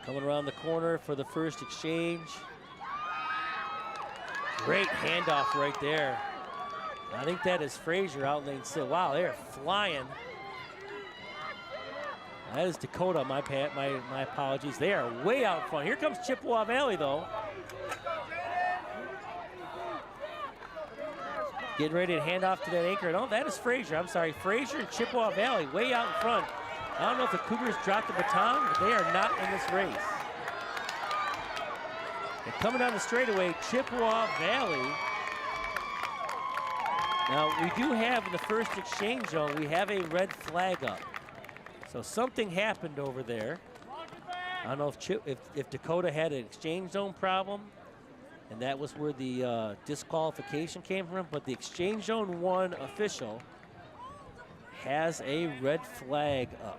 Coming around the corner for the first exchange. Great handoff right there. I think that is Frazier out lane 6. Wow, they're flying. That is Dakota, my apologies. They are way out front. Here comes Chippewa Valley, though. Getting ready to hand off to that anchor. No, that is Frazier. I'm sorry, Frazier and Chippewa Valley way out in front. I don't know if the Cougars dropped the baton, but they are not in this race. And coming down the straightaway, Chippewa Valley. Now, we do have in the first exchange zone, we have a red flag up. So something happened over there. I don't know if Dakota had an exchange zone problem, and that was where the disqualification came from, but the exchange zone 1 official has a red flag up.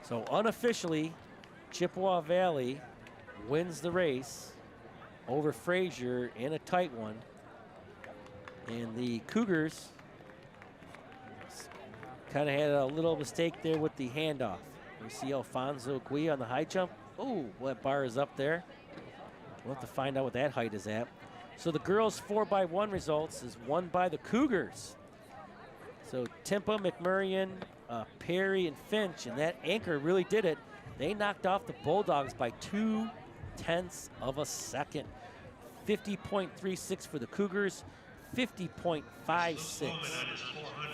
So unofficially, Chippewa Valley wins the race over Frazier in a tight one. And the Cougars kind of had a little mistake there with the handoff. We see Alfonso Gui on the high jump. Oh, that bar is up there. We'll have to find out what that height is at. So the girls' 4x1 results is won by the Cougars. So Timpa, McMurrian, Perry, and Finch, and that anchor really did it. They knocked off the Bulldogs by 0.2 of a second. 50.36 for the Cougars, 50.56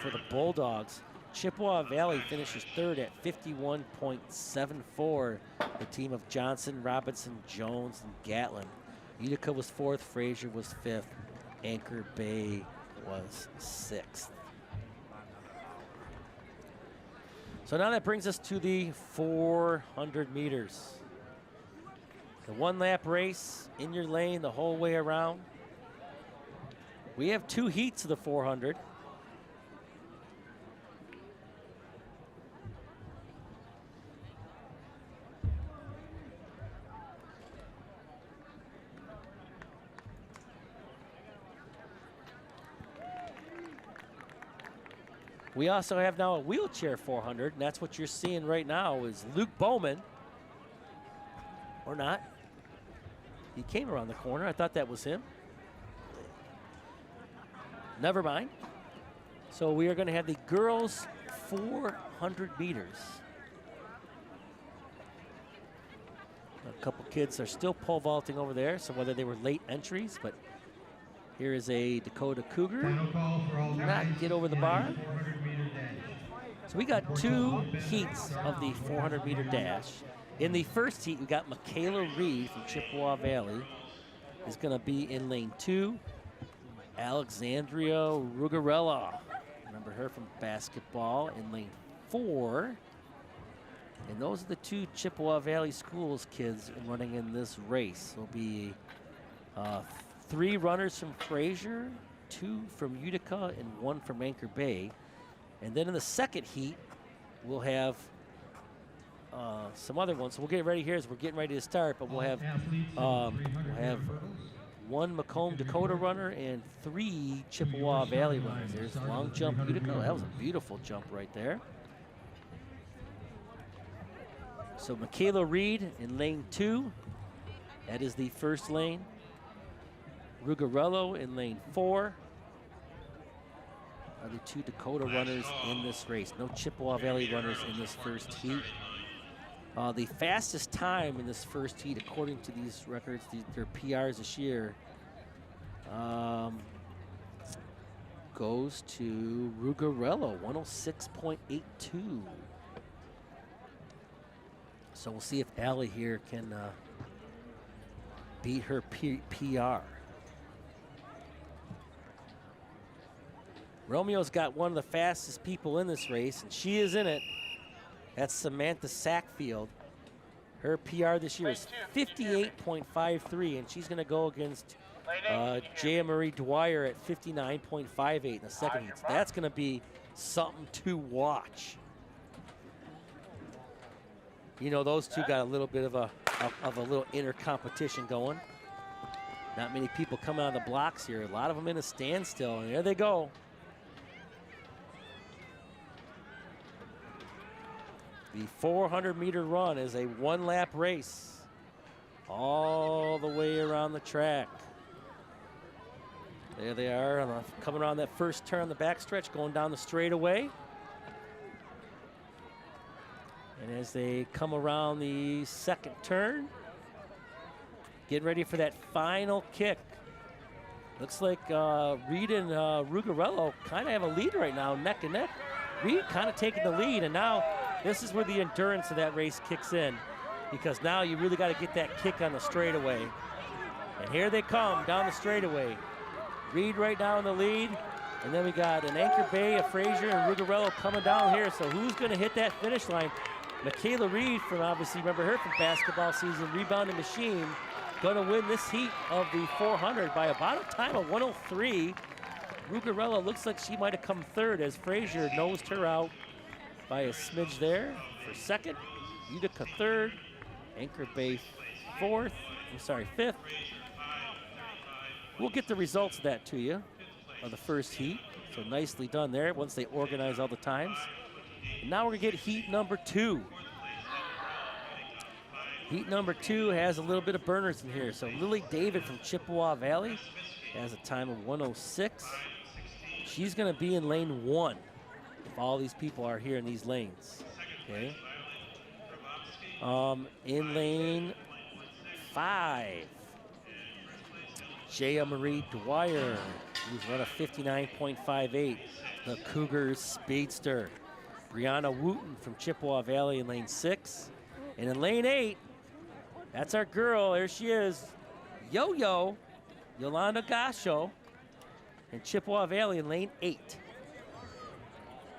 for the Bulldogs. Chippewa Valley finishes third at 51.74. The team of Johnson, Robinson, Jones, and Gatlin. Utica was fourth, Frazier was fifth, Anchor Bay was sixth. So now that brings us to the 400 meters. The one lap race in your lane the whole way around. We have 2 heats of the 400. We also have now a wheelchair 400, and that's what you're seeing right now is Luke Bowman. Or not. He came around the corner. I thought that was him. Never mind. So we are going to have the girls 400 meters. A couple kids are still pole vaulting over there, so whether they were late entries, but here is a Dakota Cougar. Not get over the bar. So we got 2 heats of the 400-meter dash. In the first heat, we got Michaela Reed from Chippewa Valley is going to be in lane 2. Alexandria Rugarella, remember her from basketball, in lane 4. And those are the 2 Chippewa Valley Schools kids running in this race. There'll be 3 runners from Frazier, 2 from Utica, and 1 from Anchor Bay. And then in the second heat, we'll have some other ones. So we'll get ready here as we're getting ready to start, but we'll have 1 Macomb Dakota runner and 3 Chippewa Valley runners. There's long jump Utica. That was a beautiful jump right there. So Michaela Reed in lane 2. That is the first lane. Rugarello in lane 4. Are the 2 Dakota runners in this race. No Chippewa Valley runners in this first heat. The fastest time in this first heat, according to these records, their PRs this year, goes to Rugarello, 106.82. So we'll see if Allie here can beat her PR. Romeo's got one of the fastest people in this race, and she is in it. That's Samantha Sackfield. Her PR this year is 58.53, and she's going to go against Jaya Marie Dwyer at 59.58 in the second heat. So that's going to be something to watch. You know, those two got a little bit of a little inner competition going. Not many people coming out of the blocks here. A lot of them in a standstill, and there they go. The 400-meter run is a one-lap race all the way around the track. There they are, coming around that first turn on the backstretch, going down the straightaway. And as they come around the second turn, getting ready for that final kick. Looks like Reed and Rugarello kind of have a lead right now, neck and neck. Reed kind of taking the lead, and now this is where the endurance of that race kicks in, because now you really got to get that kick on the straightaway. And here they come down the straightaway. Reed right now in the lead, and then we got an Anchor Bay, a Frazier, and Rugarello coming down here. So who's going to hit that finish line? Michaela Reed, from obviously remember her from basketball season, rebounding machine, going to win this heat of the 400 by about a time of 103. Rugarello looks like she might have come third as Frazier nosed her out by a smidge there for second. Utica third, Anchor Bay fifth. We'll get the results of that to you of the first heat. So nicely done there once they organize all the times. And now we're gonna get heat number 2. Heat number 2 has a little bit of burners in here. So Lily David from Chippewa Valley has a time of 106. She's gonna be in lane 1 if all these people are here in these lanes, okay? In lane 5, Jaya Marie Dwyer, who's run a 59.58, the Cougars speedster. Brianna Wooten from Chippewa Valley in lane 6. And in lane 8, that's our girl, there she is, Yo-Yo, Yolanda Gasho, in Chippewa Valley in lane 8.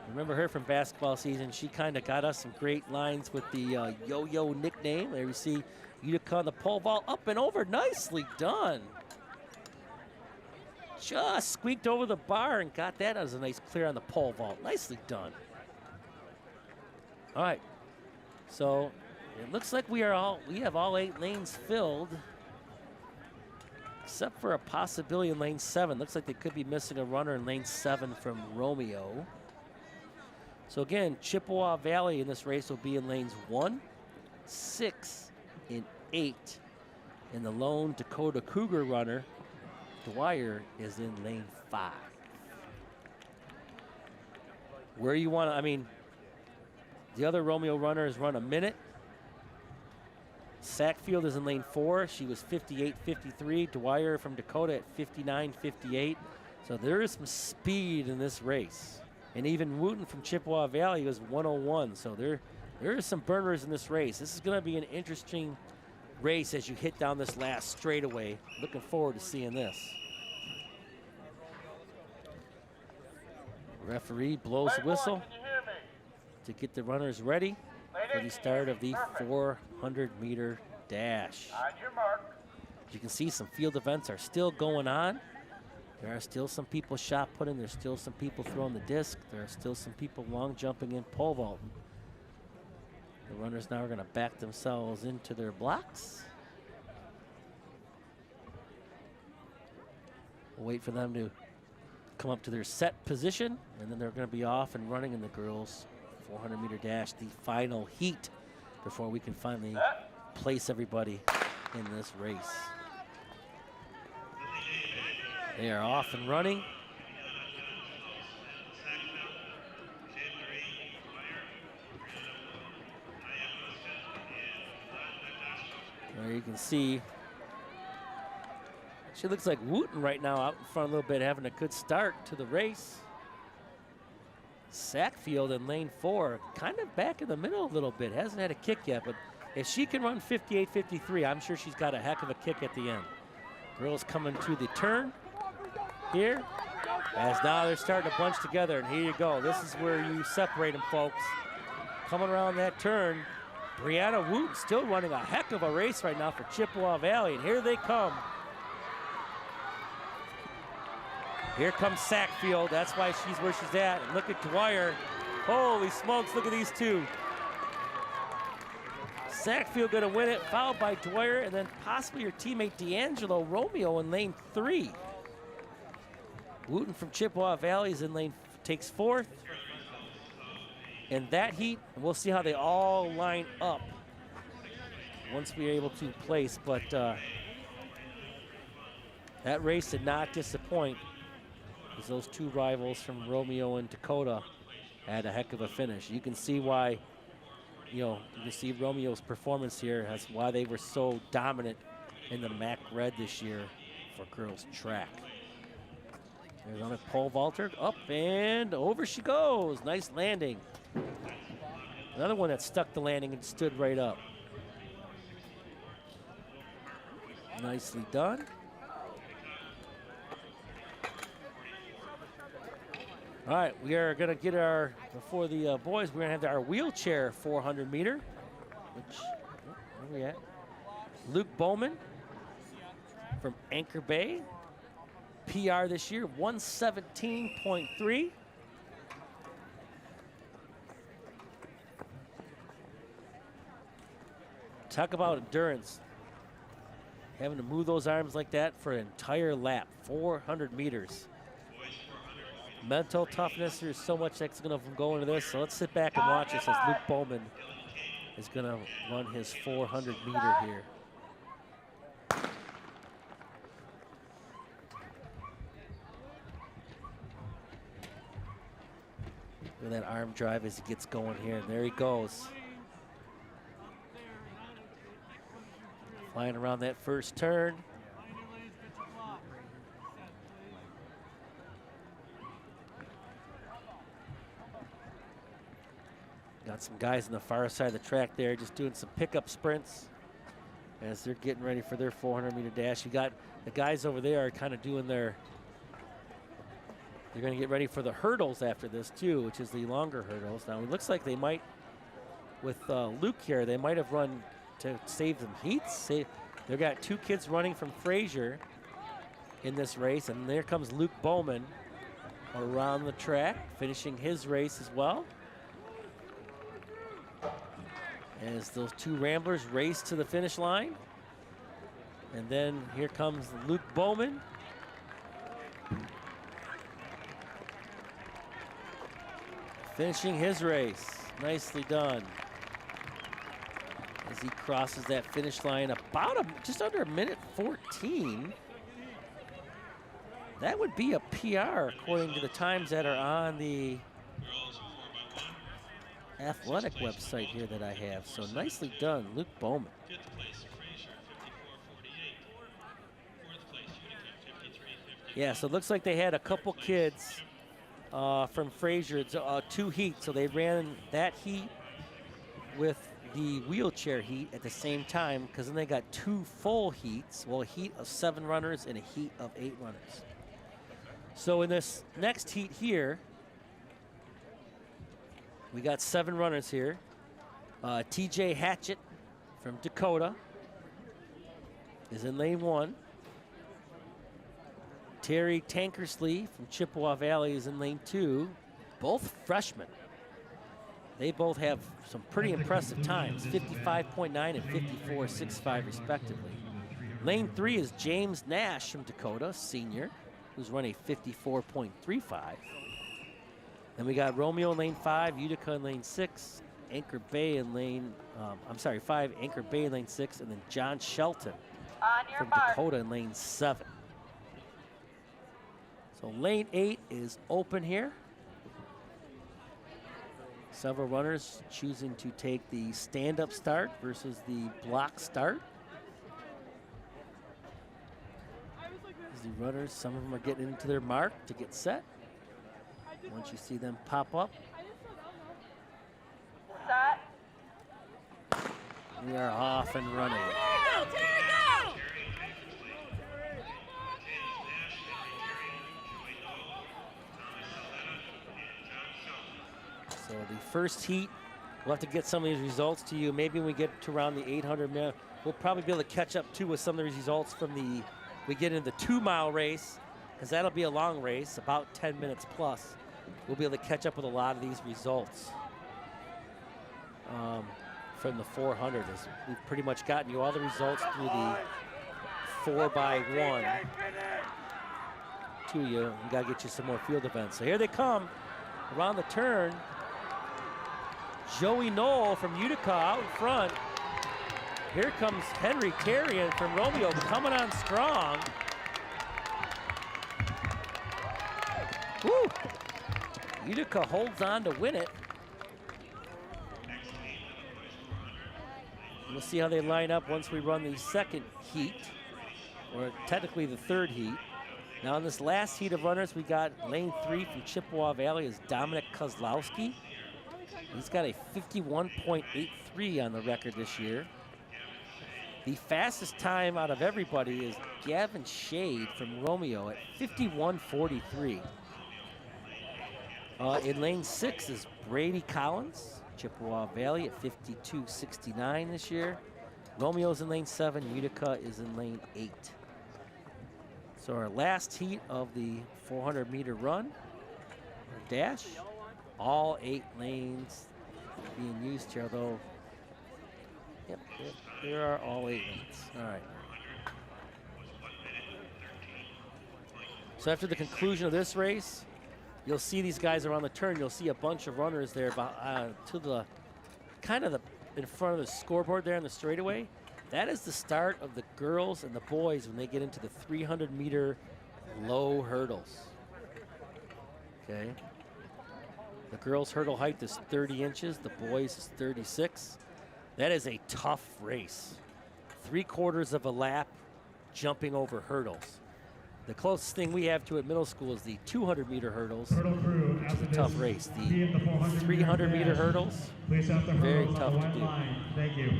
Remember her from basketball season. She kind of got us some great lines with the Yo-Yo nickname. There we see Utica on the pole vault, up and over, nicely done. Just squeaked over the bar and got that as a nice clear on the pole vault. Nicely done. All right, so it looks like we have all 8 lanes filled, except for a possibility in lane 7. Looks like they could be missing a runner in lane 7 from Romeo. So again, Chippewa Valley in this race will be in lanes 1, 6, and 8. And the lone Dakota Cougar runner, Dwyer, is in lane 5. Where you want to, I mean, the other Romeo runner has run a minute. Sackfield is in lane 4. She was 58.53. Dwyer from Dakota at 59.58. So there is some speed in this race. And even Wooten from Chippewa Valley was 101. So there is some burners in this race. This is going to be an interesting race as you hit down this last straightaway. Looking forward to seeing this. Referee blows the whistle to get the runners ready for the start of the 400-meter dash. As you can see, some field events are still going on. There are still some people shot putting. There's still some people throwing the disc. There are still some people long jumping and pole vaulting. The runners now are going to back themselves into their blocks. We'll wait for them to come up to their set position, and then they're going to be off and running in the girls' 400-meter dash, the final heat, before we can finally place everybody in this race. They are off and running. There you can see Actually looks like Wooten right now out in front a little bit, having a good start to the race. Sackfield in lane 4, kind of back in the middle a little bit. Hasn't had a kick yet, but if she can run 58-53, I'm sure she's got a heck of a kick at the end. Girls coming to the turn here, as now they're starting to bunch together, and here you go. This is where you separate them, folks. Coming around that turn, Brianna Wooten still running a heck of a race right now for Chippewa Valley, and here they come. Here comes Sackfield. That's why she's where she's at. And look at Dwyer. Holy smokes, look at these two. Sackfield gonna win it, followed by Dwyer, and then possibly your teammate D'Angelo Romeo in lane 3. Wooten from Chippewa Valley is in lane, takes 4th. In that heat, we'll see how they all line up once we're able to place, but that race did not disappoint, as those two rivals from Romeo and Dakota had a heck of a finish. You can see why, you can see Romeo's performance here. That's why they were so dominant in the MAC Red this year for girls track. There's another pole vaulter, up and over she goes. Nice landing. Another one that stuck the landing and stood right up. Nicely done. All right, we are gonna get before the boys, we're gonna have our wheelchair 400 meter, which, where are we at? Luke Bowman from Anchor Bay. PR this year, 117.3. Talk about endurance. Having to move those arms like that for an entire lap, 400 meters. Mental toughness, there's so much that's gonna go into this, so let's sit back and watch this as Luke Bowman is gonna run his 400 meter here. Look at that arm drive as he gets going here, and there he goes. Flying around that first turn. Got some guys on the far side of the track there just doing some pickup sprints as they're getting ready for their 400 meter dash. You got the guys over there are kind of doing they're going to get ready for the hurdles after this too, which is the longer hurdles. Now it looks like they might, with Luke here, they might have run to save them heats. They've got two kids running from Fraser in this race, and there comes Luke Bowman around the track, finishing his race as well. As those two Ramblers race to the finish line. And then here comes Luke Bowman. Finishing his race. Nicely done. As he crosses that finish line about just under a minute 14. That would be a PR according to the times that are on the athletic website here that I have. So nicely done, Luke Bowman. Yeah, so it looks like they had a couple kids from Fraser, two heats. So they ran that heat with the wheelchair heat at the same time, because then they got two full heats. Well, a heat of 7 runners and a heat of 8 runners. So in this next heat here, we got 7 runners here. TJ Hatchett from Dakota is in lane 1. Terry Tankersley from Chippewa Valley is in lane 2. Both freshmen. They both have some pretty impressive times, 55.9 and 54.65 respectively. Lane 3 is James Nash from Dakota, senior, who's running 54.35. Then we got Romeo in lane 5, Utica in lane 6, Anchor Bay in lane, 5, Anchor Bay in lane 6, and then John Shelton from Dakota in lane 7. So lane 8 is open here. Several runners choosing to take the stand-up start versus the block start. the runners, some of them are getting into their mark to get set. Once you see them pop up, Set. we are off and running. So the first heat, we'll have to get some of these results to you. Maybe when we get to around the 800 minute, we'll probably be able to catch up too with some of the results from we get into the 2-mile race, because that'll be a long race, about 10 minutes plus. We'll be able to catch up with a lot of these results from the 400. We've pretty much gotten you all the results through the 4x1 to you. We got to get you some more field events. So here they come around the turn. Joey Knoll from Utica out in front. Here comes Henry Terrian from Romeo coming on strong. Woo! Utica holds on to win it. We'll see how they line up once we run the second heat, or technically the third heat. Now in this last heat of runners, we got lane 3 from Chippewa Valley is Dominic Kozlowski. He's got a 51.83 on the record this year. The fastest time out of everybody is Gavin Shade from Romeo at 51.43. In lane 6 is Brady Collins, Chippewa Valley at 52.69 this year. Romeo's in lane 7, Utica is in lane 8. So our last heat of the 400-meter run, or dash, all 8 lanes being used here, although, yep, there are all 8 lanes. All right. So after the conclusion of this race, you'll see these guys around the turn. You'll see a bunch of runners there about to the in front of the scoreboard there on the straightaway. That is the start of the girls and the boys when they get into the 300-meter low hurdles. Okay. The girls' hurdle height is 30 inches. The boys is 36. That is a tough race. 3/4 of a lap jumping over hurdles. The closest thing we have to at middle school is the 200-meter hurdles, which is a tough race. The 300-meter hurdles, very tough to do. Thank you.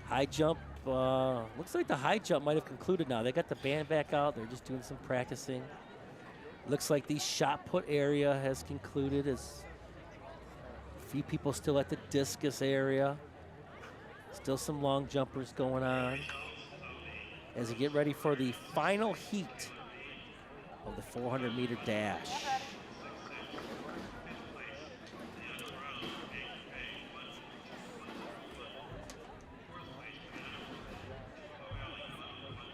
High jump, looks like the high jump might have concluded now. They got the band back out. They're just doing some practicing. Looks like the shot put area has concluded. As a few people still at the discus area. Still some long jumpers going on as we get ready for the final heat of the 400-meter dash.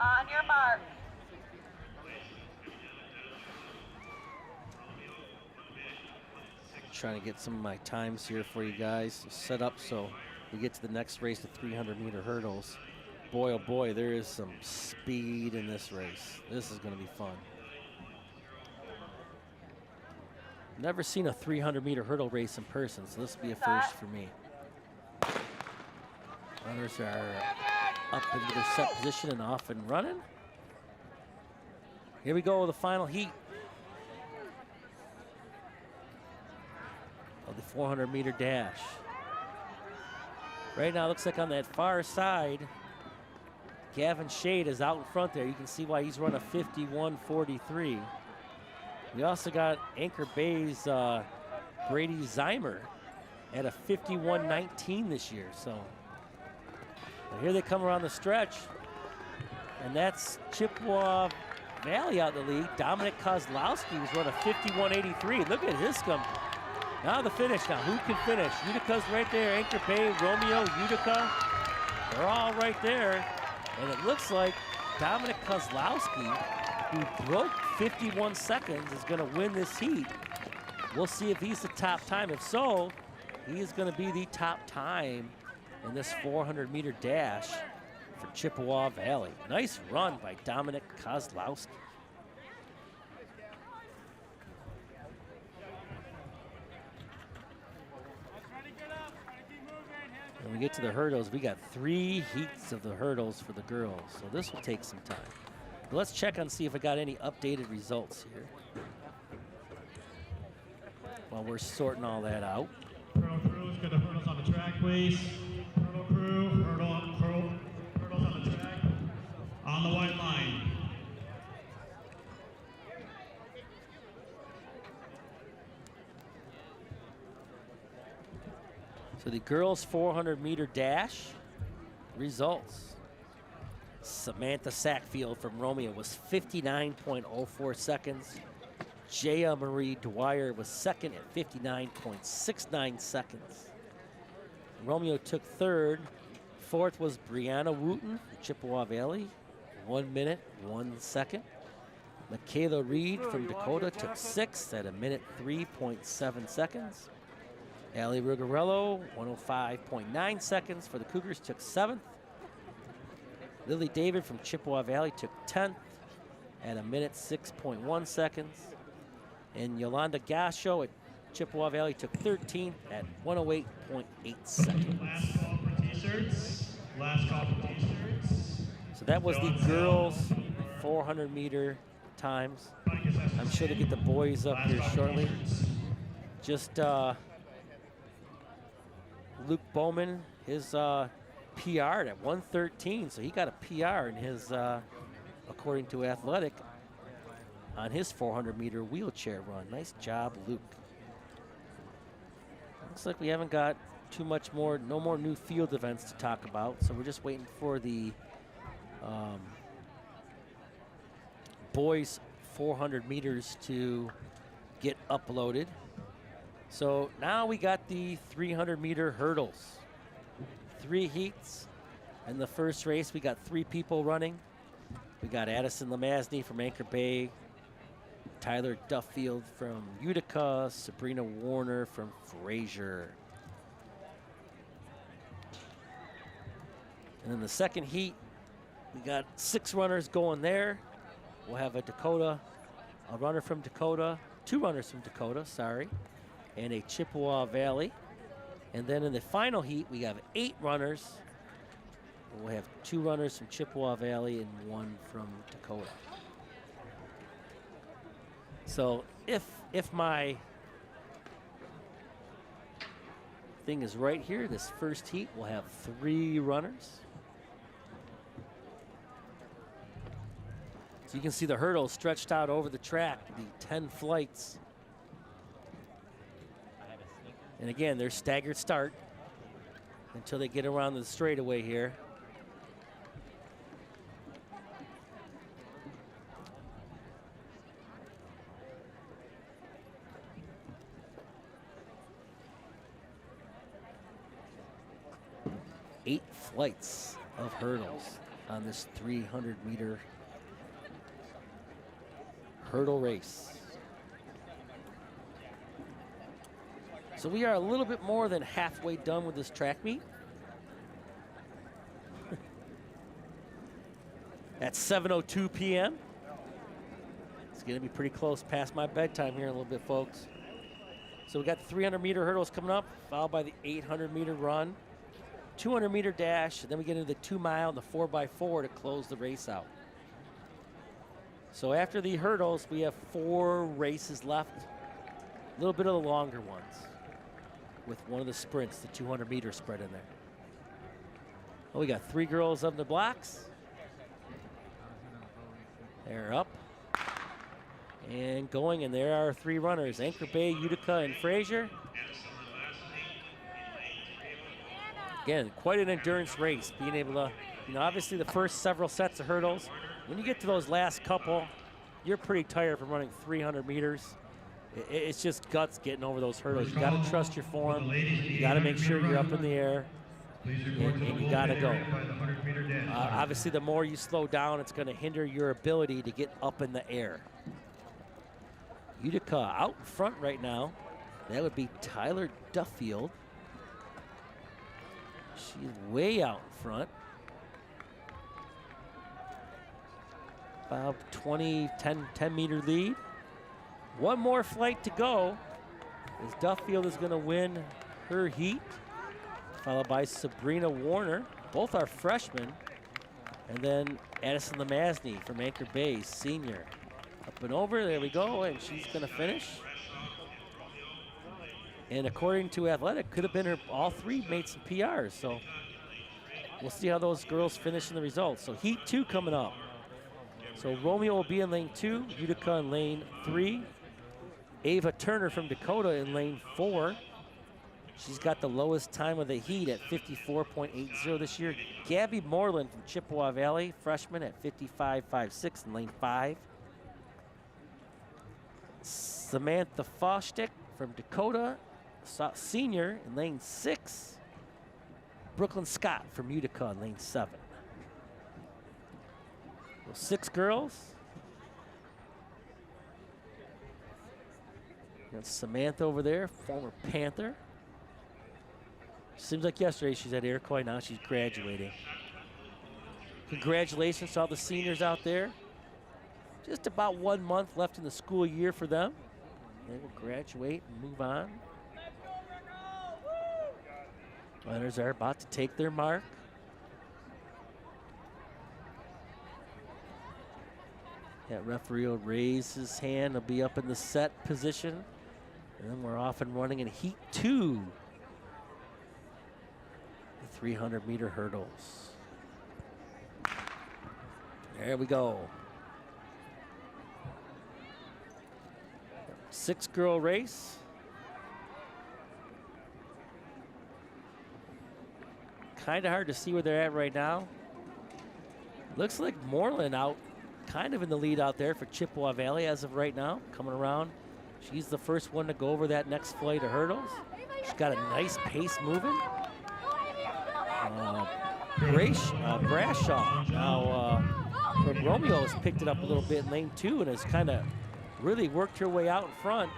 On your mark. Trying to get some of my times here for you guys set up so we get to the next race, the 300-meter hurdles. Boy, oh boy, there is some speed in this race. This is going to be fun. Never seen a 300-meter hurdle race in person, so this will be a first for me. Runners are up into their set position and off and running. Here we go with the final heat of the 400-meter dash. Right now, it looks like on that far side, Gavin Shade is out in front there. You can see why he's run a 51.43. We also got Anchor Bay's Brady Zeimer at a 51.19 this year. So here they come around the stretch, and that's Chippewa Valley out in the lead. Dominic Kozlowski was run a 51.83. Look at this come. Now the finish. Now who can finish? Utica's right there. Anchor Bay, Romeo, Utica. They're all right there. And it looks like Dominic Kozlowski, who broke 51 seconds, is going to win this heat. We'll see if he's the top time. If so, he is going to be the top time in this 400-meter dash for Chippewa Valley. Nice run by Dominic Kozlowski. When we get to the hurdles, we got 3 heats of the hurdles for the girls, so this will take some time. But let's check and see if I got any updated results here while we're sorting all that out. Hurdle crews, get the hurdles on the track, please. Hurdle crew, hurdles on the track. On the white line. So the girls' 400-meter dash results. Samantha Sackfield from Romeo was 59.04 seconds. Jaya Marie Dwyer was second at 59.69 seconds. Romeo took third. Fourth was Brianna Wooten from Chippewa Valley, 1 minute, 1 second. Michaela Reed from Dakota took sixth at 1:03.7 seconds. Allie Rigarello, 105.9 seconds for the Cougars, took seventh. Lily David from Chippewa Valley took 10th at 1:06.1 seconds. And Yolanda Gasho at Chippewa Valley took 13th at 108.8 seconds. Last call for t-shirts. Last call for t-shirts. So that was the girls' 400-meter times. I'm sure to get the boys up here shortly. Just Luke Bowman, his PR'd at 1:13, so he got a PR in his, according to Athletic, on his 400-meter wheelchair run. Nice job, Luke. Looks like we haven't got too much more, no more new field events to talk about, so we're just waiting for the boys 400 meters to get uploaded. So now we got the 300-meter hurdles. 3 heats. In the first race, we got 3 people running. We got Addison Lamazny from Anchor Bay, Tyler Duffield from Utica, Sabrina Warner from Fraser. And in the second heat, we got 6 runners going there. We'll have a runner from Dakota, 2 runners from Dakota, sorry, and a Chippewa Valley. And then in the final heat, we have 8 runners. We'll have 2 runners from Chippewa Valley and 1 from Dakota. So if my thing is right here, this first heat will have 3 runners. So you can see the hurdles stretched out over the track, the 10 flights. And again, there's staggered start until they get around the straightaway here. Eight flights of hurdles on this 300-meter hurdle race. So we are a little bit more than halfway done with this track meet. At 7:02 p.m. It's going to be pretty close past my bedtime here in a little bit, folks. So we got the 300-meter hurdles coming up, followed by the 800-meter run, 200-meter dash, and then we get into the 2-mile and the 4x4 to close the race out. So after the hurdles, we have 4 races left, a little bit of the longer ones, with one of the sprints, the 200-meter spread in there. Well, we got 3 girls on the blocks. They're up and going, and there are 3 runners, Anchor Bay, Utica, and Fraser. Again, quite an endurance race, being able to, obviously the first several sets of hurdles, when you get to those last couple, you're pretty tired from running 300 meters. It's just guts getting over those hurdles. You got to trust your form. You got to make sure you're up in the air, and you got to go. Obviously, the more you slow down, it's going to hinder your ability to get up in the air. Utica out in front right now. That would be Tyler Duffield. She's way out in front. About 10-meter lead. One more flight to go as Duffield is going to win her heat. followed by Sabrina Warner. Both are freshmen. And then Addison Lemazny from Anchor Bay, senior. Up and over, there we go, and she's gonna finish. And according to Athletic, could have been her, all three made some PRs, so we'll see how those girls finish in the results. So Heat 2 coming up. So Romeo will be in lane 2, Utica in lane 3. Ava Turner from Dakota in lane 4. She's got the lowest time of the heat at 54.80 this year. Gabby Moreland from Chippewa Valley, freshman at 55.56 in lane 5. Samantha Fostick from Dakota, senior in lane 6. Brooklyn Scott from Utica in lane 7. Those 6 girls. Got Samantha over there, former Panther. Seems like yesterday she's at Iroquois, now she's graduating. Congratulations to all the seniors out there. Just about 1 month left in the school year for them. They will graduate and move on. Runners are about to take their mark. That referee will raise his hand. He'll be up in the set position. And then we're off and running in Heat 2. 300-meter hurdles. There we go. 6-girl race. Kind of hard to see where they're at right now. Looks like Moreland out, kind of in the lead out there for Chippewa Valley as of right now, coming around. She's the first one to go over that next flight of hurdles. She's got a nice pace moving. Brashaw now from Romeo has picked it up a little bit in lane 2 and has kind of really worked her way out in front.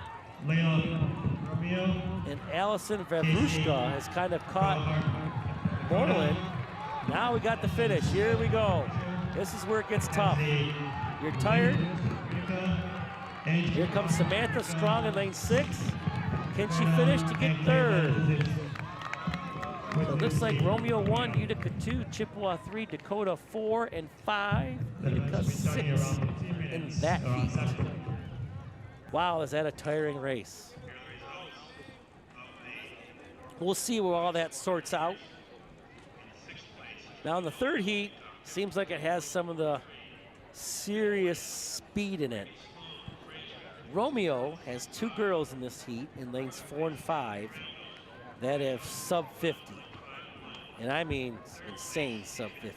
And Allison Vavrushka has kind of caught Moreland. Now we got the finish. Here we go. This is where it gets tough. You're tired. Here comes Samantha Strong in lane 6. Can she finish to get third? So it looks like Romeo 1, Utica 2, Chippewa 3, Dakota 4 and 5, Utica 6 in that heat. Wow, is that a tiring race? We'll see where all that sorts out. Now in the third heat, seems like it has some of the serious speed in it. Romeo has 2 girls in this heat in lanes 4 and 5 that have sub 50. And I mean insane sub 50.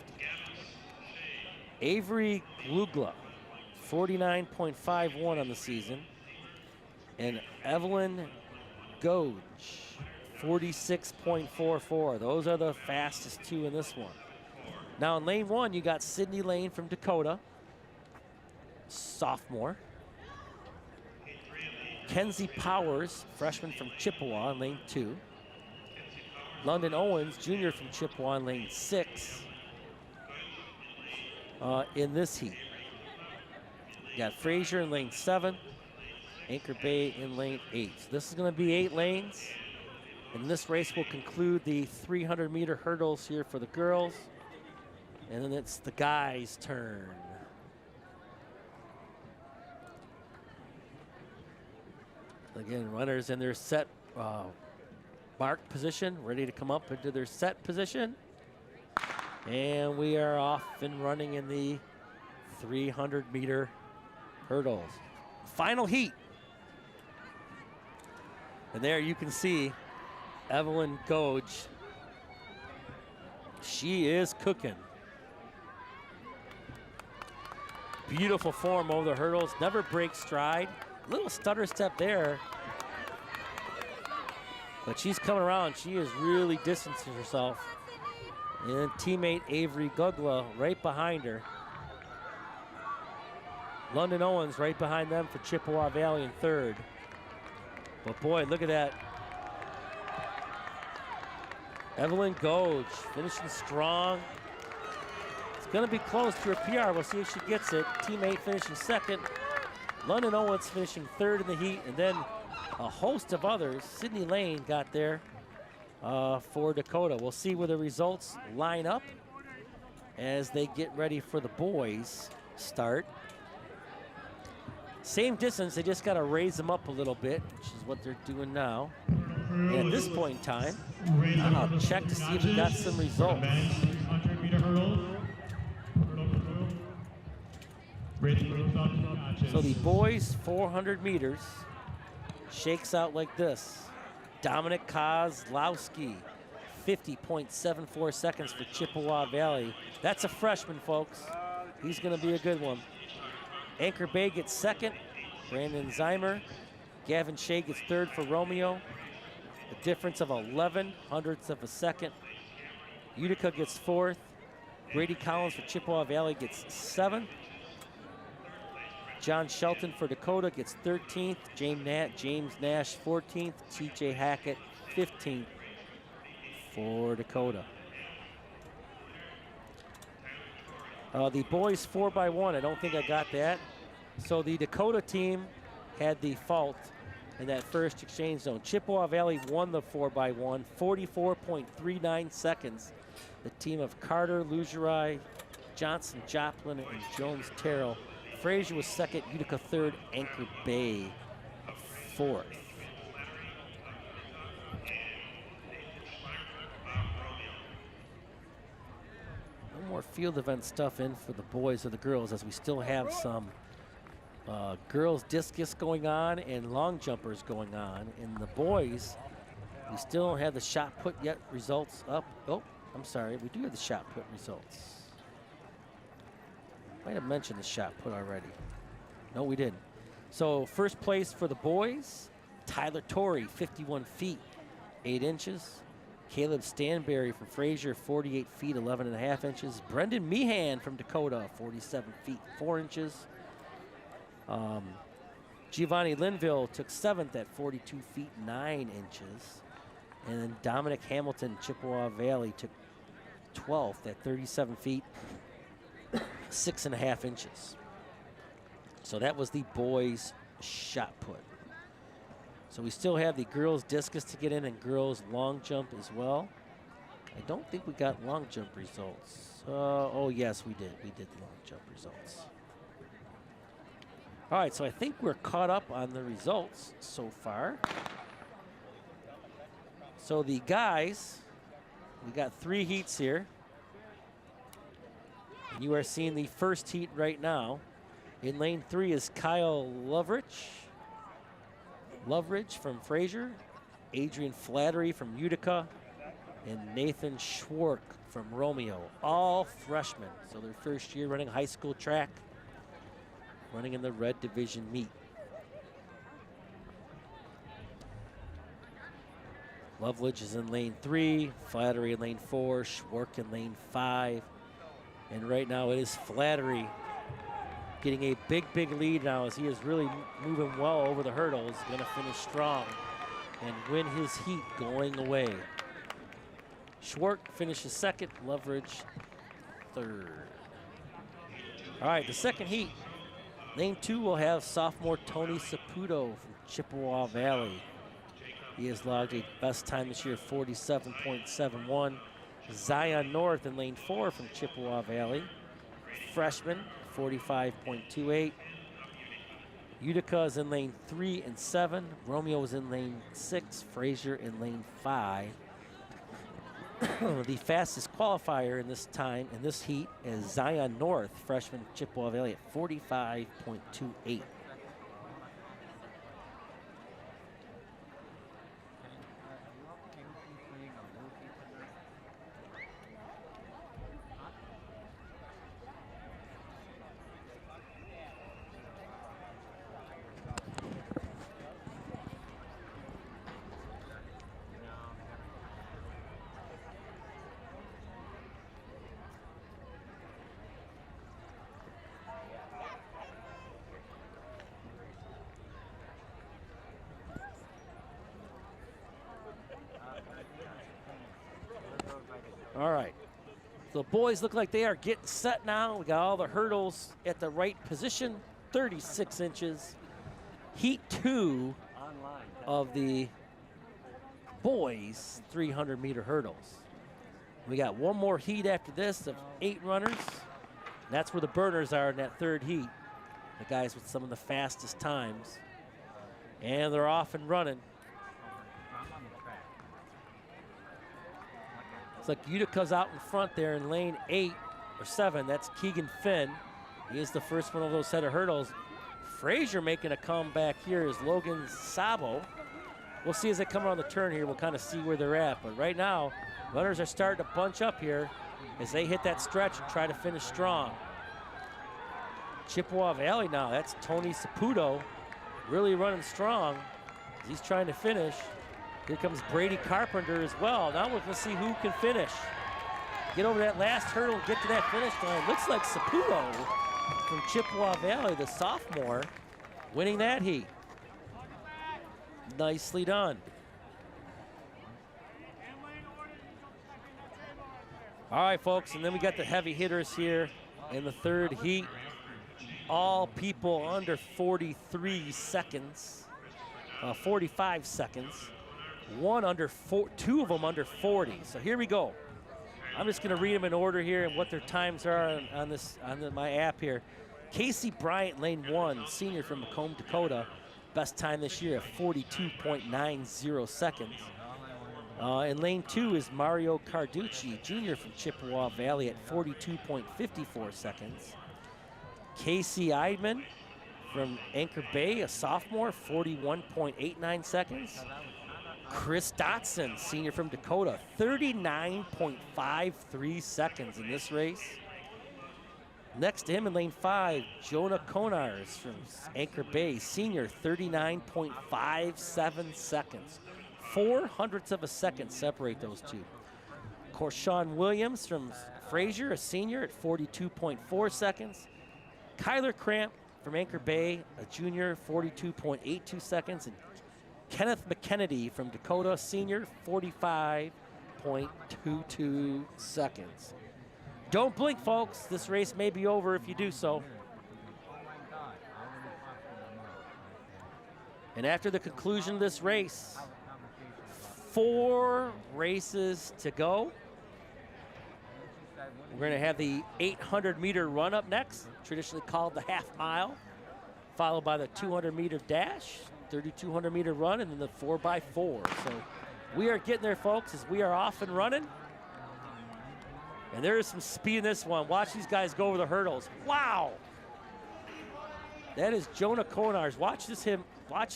Avery Glugla, 49.51 on the season. And Evelyn Goge, 46.44. Those are the fastest 2 in this one. Now in lane 1, you got Sydney Lane from Dakota, sophomore. Kenzie Powers, freshman from Chippewa in lane 2. London Owens, junior from Chippewa in lane 6 in this heat. You got Frazier in lane 7, Anchor Bay in lane 8. So this is going to be 8 lanes, and this race will conclude the 300-meter hurdles here for the girls. And then it's the guys' turn. Again, runners in their set mark position, ready to come up into their set position. And we are off and running in the 300-meter hurdles. Final heat. And there you can see Evelyn Goge. She is cooking. Beautiful form over the hurdles, never breaks stride. Little stutter step there. But she's coming around. She is really distancing herself. And teammate Avery Gugla right behind her. London Owens right behind them for Chippewa Valley in third. But boy, look at that. Evelyn Goge finishing strong. It's going to be close to her PR. We'll see if she gets it. Teammate finishing second. London Owens finishing third in the heat, and then a host of others. Sydney Lane got there for Dakota. We'll see where the results line up as they get ready for the boys start. Same distance, they just got to raise them up a little bit, which is what they're doing now. And at this point in time, I'll check to see if we got some results. 100-meter hurdle. So the boys 400 meters shakes out like this. Dominic Kozlowski, 50.74 seconds for Chippewa Valley. That's a freshman, folks. He's going to be a good one. Anchor Bay gets second. Brandon Zeimer. Gavin Shea gets third for Romeo. A difference of 11 hundredths of a second. Utica gets fourth. Brady Collins for Chippewa Valley gets seventh. John Shelton for Dakota gets 13th. James Nash 14th. TJ Hackett 15th for Dakota. The boys 4x1, I don't think I got that. So the Dakota team had the fault in that first exchange zone. Chippewa Valley won the 4x1, 44.39 seconds. The team of Carter, Lugerai, Johnson, Joplin, and Jones Terrell. Frazier was second, Utica third, Anchor Bay fourth. No more field event stuff in for the boys or the girls, as we still have some girls discus going on and long jumpers going on. In the boys, we still don't have the shot put yet results up. Oh, I'm sorry, we do have the shot put results. Might have mentioned the shot put already. No, we didn't. So first place for the boys, Tyler Torrey, 51 feet, 8 inches. Caleb Stanberry from Frazier, 48 feet, 11 and a half inches. Brendan Meehan from Dakota, 47 feet, 4 inches. Giovanni Linville took 7th at 42 feet, 9 inches. And then Dominic Hamilton, Chippewa Valley, took 12th at 37 feet, 6 and a half inches. So that was the boys' shot put. So we still have the girls discus to get in and girls long jump as well. I don't think we got long jump results. Oh yes, we did. We did the long jump results. All right, so I think we're caught up on the results so far. So the guys, we got 3 heats here. And you are seeing the first heat right now. In lane 3 is Kyle Loveridge from Frazier, Adrian Flattery from Utica, and Nathan Schwark from Romeo, all freshmen. So their first year running high school track, running in the red division meet. Loveridge is in lane 3, Flattery in lane 4, Schwark in lane 5. And right now it is Flattery getting a big lead now, as he is really moving well over the hurdles. Going to finish strong and win his heat going away. Schwark finishes second, Loveridge third. All right, the second heat. Lane 2 will have sophomore Tony Saputo from Chippewa Valley. He has logged a best time this year, 47.71. Zion North in lane 4 from Chippewa Valley. Freshman, 45.28. Utica is in lane 3 and 7. Romeo is in lane 6. Frazier in lane 5. The fastest qualifier in this heat is Zion North, freshman Chippewa Valley, at 45.28. All right, the boys look like they are getting set now. We got all the hurdles at the right position, 36 inches. Heat 2 of the boys 300-meter hurdles. We got one more heat after this of 8 runners. That's where the burners are in that third heat. The guys with some of the fastest times. And they're off and running. Looks like Utica's out in front there in lane 8 or 7. That's Keegan Finn. He is the first one of those set of hurdles. Frazier making a comeback here is Logan Sabo. We'll see as they come around the turn here. We'll kind of see where they're at. But right now, runners are starting to bunch up here as they hit that stretch and try to finish strong. Chippewa Valley now, that's Tony Saputo really running strong as he's trying to finish. Here comes Brady Carpenter as well. Now we're gonna see who can finish. Get over that last hurdle and get to that finish line. Looks like Saputo from Chippewa Valley, the sophomore, winning that heat. Nicely done. All right, folks, and then we got the heavy hitters here in the third heat. All people under 43 seconds, 45 seconds. Two of them under 40. So here we go. I'm just going to read them in order here and what their times are on my app here. Casey Bryant, lane 1, senior from Macomb, Dakota. Best time this year of 42.90 seconds. In lane 2 is Mario Carducci, junior from Chippewa Valley at 42.54 seconds. Casey Eidman from Anchor Bay, a sophomore, 41.89 seconds. Chris Dotson, senior from Dakota, 39.53 seconds in this race. Next to him in lane 5, Jonah Konars from Anchor Bay, senior, 39.57 seconds. 0.04 of a second separate those two. Of course, Sean Williams from Frazier, a senior, at 42.4 seconds. Kyler Cramp from Anchor Bay, a junior, 42.82 seconds. And Kenneth McKennedy from Dakota, senior, 45.22 seconds. Don't blink, folks. This race may be over if you do so. And after the conclusion of this race, 4 races to go. We're going to have the 800-meter run up next, traditionally called the half mile, followed by the 200-meter dash, 3,200-meter run, and then the 4x4. So we are getting there, folks, as we are off and running. And there is some speed in this one. Watch these guys go over the hurdles. Wow! That is Jonah Konars. Watch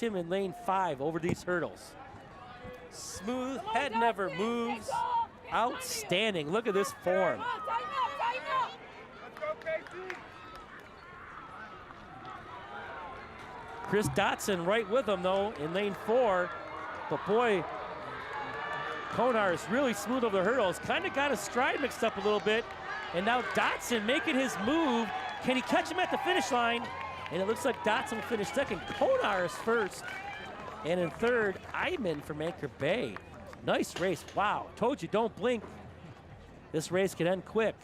him in lane 5 over these hurdles. Smooth, head never moves. Outstanding. Look at this form. Chris Dotson right with him, though, in lane 4. But boy, Konar is really smooth over the hurdles. Kind of got his stride mixed up a little bit. And now Dotson making his move. Can he catch him at the finish line? And it looks like Dotson will finish second. Konar is first. And in third, Eidman from Anchor Bay. Nice race. Wow. Told you, don't blink. This race could end quick.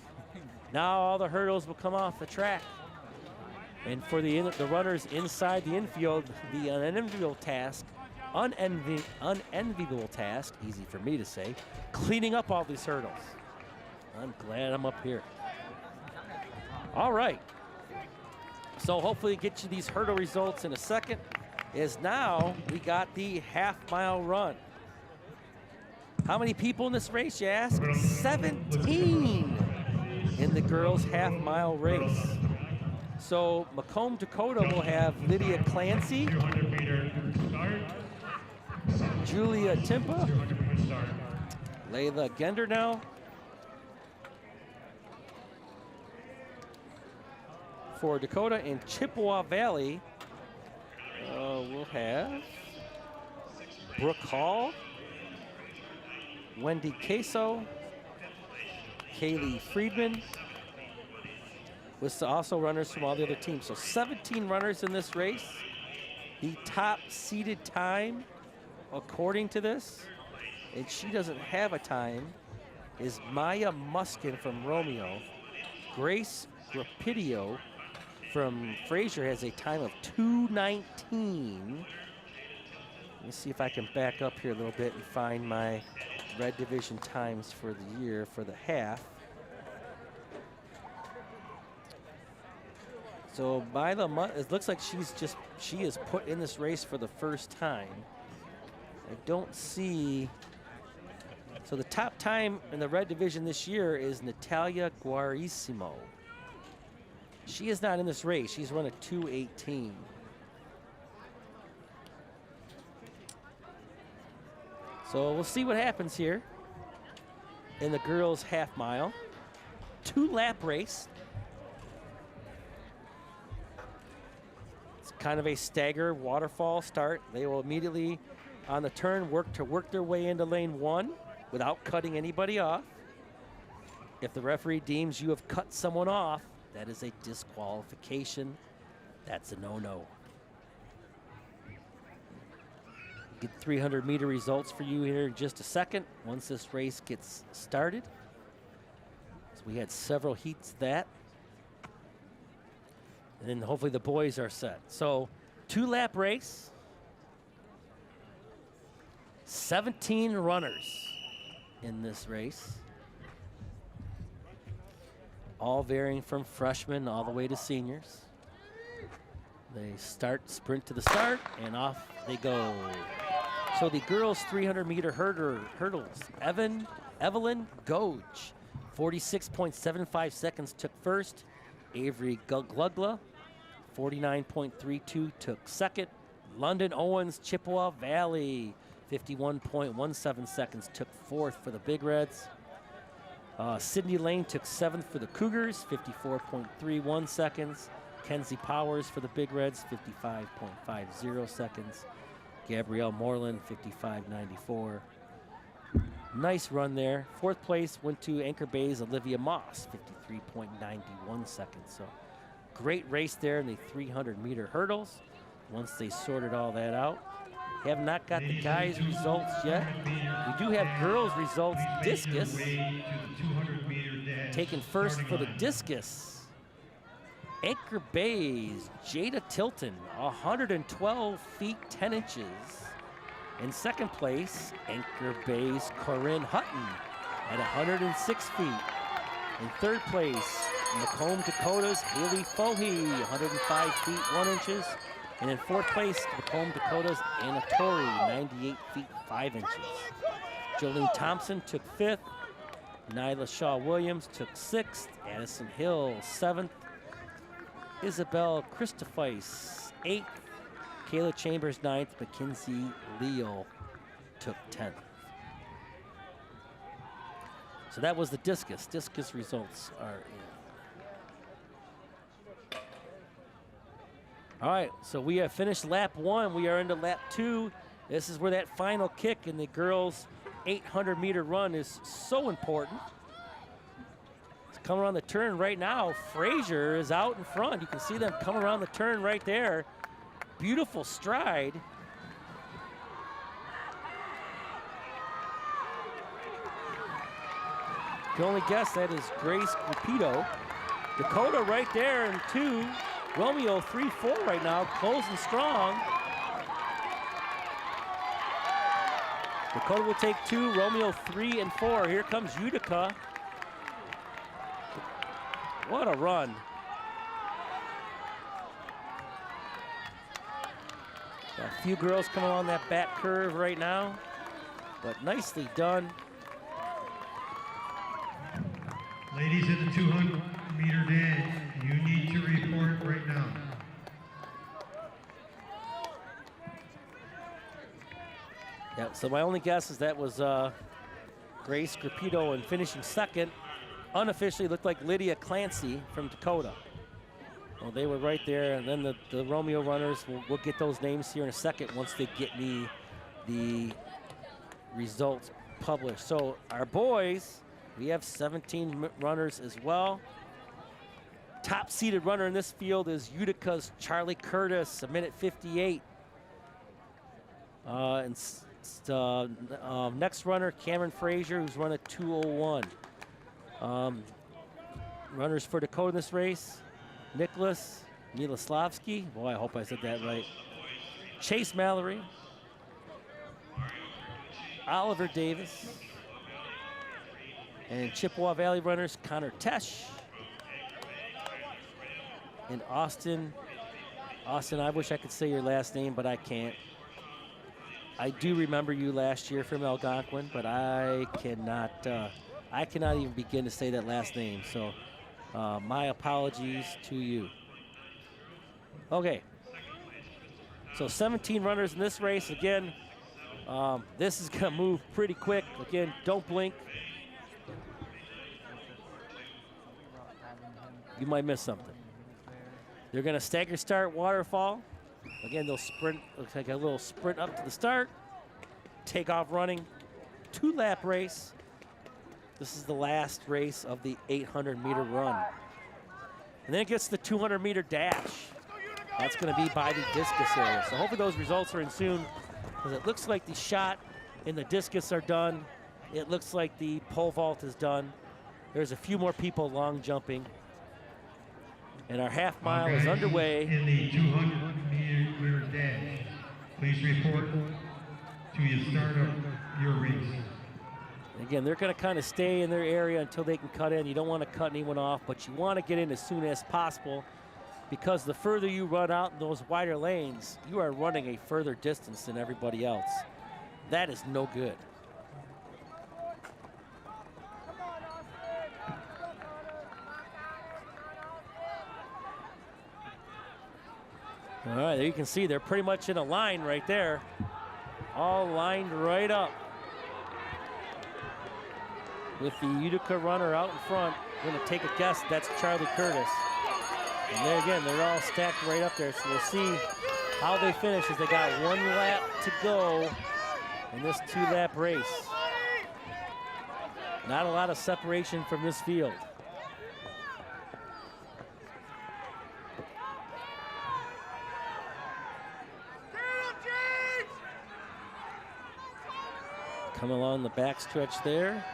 Now all the hurdles will come off the track. And for the runners inside the infield, the unenviable task, easy for me to say, cleaning up all these hurdles. I'm glad I'm up here. All right. So hopefully get you these hurdle results in a second. Is now we got the half-mile run. How many people in this race, you ask? 17 in the girls' half-mile race. So Macomb, Dakota will have Lydia Clancy, Julia Timpa, Layla Gendernell, for Dakota. In Chippewa Valley, we'll have Brooke Hall, Wendy Queso, Kaylee Friedman, with also runners from all the other teams. So 17 runners in this race. The top seeded time, according to this, and she doesn't have a time, is Maya Muskin from Romeo. Grace Grapidio from Frazier has a time of 2:19. me see if I can back up here a little bit and find my red division times for the year for the half. So by the month, it looks like she is put in this race for the first time. I don't see. So the top time in the red division this year is Natalia Guarissimo. She is not in this race. She's run a 2:18. So we'll see what happens here in the girls' half mile. 2-lap race. It's kind of a stagger waterfall start. They will immediately on the turn work their way into lane 1 without cutting anybody off. If the referee deems you have cut someone off, that is a disqualification. That's a no-no. Get 300-meter results for you here in just a second once this race gets started. So we had several heats of that. And then hopefully the boys are set. So 2-lap race. 17 runners in this race. All varying from freshmen all the way to seniors. They sprint to the start, and off they go. So the girls' 300-meter hurdles. Evelyn Goge, 46.75 seconds took first. Avery Glugla, 49.32 took second. London Owens, Chippewa Valley, 51.17 seconds took fourth for the Big Reds. Sydney Lane took seventh for the Cougars, 54.31 seconds. Kenzie Powers for the Big Reds, 55.50 seconds. Gabrielle Moreland, 55.94. Nice run there. Fourth place went to Anchor Bay's Olivia Moss, 53.91 seconds. So great race there in the 300-meter hurdles. Once they sorted all that out. Have not got the guys' results yet. We do have girls' results. Discus. Taken first for the discus. Anchor Bay's Jada Tilton, 112 feet 10 inches. In second place, Anchor Bay's Corinne Hutton at 106 feet. In third place, Macomb, Dakota's Haley Fohe, 105 feet 1 inches. And in fourth place, Macomb, Dakota's Anna Torrey, 98 feet 5 inches. Jolene Thompson took fifth. Nyla Shaw-Williams took sixth. Addison Hill, seventh. Isabel Christophais, eighth. Kayla Chambers, ninth. Mackenzie Leo took 10th. So that was the discus. Discus results are in. All right, so we have finished lap 1. We are into lap 2. This is where that final kick in the girls' 800-meter run is so important. It's coming around the turn right now. Frazier is out in front. You can see them coming around the turn right there. Beautiful stride. You can only guess that is Grace Cupido. Dakota right there in 2. Romeo 3-4 right now, closing strong. Dakota will take 2, Romeo 3 and 4. Here comes Utica. What a run. Got a few girls coming on that back curve right now, but nicely done. Ladies in the 200-meter dance, you need to report right now. Yeah, so my only guess is that was Grace Grupido in finishing second. Unofficially looked like Lydia Clancy from Dakota. Well, they were right there, and then the Romeo runners, we'll get those names here in a second once they get me the results published. So our boys, we have 17 runners as well. Top seeded runner in this field is Utica's Charlie Curtis, 1:58. Next runner, Cameron Frazier, who's run a 2:01. Runners for Dakota in this race, Nicholas Miloslavsky. Boy, I hope I said that right. Chase Mallory, Oliver Davis. And Chippewa Valley runners, Connor Tesh. And Austin, I wish I could say your last name, but I can't. I do remember you last year from Algonquin, but I cannot even begin to say that last name. So my apologies to you. Okay. So 17 runners in this race. Again, this is gonna move pretty quick. Again, don't blink. You might miss something. They're gonna stagger start waterfall. Again, they'll sprint, looks like a little sprint up to the start. Take off running, 2-lap race. This is the last race of the 800-meter run. And then it gets the 200-meter dash. That's gonna be by the discus area. So hopefully those results are in soon, because it looks like the shot and the discus are done. It looks like the pole vault is done. There's a few more people long jumping. And our half mile is underway. In the 200-meter dash, please report to the start of your race. Again, they're going to kind of stay in their area until they can cut in. You don't want to cut anyone off, but you want to get in as soon as possible, because the further you run out in those wider lanes, you are running a further distance than everybody else. That is no good. All right, there you can see they're pretty much in a line right there. All lined right up. With the Utica runner out in front, I'm gonna take a guess, that's Charlie Curtis. And there again, they're all stacked right up there, so we'll see how they finish as they got 1 lap to go in this 2-lap race. Not a lot of separation from this field. Come along the backstretch there.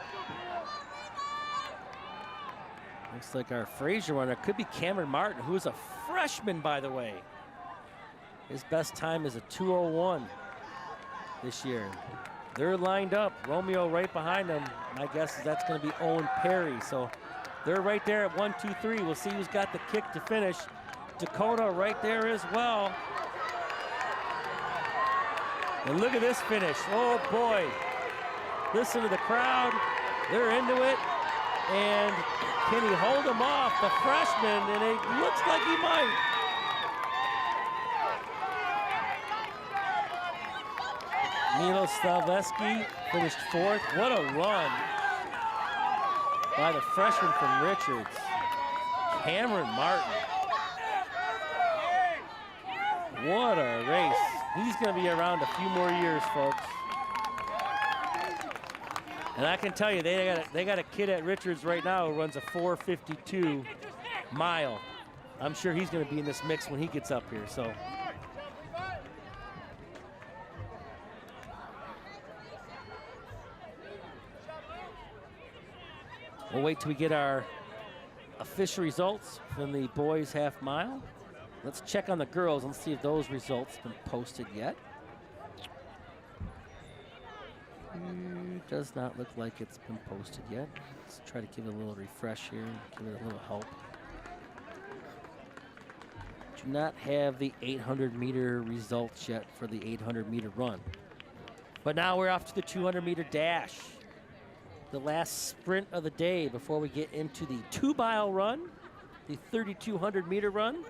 Looks like our Fraser runner could be Cameron Martin, who is a freshman, by the way. His best time is a 2:01 this year. They're lined up. Romeo right behind them. My guess is that's going to be Owen Perry. So they're right there at 1, 2, 3. We'll see who's got the kick to finish. Dakota right there as well. And look at this finish. Oh, boy. Listen to the crowd. They're into it. And can he hold him off, the freshman? And it looks like he might. Milo Slavesky finished 4th. What a run by the freshman from Richards. Cameron Martin. What a race. He's going to be around a few more years, folks. And I can tell you, they got a kid at Richards right now who runs a 4:52 mile. I'm sure he's going to be in this mix when he gets up here. So. We'll wait till we get our official results from the boys half mile. Let's check on the girls and see if those results have been posted yet. Does not look like it's been posted yet. Let's try to give it a little refresh here, give it a little help. Do not have the 800-meter results yet for the 800-meter run. But now we're off to the 200-meter dash. The last sprint of the day before we get into the 2-mile run, the 3,200-meter run,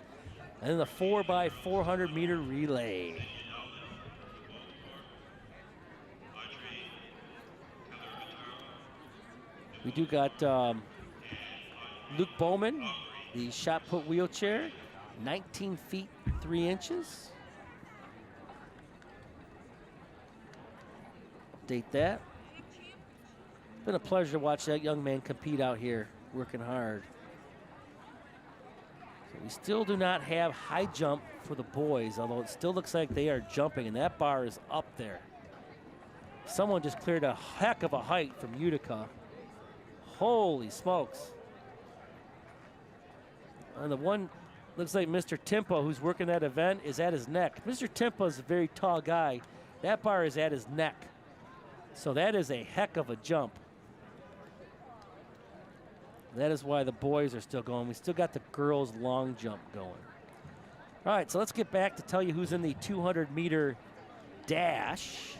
and then the 4x400-meter relay. We do got Luke Bowman, the shot put wheelchair, 19 feet 3 inches. Update that. Been a pleasure to watch that young man compete out here, working hard. So we still do not have high jump for the boys, although it still looks like they are jumping, and that bar is up there. Someone just cleared a heck of a height from Utica. Holy smokes. And the one, looks like Mr. Timpo, who's working that event, is at his neck. Mr. Timpo is a very tall guy. That bar is at his neck. So that is a heck of a jump. That is why the boys are still going. We still got the girls' long jump going. All right, so let's get back to tell you who's in the 200-meter dash.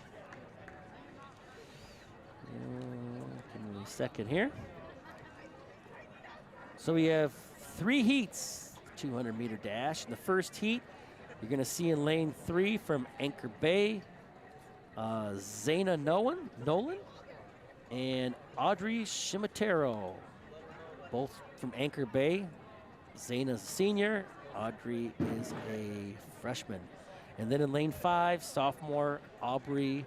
Give me a second here. So we have 3 heats, 200-meter dash. In the first heat, you're going to see in lane 3 from Anchor Bay, Zaina Nolan and Audrey Shimatero, both from Anchor Bay. Zaina's a senior, Audrey is a freshman. And then in lane 5, sophomore Aubrey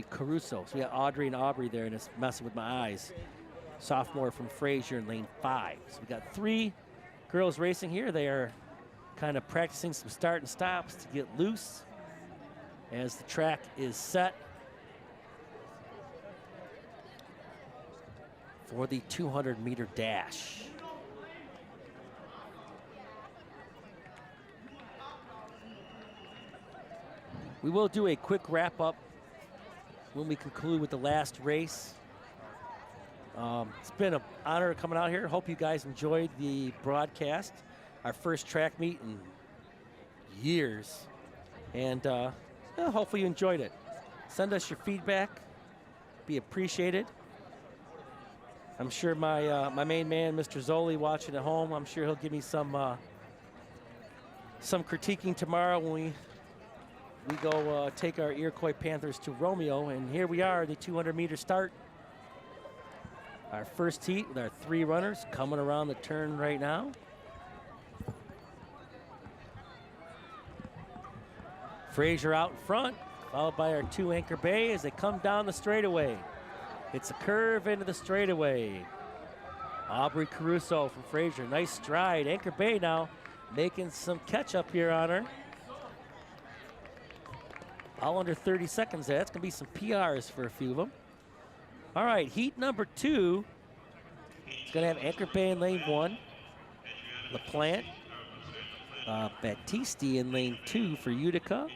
Caruso. So we got Audrey and Aubrey there, and it's messing with my eyes. Sophomore from Fraser in lane 5. So we got 3 girls racing here. They are kind of practicing some start and stops to get loose as the track is set for the 200-meter dash. We will do a quick wrap-up when we conclude with the last race. It's been an honor coming out here. Hope you guys enjoyed the broadcast. Our first track meet in years. And hopefully you enjoyed it. Send us your feedback. Be appreciated. I'm sure my main man, Mr. Zoli, watching at home, I'm sure he'll give me some critiquing tomorrow when we go take our Iroquois Panthers to Romeo. And here we are, the 200-meter start. Our first heat with our 3 runners coming around the turn right now. Fraser out in front, followed by our 2 Anchor Bay as they come down the straightaway. It's a curve into the straightaway. Aubrey Caruso from Fraser, nice stride. Anchor Bay now making some catch up here on her. All under 30 seconds there. That's gonna be some PRs for a few of them. All right, heat number 2. It's gonna have Anchor Bay in lane 1. LaPlante, Battisti in lane 2 for Utica.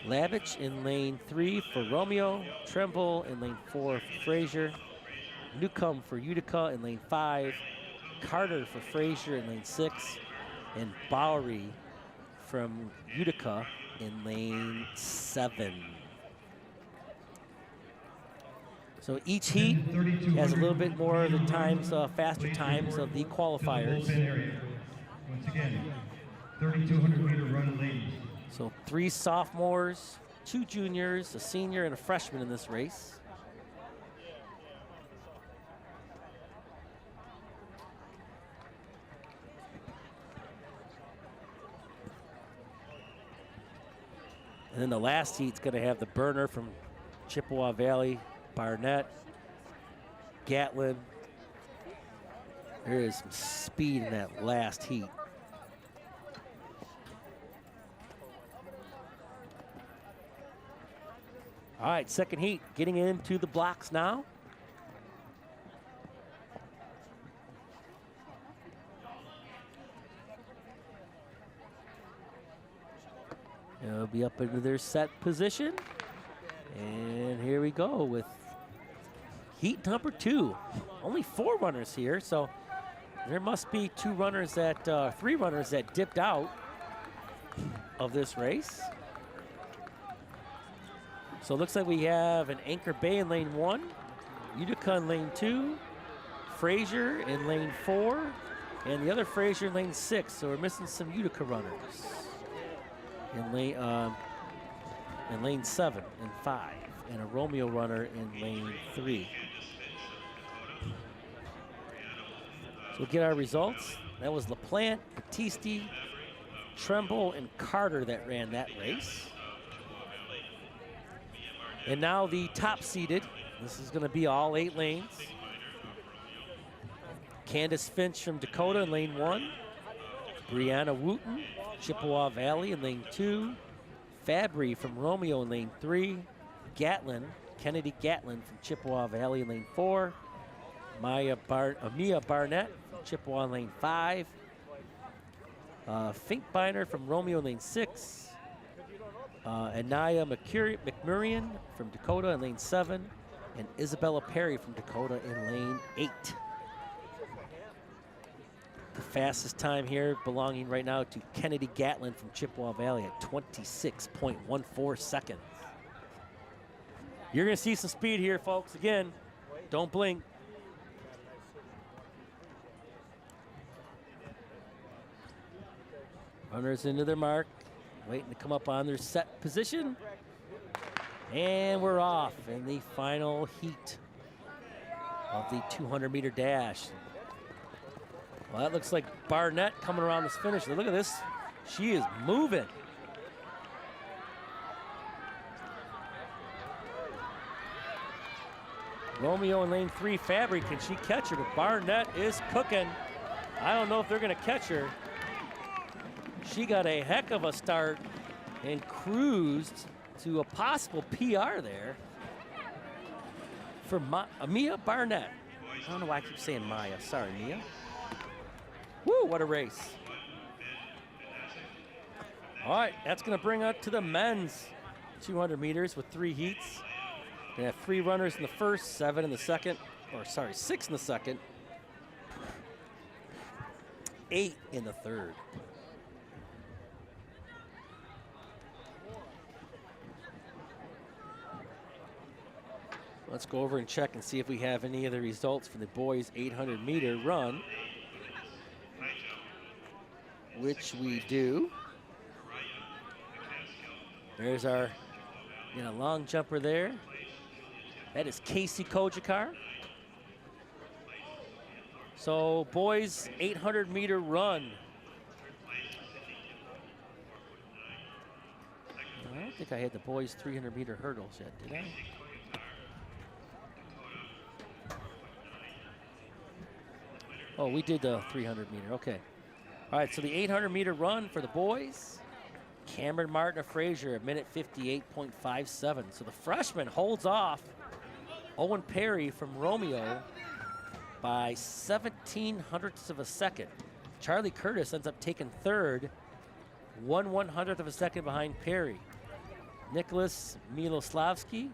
Lavich in lane 3 for Romeo. Tremble in lane 4 for Fraser. Newcomb for Utica in lane 5. Carter for Fraser in lane 6. And Bowery from Utica in lane 7. So each heat has a little bit more of the times, faster times of the qualifiers. Once again, 3,200-meter run ladies. So 3 sophomores, 2 juniors, a senior, and a freshman in this race. And then the last heat's going to have the burner from Chippewa Valley, Barnett, Gatlin. There is some speed in that last heat. All right, second heat, getting into the blocks now. They'll be up into their set position. And here we go with heat number 2. Only 4 runners here, so there must be 3 runners that dipped out of this race. So it looks like we have an Anchor Bay in lane 1, Utica in lane 2, Fraser in lane 4, and the other Fraser in lane 6. So we're missing some Utica runners in lane 7 and 5, and a Romeo runner in lane 3. So we'll get our results. That was LaPlante, Battisti, Tremble, and Carter that ran that race. And now the top seeded. This is going to be all 8 lanes. Candace Finch from Dakota in lane 1. Brianna Wooten, Chippewa Valley in lane 2. Fabry from Romeo in lane 3. Kennedy Gatlin from Chippewa Valley in lane 4. Mia Barnett from Chippewa in lane 5. Finkbeiner from Romeo in lane 6. Anaya McMurrian from Dakota in lane 7, and Isabella Perry from Dakota in lane 8. The fastest time here belonging right now to Kennedy Gatlin from Chippewa Valley at 26.14 seconds. You're going to see some speed here, folks. Again, don't blink. Runners into their mark, waiting to come up on their set position. And we're off in the final heat of the 200-meter dash. Well, that looks like Barnett coming around this finish. Look at this. She is moving. Romeo in lane 3, Fabry, can she catch her? But Barnett is cooking. I don't know if they're going to catch her. She got a heck of a start and cruised to a possible PR there for Mia Barnett. I don't know why I keep saying Maya. Sorry, Mia. Woo, what a race. All right, that's going to bring us to the men's 200 meters with 3 heats. We have 3 runners in the first, 7 in the second, 6 in the second, 8 in the third. Let's go over and check and see if we have any of the results for the boys' 800-meter run, which we do. There's our long jumper there. That is Casey Kojakar. So boys' 800-meter run. I don't think I had the boys' 300-meter hurdles yet, did I? Oh, we did the 300-meter, okay. All right, so the 800-meter run for the boys. Cameron Martin of Fraser, a minute 58.57. So the freshman holds off Owen Perry from Romeo by 17/100ths of a second. Charlie Curtis ends up taking third, 1/100th of a second behind Perry. Nicholas Miloslavsky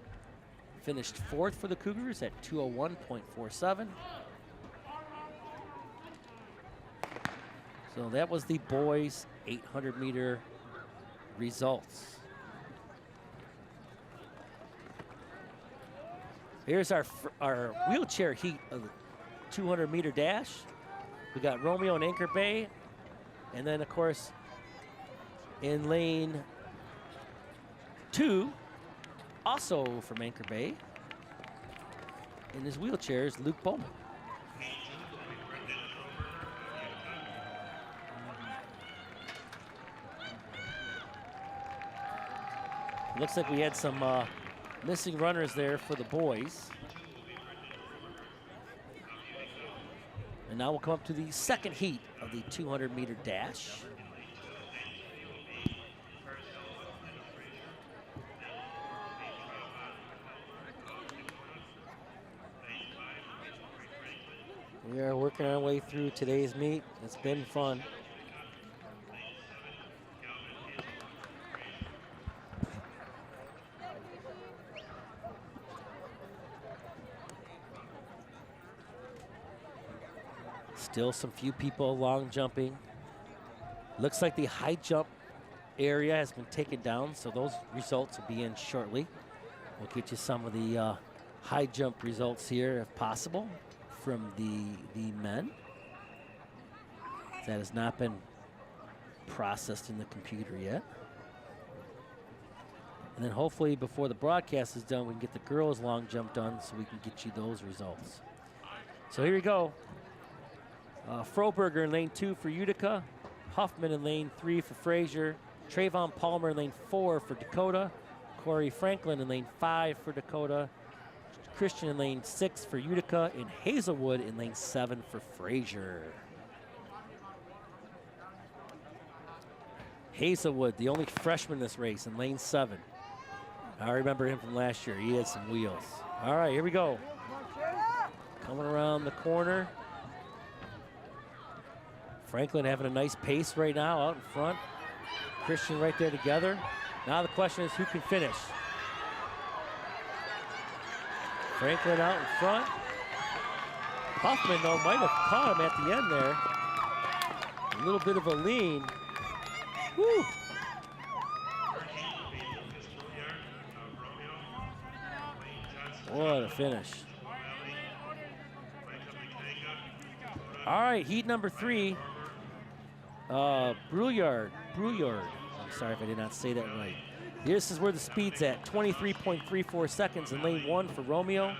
finished 4th for the Cougars at 2:01.47. So that was the boys' 800-meter results. Here's our wheelchair heat of the 200-meter dash. We got Romeo and Anchor Bay, and then of course in lane 2, also from Anchor Bay, in his wheelchair is Luke Bowman. Looks like we had some missing runners there for the boys. And now we'll come up to the second heat of the 200-meter dash. We are working our way through today's meet. It's been fun. Still some few people long jumping. Looks like the high jump area has been taken down, so those results will be in shortly. We'll get you some of the high jump results here, if possible, from the men. That has not been processed in the computer yet. And then hopefully before the broadcast is done, we can get the girls long jump done so we can get you those results. So here we go. Froberger in lane 2 for Utica. Huffman in lane 3 for Fraser. Trayvon Palmer in lane 4 for Dakota. Corey Franklin in lane 5 for Dakota. Christian in lane 6 for Utica. And Hazelwood in lane 7 for Fraser. Hazelwood, the only freshman in this race, in lane 7. I remember him from last year. He had some wheels. All right, here we go. Coming around the corner. Franklin having a nice pace right now out in front. Christian right there together. Now the question is who can finish. Franklin out in front. Huffman, though, might have caught him at the end there. A little bit of a lean. Woo! What a finish. All right, heat number 3. Brouillard. I'm sorry if I did not say that right. This is where the speed's at, 23.34 seconds in lane 1 for Romeo.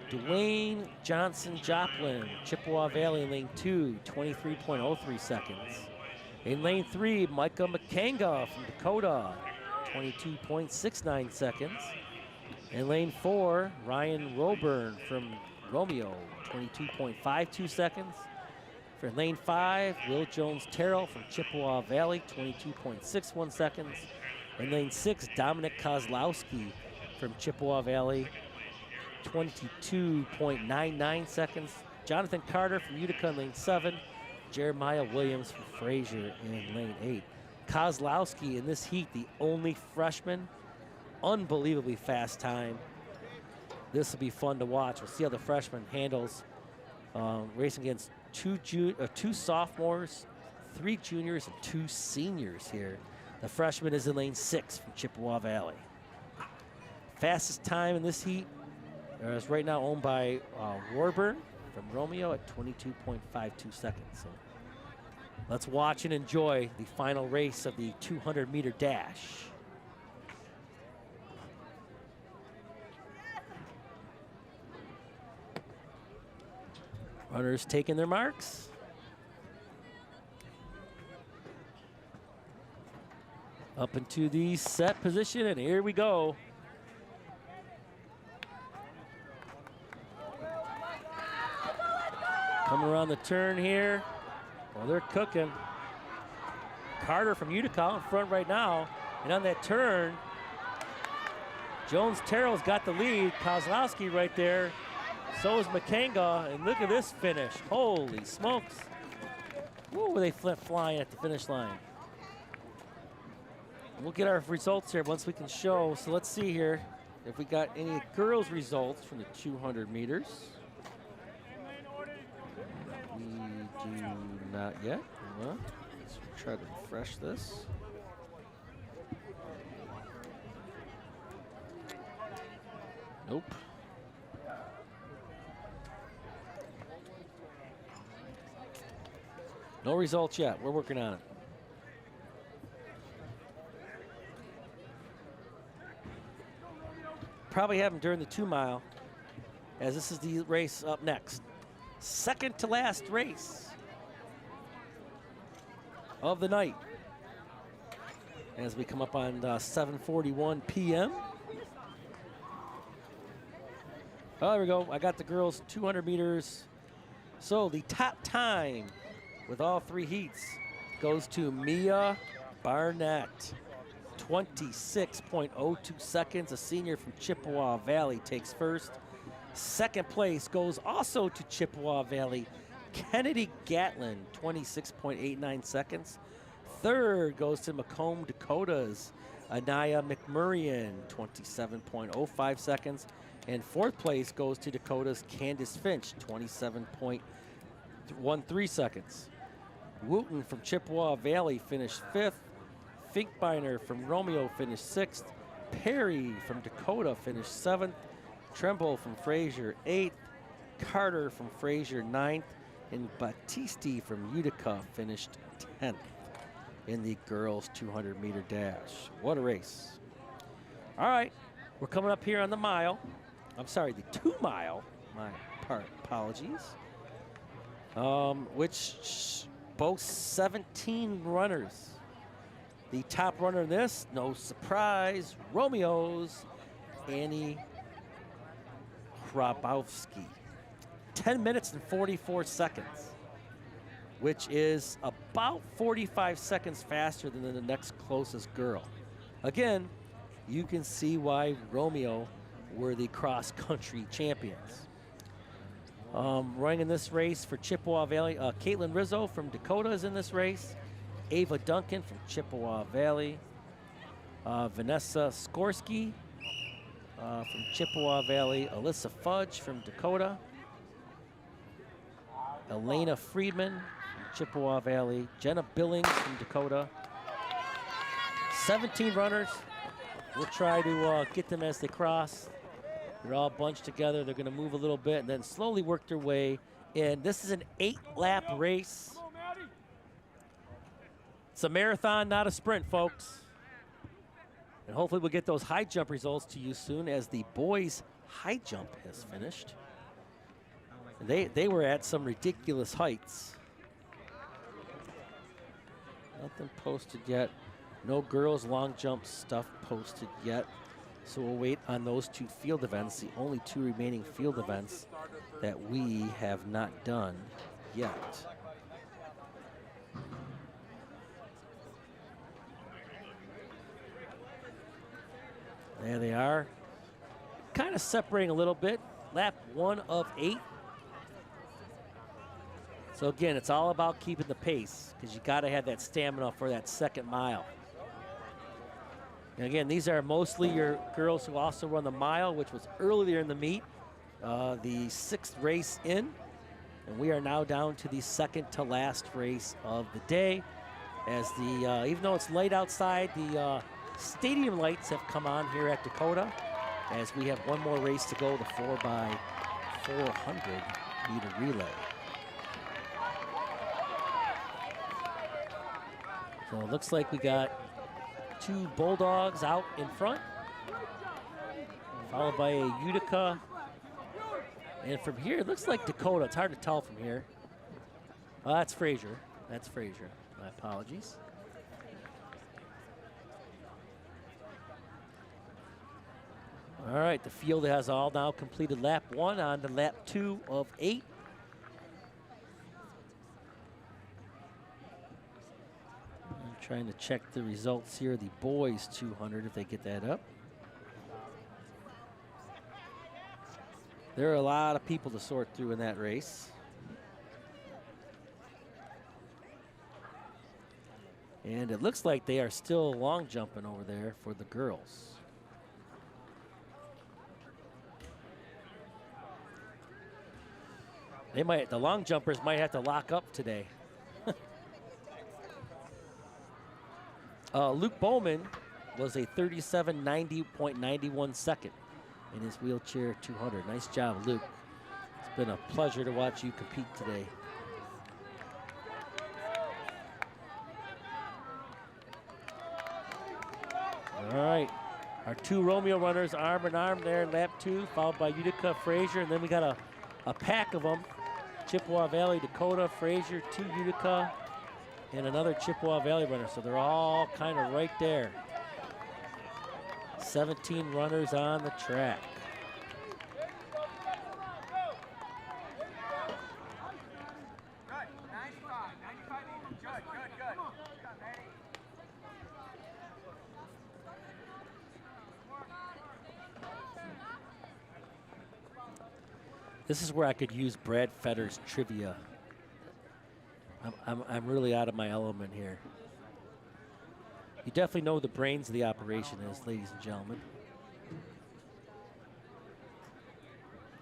Dwayne Johnson Joplin, Chippewa Valley in lane 2, 23.03 seconds. In lane 3, Micah McKanga from Dakota, 22.69 seconds. In lane 4, Ryan Roburn from Romeo, 22.52 seconds. For lane 5, Will Jones Terrell from Chippewa Valley, 22.61 seconds. In lane 6, Dominic Kozlowski from Chippewa Valley, 22.99 seconds. Jonathan Carter from Utica in lane 7. Jeremiah Williams from Frazier in lane 8. Kozlowski in this heat, the only freshman. Unbelievably fast time. This will be fun to watch. We'll see how the freshman handles racing against two sophomores, 3 juniors, and 2 seniors here. The freshman is in lane 6 from Chippewa Valley. Fastest time in this heat is right now owned by Warburn from Romeo at 22.52 seconds. So let's watch and enjoy the final race of the 200-meter dash. Runners taking their marks. Up into the set position, and here we go. Coming around the turn here. Well, they're cooking. Carter from Utica in front right now. And on that turn, Jones Terrell's got the lead. Kozlowski right there. So is McKanga, and look at this finish. Holy smokes. Woo, were they flying at the finish line. We'll get our results here once we can show. So let's see here if we got any girls' results from the 200 meters. We do not yet. Let's try to refresh this. Nope. No results yet. We're working on it. Probably have them during the 2 mile, as this is the race up next. Second to last race of the night. As we come up on 7:41 p.m. Oh, there we go. I got the girls 200 meters. So the top time with all 3 heats goes to Mia Barnett. 26.02 seconds. A senior from Chippewa Valley takes first. Second place goes also to Chippewa Valley. Kennedy Gatlin, 26.89 seconds. Third goes to Macomb, Dakota's Anaya McMurrian, 27.05 seconds. And fourth place goes to Dakota's Candace Finch, 27.13 seconds. Wooten from Chippewa Valley finished 5th. Finkbeiner from Romeo finished 6th. Perry from Dakota finished 7th. Tremble from Frazier 8th. Carter from Frazier 9th. And Battisti from Utica finished 10th in the girls 200-meter dash. What a race. All right, we're coming up here on the mile. I'm sorry, the 2 mile. My apologies. Which boasts 17 runners. The top runner in this, no surprise, Romeo's Annie Hrabowski. 10 minutes and 44 seconds, which is about 45 seconds faster than the next closest girl. Again, you can see why Romeo were the cross-country champions. Running in this race for Chippewa Valley, Caitlin Rizzo from Dakota is in this race. Ava Duncan from Chippewa Valley. Vanessa Skorsky from Chippewa Valley, Alyssa Fudge from Dakota, Elena Friedman from Chippewa Valley, Jenna Billings from Dakota. 17 runners. We'll try to get them as they cross. They're all bunched together. They're going to move a little bit and then slowly work their way in. This is an 8-lap race. It's a marathon, not a sprint, folks. And hopefully we'll get those high jump results to you soon as the boys' high jump has finished. They were at some ridiculous heights. Nothing posted yet. No girls' long jump stuff posted yet. So we'll wait on those 2 field events, the only 2 remaining field events that we have not done yet. There they are. Kind of separating a little bit. Lap 1 of 8. So again, it's all about keeping the pace because you got to have that stamina for that second mile. And again, these are mostly your girls who also run the mile, which was earlier in the meet, the 6th race in. And we are now down to the second to last race of the day. As the, even though it's light outside, the stadium lights have come on here at Dakota as we have one more race to go, the 4x400 meter relay. So it looks like we got 2 Bulldogs out in front, followed by a Utica. And from here, it looks like Dakota. It's hard to tell from here. Oh, that's Frazier. That's Frazier. My apologies. All right, the field has all now completed lap 1 on to lap 2 of 8. I'm trying to check the results here. The boys 200, if they get that up. There are a lot of people to sort through in that race. And it looks like they are still long jumping over there for the girls. The long jumpers might have to lock up today. Luke Bowman was a 37:90.91 second in his wheelchair 200. Nice job, Luke. It's been a pleasure to watch you compete today. All right, our 2 Romeo runners arm in arm there in lap 2, followed by Utica, Frazier, and then we got a pack of them. Chippewa Valley, Dakota, Frazier, 2 Utica, and another Chippewa Valley runner. So they're all kind of right there. 17 runners on the track. This is where I could use Brad Fetter's trivia. I'm really out of my element here. You definitely know the brains of the operation is, ladies and gentlemen.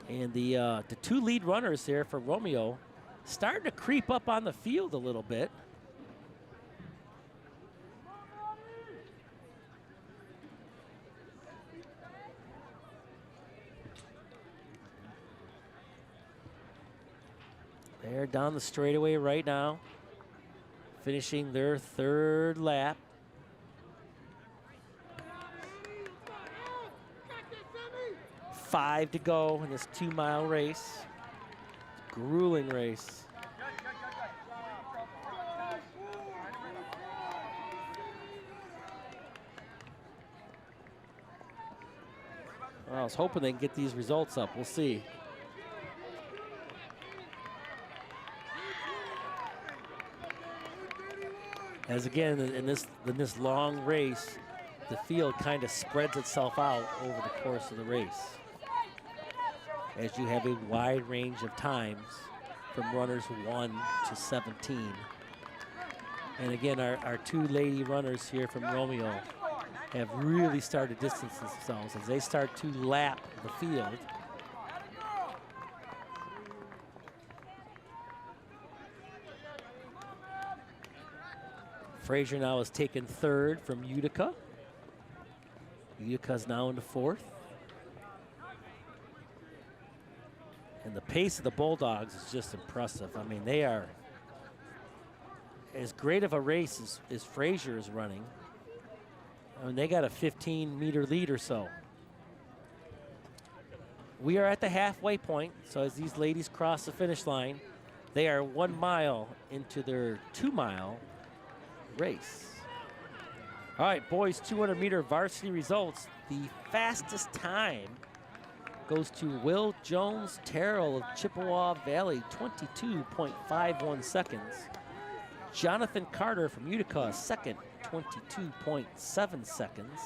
And the 2 lead runners here for Romeo starting to creep up on the field a little bit. They're down the straightaway right now, finishing their 3rd lap. Five to go in this 2-mile race. Grueling race. Well, I was hoping they can get these results up. We'll see. As again, in this long race, the field kind of spreads itself out over the course of the race, as you have a wide range of times from runners 1 to 17. And again, our 2 lady runners here from Romeo have really started to distance themselves as they start to lap the field. Frazier now has taken third from Utica. Utica's now into fourth. And the pace of the Bulldogs is just impressive. I mean, they are as great of a race as Frazier is running. I mean, they got a 15-meter lead or so. We are at the halfway point, so as these ladies cross the finish line, they are 1 mile into their 2-mile race. All right, boys 200-meter varsity results. The fastest time goes to Will Jones Terrell of Chippewa Valley, 22.51 seconds. Jonathan Carter from Utica, second, 22.7 seconds.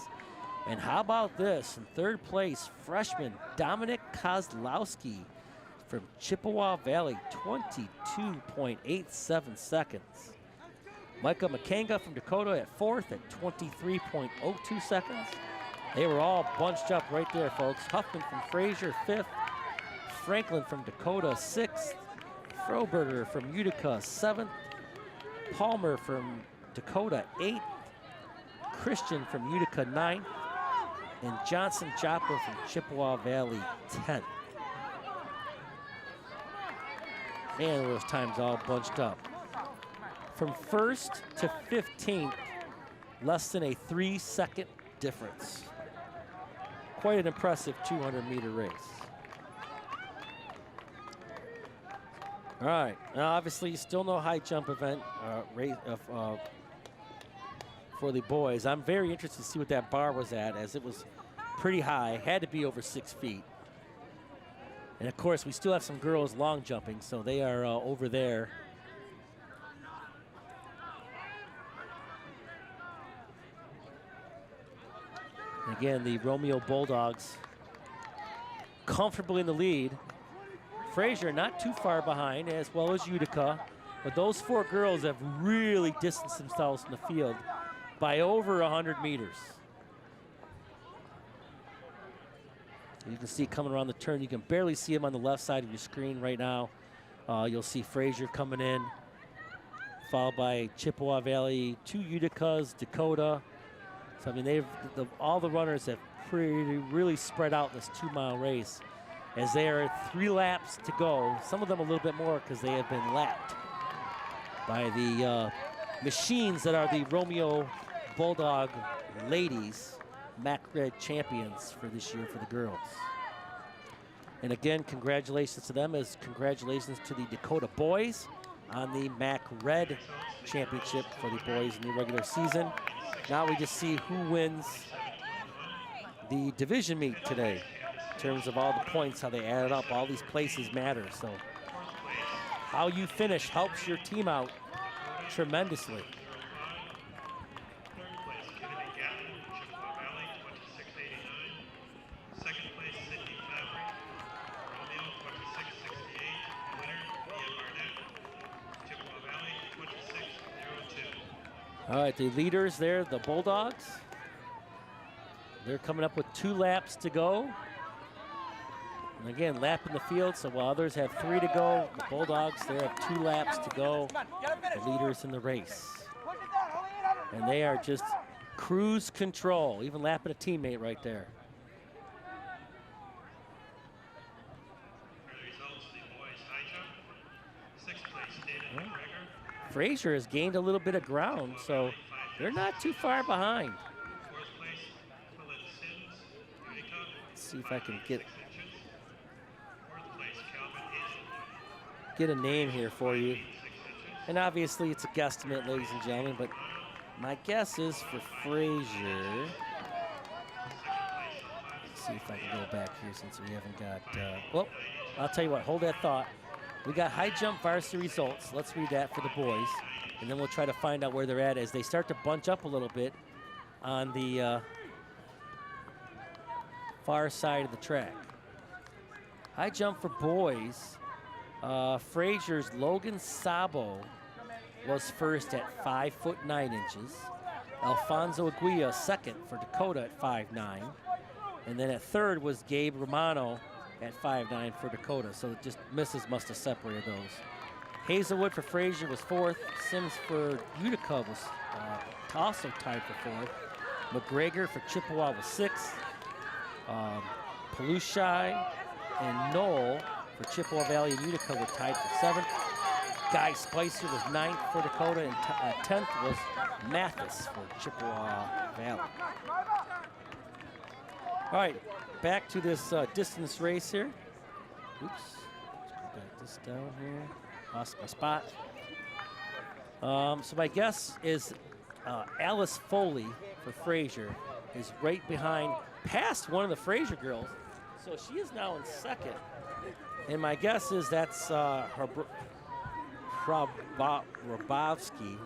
And how about this? In third place, freshman Dominic Kozlowski from Chippewa Valley, 22.87 seconds. Micah McKanga from Dakota at fourth at 23.02 seconds. They were all bunched up right there, folks. Huffman from Frazier, fifth. Franklin from Dakota, sixth. Froberger from Utica, seventh. Palmer from Dakota, eighth. Christian from Utica, ninth. And Johnson Joplin from Chippewa Valley, 10th. Man, those times all bunched up. From first to 15th, less than a 3-second difference. Quite an impressive 200-meter race. All right, now obviously still no high jump event for the boys. I'm very interested to see what that bar was at, as it was pretty high, had to be over 6 feet. And of course, we still have some girls long jumping, so they are over there. Again, the Romeo Bulldogs comfortably in the lead. Frazier not too far behind, as well as Utica. But those 4 girls have really distanced themselves from the field by over 100 meters. You can see coming around the turn. You can barely see him on the left side of your screen right now. You'll see Frazier coming in, followed by Chippewa Valley, 2 Uticas, Dakota. So, I mean, all the runners have really spread out this 2-mile race, as there are 3 laps to go. Some of them a little bit more because they have been lapped by the machines that are the Romeo Bulldog ladies, MAC Red champions for this year for the girls. And again, congratulations to them, as congratulations to the Dakota boys on the MAC Red championship for the boys in the regular season. Now we just see who wins the division meet today in terms of all the points, how they add it up. All these places matter. So how you finish helps your team out tremendously. Third place, Kennedy Gatlin, Chippewa Valley, 26.89. Second place, Sydney Fabry, Romeo, 26.68. Winner, Mia Barnett, Chippewa Valley, 26.02. All right, the leaders there, the Bulldogs. They're coming up with 2 laps to go. And again, lapping the field, so while others have 3 to go, the Bulldogs, they have 2 laps to go, the leaders in the race. And they are just cruise control, even lapping a teammate right there. For the results, the boys high jump. Sixth place, David McGregor. Frazier has gained a little bit of ground, so they're not too far behind. Fourth place, Colin Sims, Utica. Let's see if I can get 6 inches. Fourth place, Calvin Hazelwood, a name here for you. 6 inches. And obviously it's a guesstimate, ladies and gentlemen, but my guess is for Frazier. Let's see if I can go back here since we haven't got, well, I'll tell you what, hold that thought. We got high jump varsity results. Let's read that for the boys, and then we'll try to find out where they're at as they start to bunch up a little bit on the far side of the track. High jump for boys. Frazier's Logan Sabo was first at 5'9". Alfonso Aguilla second for Dakota at 5'9". And then at third was Gabe Romano at 5'9" for Dakota. So just misses must have separated those. Hazelwood for Frazier was fourth. Sims for Utica was also tied for fourth. McGregor for Chippewa was sixth. Pelushai and Knoll for Chippewa Valley and Utica were tied for seventh. Guy Spicer was ninth for Dakota, and 10th was Mathis for Chippewa Valley. All right, back to this distance race here. Oops, let's go back this down here. Lost my spot. So my guess is Alice Foley for Frazier is right behind, past one of the Frazier girls. So she is now in second. And my guess is that's Rabowski.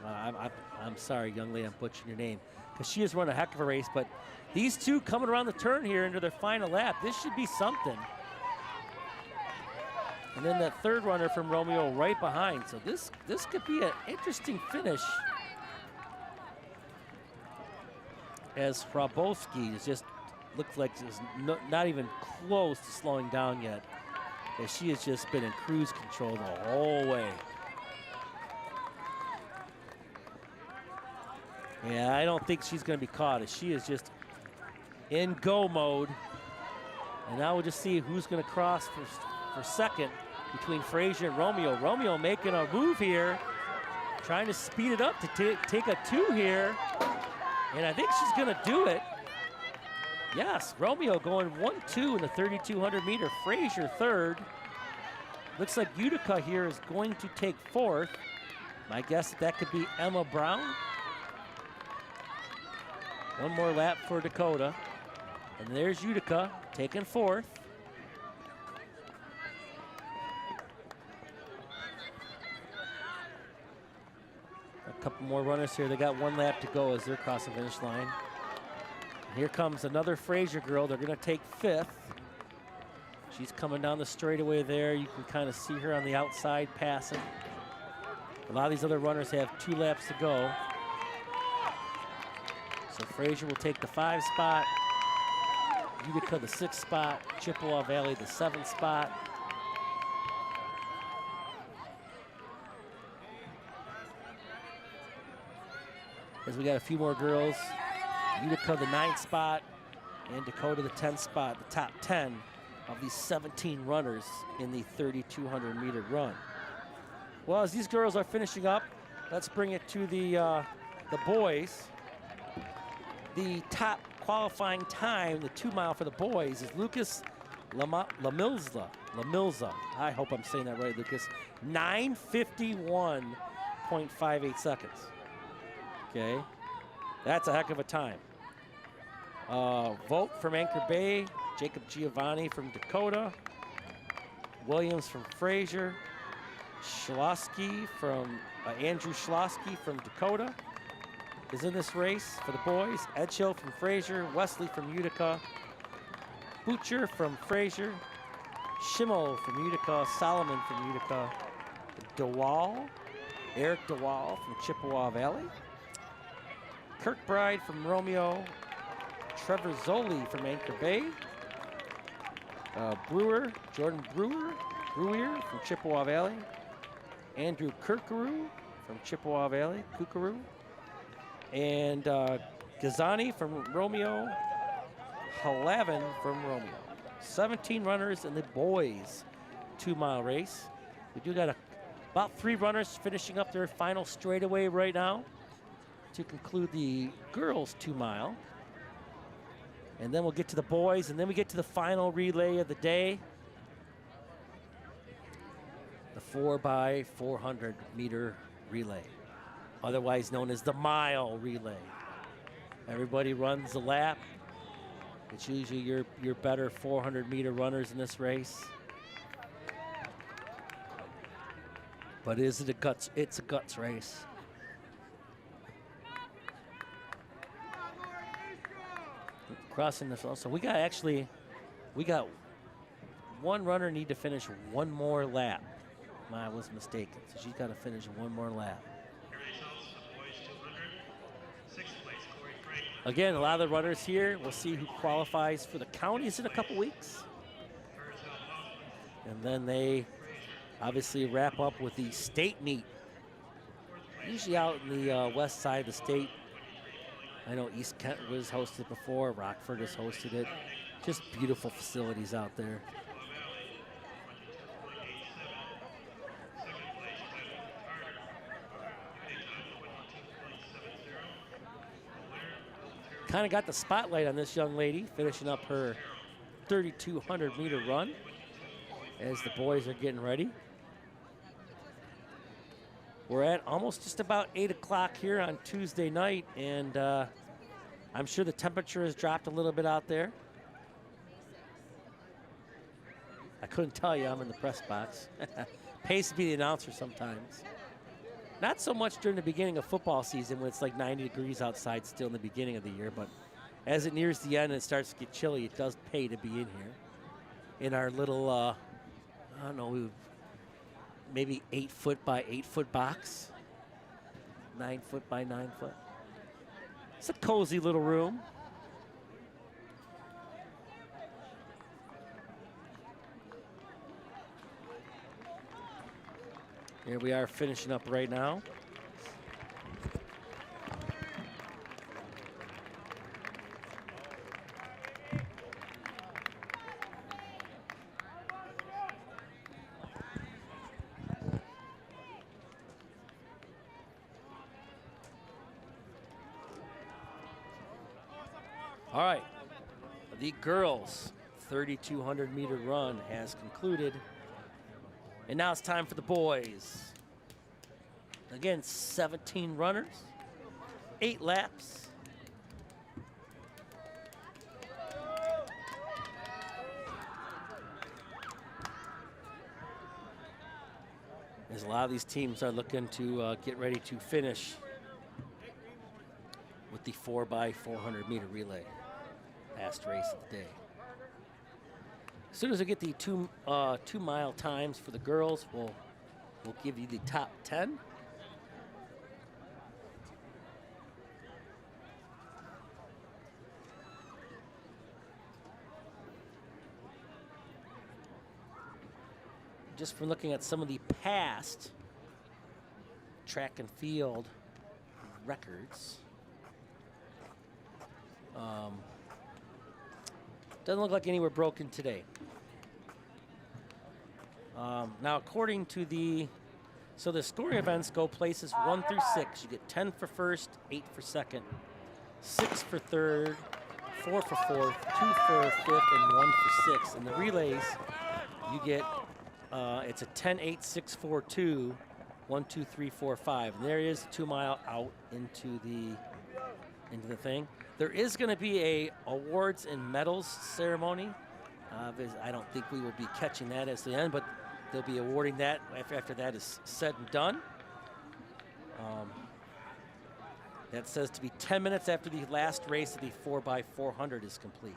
I'm sorry, young lady, I'm butchering your name. Because she has run a heck of a race. But these two coming around the turn here into their final lap, this should be something. And then that third runner from Romeo right behind. So this could be an interesting finish. As Rabowski is just looks like she's not even close to slowing down yet. As she has just been in cruise control the whole way. Yeah, I don't think she's going to be caught, as she is just in go mode. And now we'll just see who's going to cross for second between Frazier and Romeo. Romeo making a move here, trying to speed it up to take a 2 here. And I think she's going to do it. Yes, Romeo going 1-2 in the 3,200 meter. Frazier third. Looks like Utica here is going to take fourth. My guess that could be Emma Brown. One more lap for Dakota. And there's Utica taking fourth. A couple more runners here. They got one lap to go as they're crossing the finish line. Here comes another Frazier girl. They're going to take fifth. She's coming down the straightaway there. You can kind of see her on the outside passing. A lot of these other runners have 2 laps to go. So Frazier will take the 5 spot. Utica the 6th spot. Chippewa Valley the 7th spot. As we got a few more girls. Utica the 9th spot and Dakota the 10th spot, the top 10 of these 17 runners in the 3,200 meter run. Well, as these girls are finishing up, let's bring it to the boys. The top qualifying time, the 2 mile for the boys, is Lucas Lamilza. I hope I'm saying that right, Lucas. 9:51.58 seconds. Okay, that's a heck of a time. Vogt from Anchor Bay, Jacob Giovanni from Dakota, Williams from Frazier, Schlosky from Andrew Schlosky from Dakota is in this race for the boys. Edgehill from Frazier, Wesley from Utica, Butcher from Frazier, Schimmel from Utica, Solomon from Utica, Eric DeWall from Chippewa Valley, Kirkbride from Romeo, Trevor Zoli from Anchor Bay, Jordan Brewer from Chippewa Valley, Andrew Kookaroo from Chippewa Valley, and Gazani from Romeo, Halavin from Romeo. 17 runners in the boys 2 mile race. We do got about 3 runners finishing up their final straightaway right now to conclude the girls 2 mile. And then we'll get to the boys, and then we get to the final relay of the day. The 4x400 meter relay, otherwise known as the mile relay. Everybody runs a lap. It's usually your better 400 meter runners in this race. But is it a guts? It's a guts race. Crossing this also. We got one runner need to finish 1 more lap. I was mistaken. So she's got to finish 1 more lap. Your results for the boys 200. 6th place Again, a lot of the runners here. We'll see who qualifies for the counties in a couple weeks. And then they obviously wrap up with the state meet. Usually out in the west side of the state. I know East Kent was hosted before. Rockford has hosted it. Just beautiful facilities out there. Kind of got the spotlight on this young lady, finishing up her 3,200 meter run as the boys are getting ready. We're at almost just about 8 o'clock here on Tuesday night, and I'm sure the temperature has dropped a little bit out there. I couldn't tell you, I'm in the press box. Pays to be the announcer sometimes. Not so much during the beginning of football season when it's like 90 degrees outside still in the beginning of the year, but as it nears the end and it starts to get chilly, it does pay to be in here. In our little, I don't know, maybe 8 foot by 8 foot box. 9 foot by 9 foot. It's a cozy little room. Here we are finishing up right now. All right, the girls' 3,200 meter run has concluded. And now it's time for the boys. Again, 17 runners, 8 laps. As a lot of these teams are looking to get ready to finish with the 4x400 meter relay. Last race of the day. As soon as we get the 2 mile times for the girls, we'll give you the top 10. Just from looking at some of the past track and field records, doesn't look like any were broken today. Now, according to the scoring events go places 1 through 6. You get 10 for first, 8 for second, 6 for third, 4 for fourth, 2 for fifth, and 1 for sixth. In the relays, you get it's a 10, 8, 6, 4, 2, 1, 2, 3, 4, 5. And there is the 2 mile out into the thing. There is going to be a awards and medals ceremony. I don't think we will be catching that as the end, but they'll be awarding that after that is said and done. That says to be 10 minutes after the last race of the 4x400 is complete.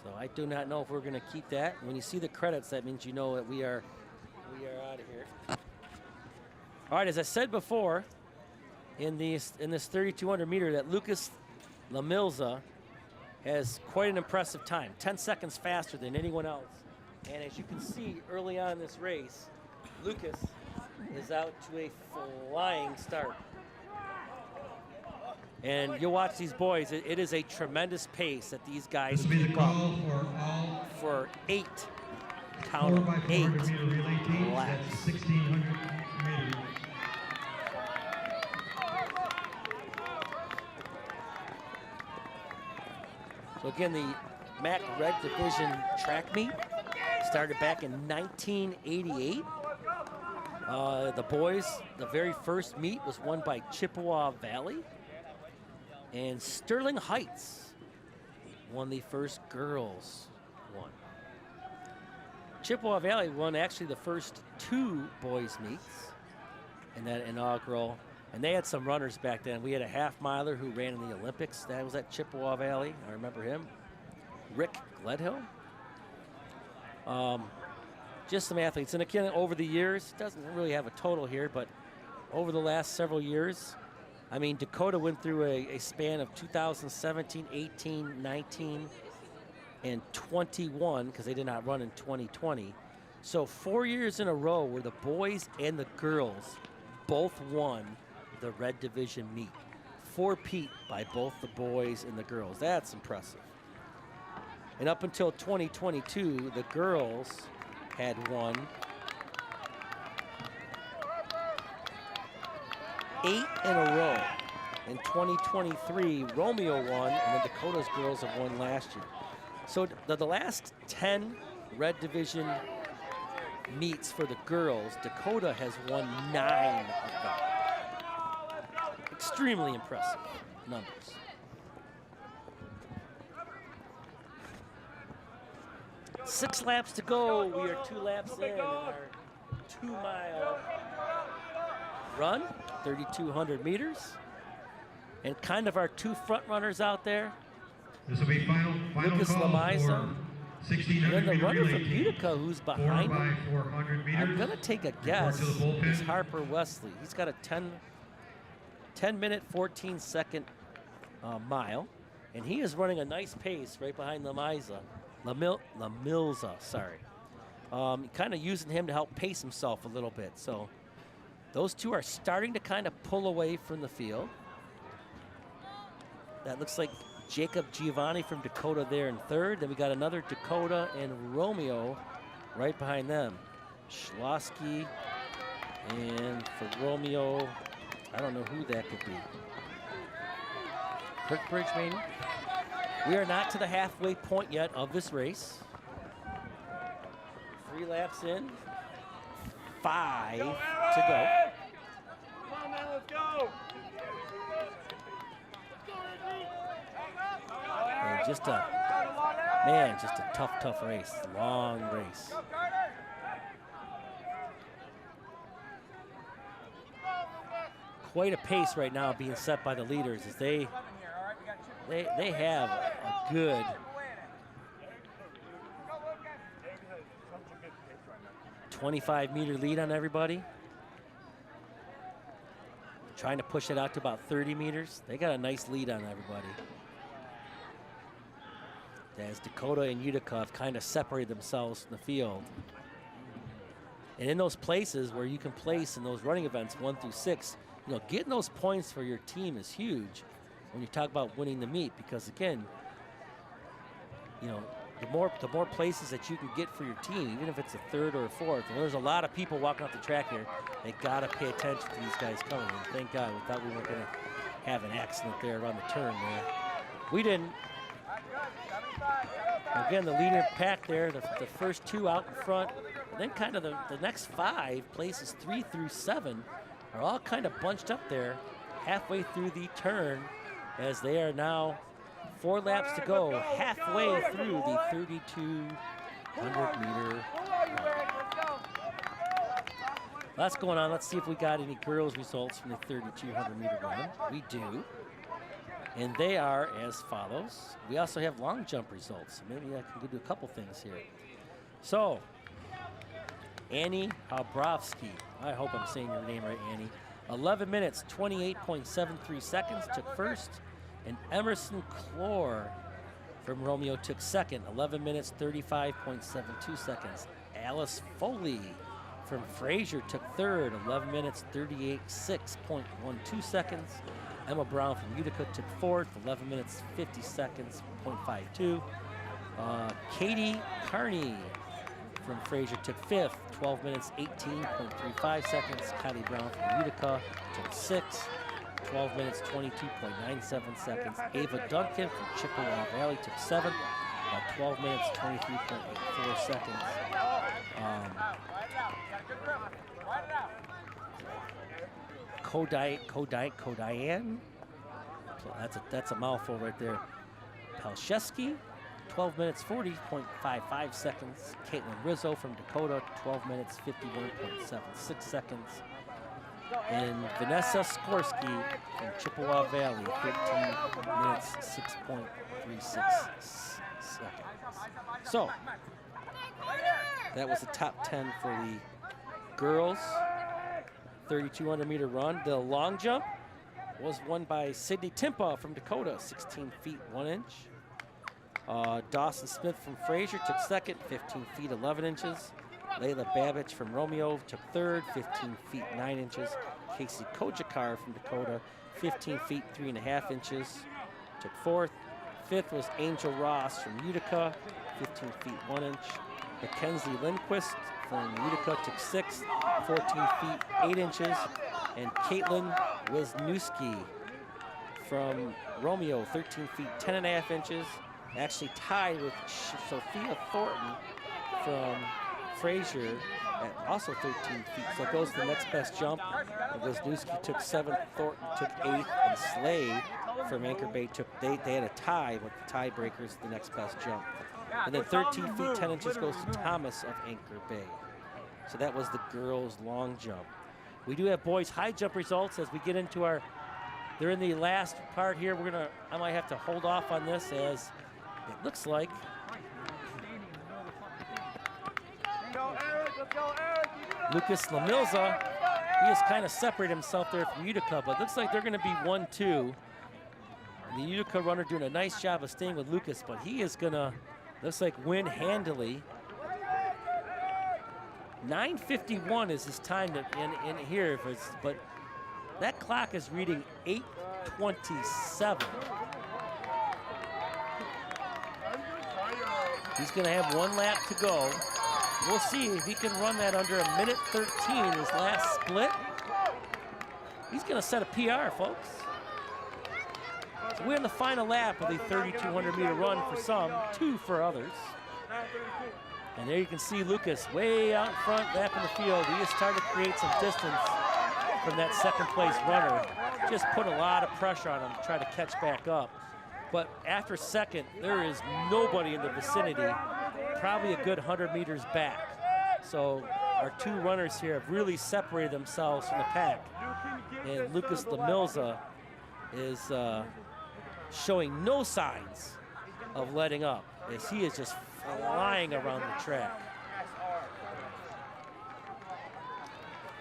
So I do not know if we're going to keep that. When you see the credits, that means you know that we are out of here. All right, as I said before, in this 3,200 meter, that Lucas Lamilza has quite an impressive time, 10 seconds faster than anyone else. And as you can see early on in this race, Lucas is out to a flying start. And you'll watch these boys, it is a tremendous pace that these guys keep up for 8, count them, 8 laps. 1,600 meters. So again, the MAC Red Division track meet started back in 1988. The boys, the very first meet was won by Chippewa Valley. And Sterling Heights won the first girls one. Chippewa Valley won actually the first 2 boys meets in that inaugural. And they had some runners back then. We had a half-miler who ran in the Olympics. That was at Chippewa Valley. I remember him. Rick Gledhill. Just some athletes. And again, over the years, doesn't really have a total here, but over the last several years, I mean, Dakota went through a span of 2017, 18, 19, and 21, because they did not run in 2020. So 4 years in a row where the boys and the girls both won the red division meet. 4-peat by both the boys and the girls. That's impressive. And up until 2022, the girls had won 8 in a row. In 2023, Romeo won, and the Dakota's girls have won last year. So the last 10 red division meets for the girls, Dakota has won 9 of them. Extremely impressive numbers. Six laps to go. We are 2 laps in our 2-mile run, 3,200 meters. And kind of our 2 front runners out there. This will be final Lucas call Lamaisa, for 1600 and then the meter runner relay from team. Utica who's 4 behind by him. 400 meters. I'm gonna take a Report guess. to the bullpen. It's Harper Wesley. He's got a 10-minute, 14-second mile, and he is running a nice pace right behind Lamilza, sorry. Kind of using him to help pace himself a little bit. So those two are starting to kind of pull away from the field. That looks like Jacob Giovanni from Dakota there in third. Then we got another Dakota and Romeo right behind them. Schlosky, and for Romeo, I don't know who that could be. Kirkbridge, maybe? We are not to the halfway point yet of this race. 3 laps in, 5 to go. Come on, man, let's go. And just a tough race, long race. Quite a pace right now being set by the leaders as they have a good 25-meter lead on everybody. Trying to push it out to about 30 meters. They got a nice lead on everybody. As Dakota and Utica have kind of separated themselves from the field. And in those places where you can place in those running events 1 through 6, you know, getting those points for your team is huge when you talk about winning the meet, because again, you know, the more places that you can get for your team, even if it's a 3rd or a 4th, and there's a lot of people walking off the track here, they gotta pay attention to these guys coming. And thank God, we thought we weren't gonna have an accident there around the turn there. We didn't. Again, the leader pack there, the first 2 out in front, and then kind of the next 5 places 3 through 7 are all kind of bunched up there halfway through the turn, as they are now 4 laps to go, halfway through the 3,200 meter run. Lots going on. Let's see if we got any girls results from the 3,200 meter run. We do. And they are as follows. We also have long jump results. Maybe I can do a couple things here. So, Annie Habrowski, I hope I'm saying your name right, Annie. 11 minutes, 28.73 seconds, took first. And Emerson Clore from Romeo took second, 11 minutes, 35.72 seconds. Alice Foley from Fraser took third, 11 minutes, 38.6.12 seconds. Emma Brown from Utica took fourth, 11 minutes, 50 seconds, 0.52. Katie Carney from Fraser took fifth, 12 minutes, 18.35 seconds. Kylie Brown from Utica took sixth, 12 minutes, 22.97 seconds. Ava Duncan from Chippewa Valley took seventh, 12 minutes, 23.84 seconds. Kodian. That's a mouthful right there. Palszewski, 12 minutes, 40.55 seconds. Caitlin Rizzo from Dakota, 12 minutes, 51.76 seconds. And Vanessa Skorsky from Chippewa Valley, 13 minutes, 6.36 seconds. So, that was the top 10 for the girls 3,200 meter run. The long jump, was won by Sydney Timpa from Dakota, 16 feet 1 inch. Dawson Smith from Fraser took second, 15 feet 11 inches. Layla Babich from Romeo took third, 15 feet 9 inches. Casey Kojakar from Dakota, 15 feet 3.5 inches, took fourth. Fifth was Angel Ross from Utica, 15 feet 1 inch. Mackenzie Lindquist from Utica took sixth, 14 feet 8 inches. And Caitlin Wisniewski from Romeo, 13 feet 10.5 inches. Actually tied with Sophia Thornton from Fraser at also 13 feet. So it goes to the next best jump. And Wisniewski took seventh, Thornton took eighth, and Slade from Anchor Bay took, they had a tie with the tiebreakers, the next best jump. And then 13 feet 10 inches goes to Thomas of Anchor Bay. So that was the girls' long jump. We do have boys' high jump results as we get into our, they're in the last part here. I might have to hold off on this as it looks like Lucas Lamilza, he has kind of separated himself there from Utica, but looks like they're going to be 1-2. The Utica runner doing a nice job of staying with Lucas, but he is going to, looks like, win handily. 9:51 is his time in here, but that clock is reading 8:27. He's going to have 1 lap to go. We'll see if he can run that under 1:13, his last split. He's going to set a PR, folks. So we're in the final lap of the 3,200 meter run for some, 2 for others. And there you can see Lucas way out in front, back in the field. He is starting to create some distance from that second place runner. Just put a lot of pressure on him to try to catch back up. But after second, there is nobody in the vicinity, probably a good 100 meters back. So our 2 runners here have really separated themselves from the pack. And Lucas Lamilza is showing no signs of letting up, as he is just flying around the track.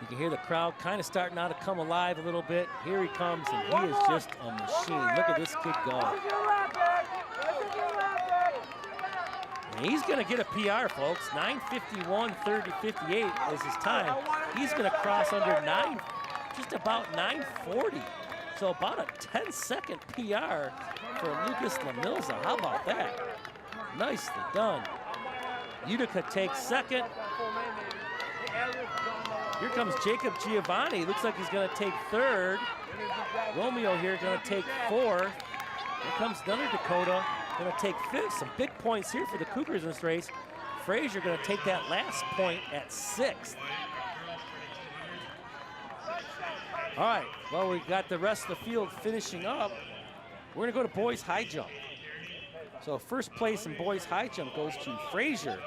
You can hear the crowd kind of starting now to come alive a little bit. Here he comes, and he is just a machine. Look at this kid go. And he's going to get a PR, folks. 9:51:30:58 is his time. He's going to cross under 9, just about 9:40. So about a 10-second PR for Lucas Lamilza. How about that? Nicely done. Utica takes second. Here comes Jacob Giovanni. Looks like he's going to take third. Romeo here going to take fourth. Here comes another Dakota, going to take fifth. Some big points here for the Cougars in this race. Fraser going to take that last point at sixth. All right, well, we've got the rest of the field finishing up. We're going to go to boys high jump. So first place in boys high jump goes to Fraser,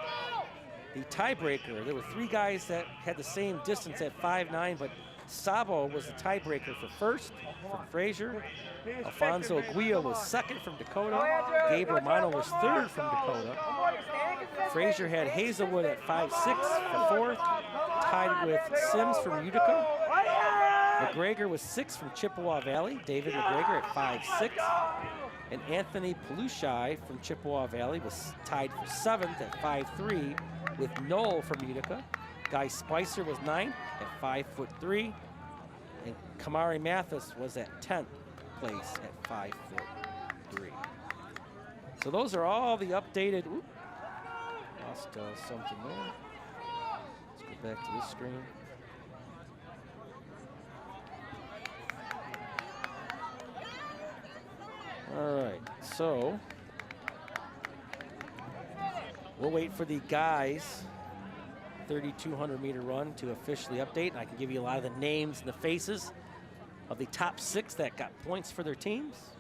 the tiebreaker. There were 3 guys that had the same distance at 5'9", but Sabo was the tiebreaker for first from Fraser. Alfonso Aguilla was second from Dakota. Gabe Romano was third from Dakota. Fraser had Hazelwood at 5'6" for fourth, tied with Sims from Utica. McGregor was 6th from Chippewa Valley. David McGregor at 5'6". And Anthony Pelushai from Chippewa Valley was tied for 7th at 5'3" with Noel from Utica. Guy Spicer was 9th at 5'3", and Kamari Mathis was at 10th place at 5'3". So those are all the updated. Oop, lost something there. Let's go back to this screen. All right, so we'll wait for the guys' 3,200 meter run to officially update. And I can give you a lot of the names and the faces of the top 6 that got points for their teams.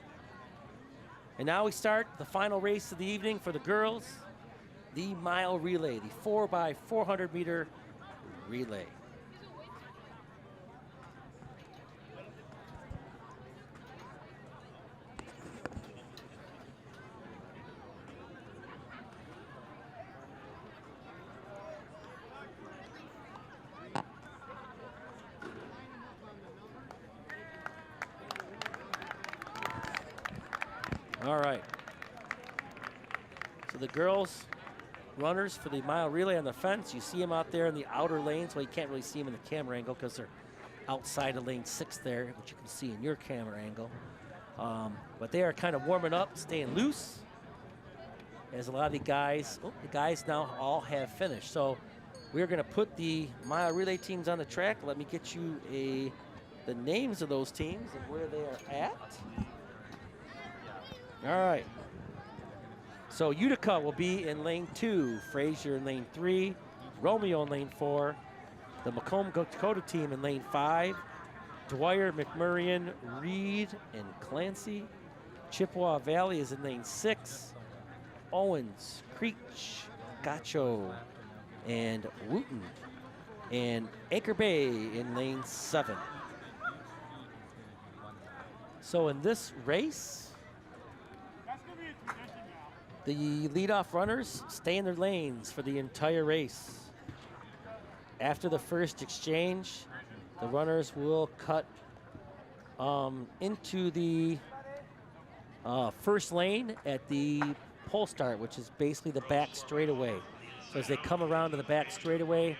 And now we start the final race of the evening for the girls, the mile relay, the 4x400 meter relay. All right. So the girls runners for the mile relay on the fence, you see them out there in the outer lanes. Well, you can't really see them in the camera angle because they're outside of lane 6 there, which you can see in your camera angle. But they are kind of warming up, staying loose. As a lot of the guys now all have finished. So we're going to put the mile relay teams on the track. Let me get you the names of those teams and where they are at. All right. So Utica will be in lane 2, Frazier in lane 3, Romeo in lane 4, the Macomb Dakota team in lane 5, Dwyer, McMurrian, Reed, and Clancy. Chippewa Valley is in lane 6, Owens, Creech, Gacho, and Wooten, and Anchor Bay in lane 7. So in this race, the leadoff runners stay in their lanes for the entire race. After the first exchange, the runners will cut into the first lane at the pole start, which is basically the back straightaway. So as they come around to the back straightaway,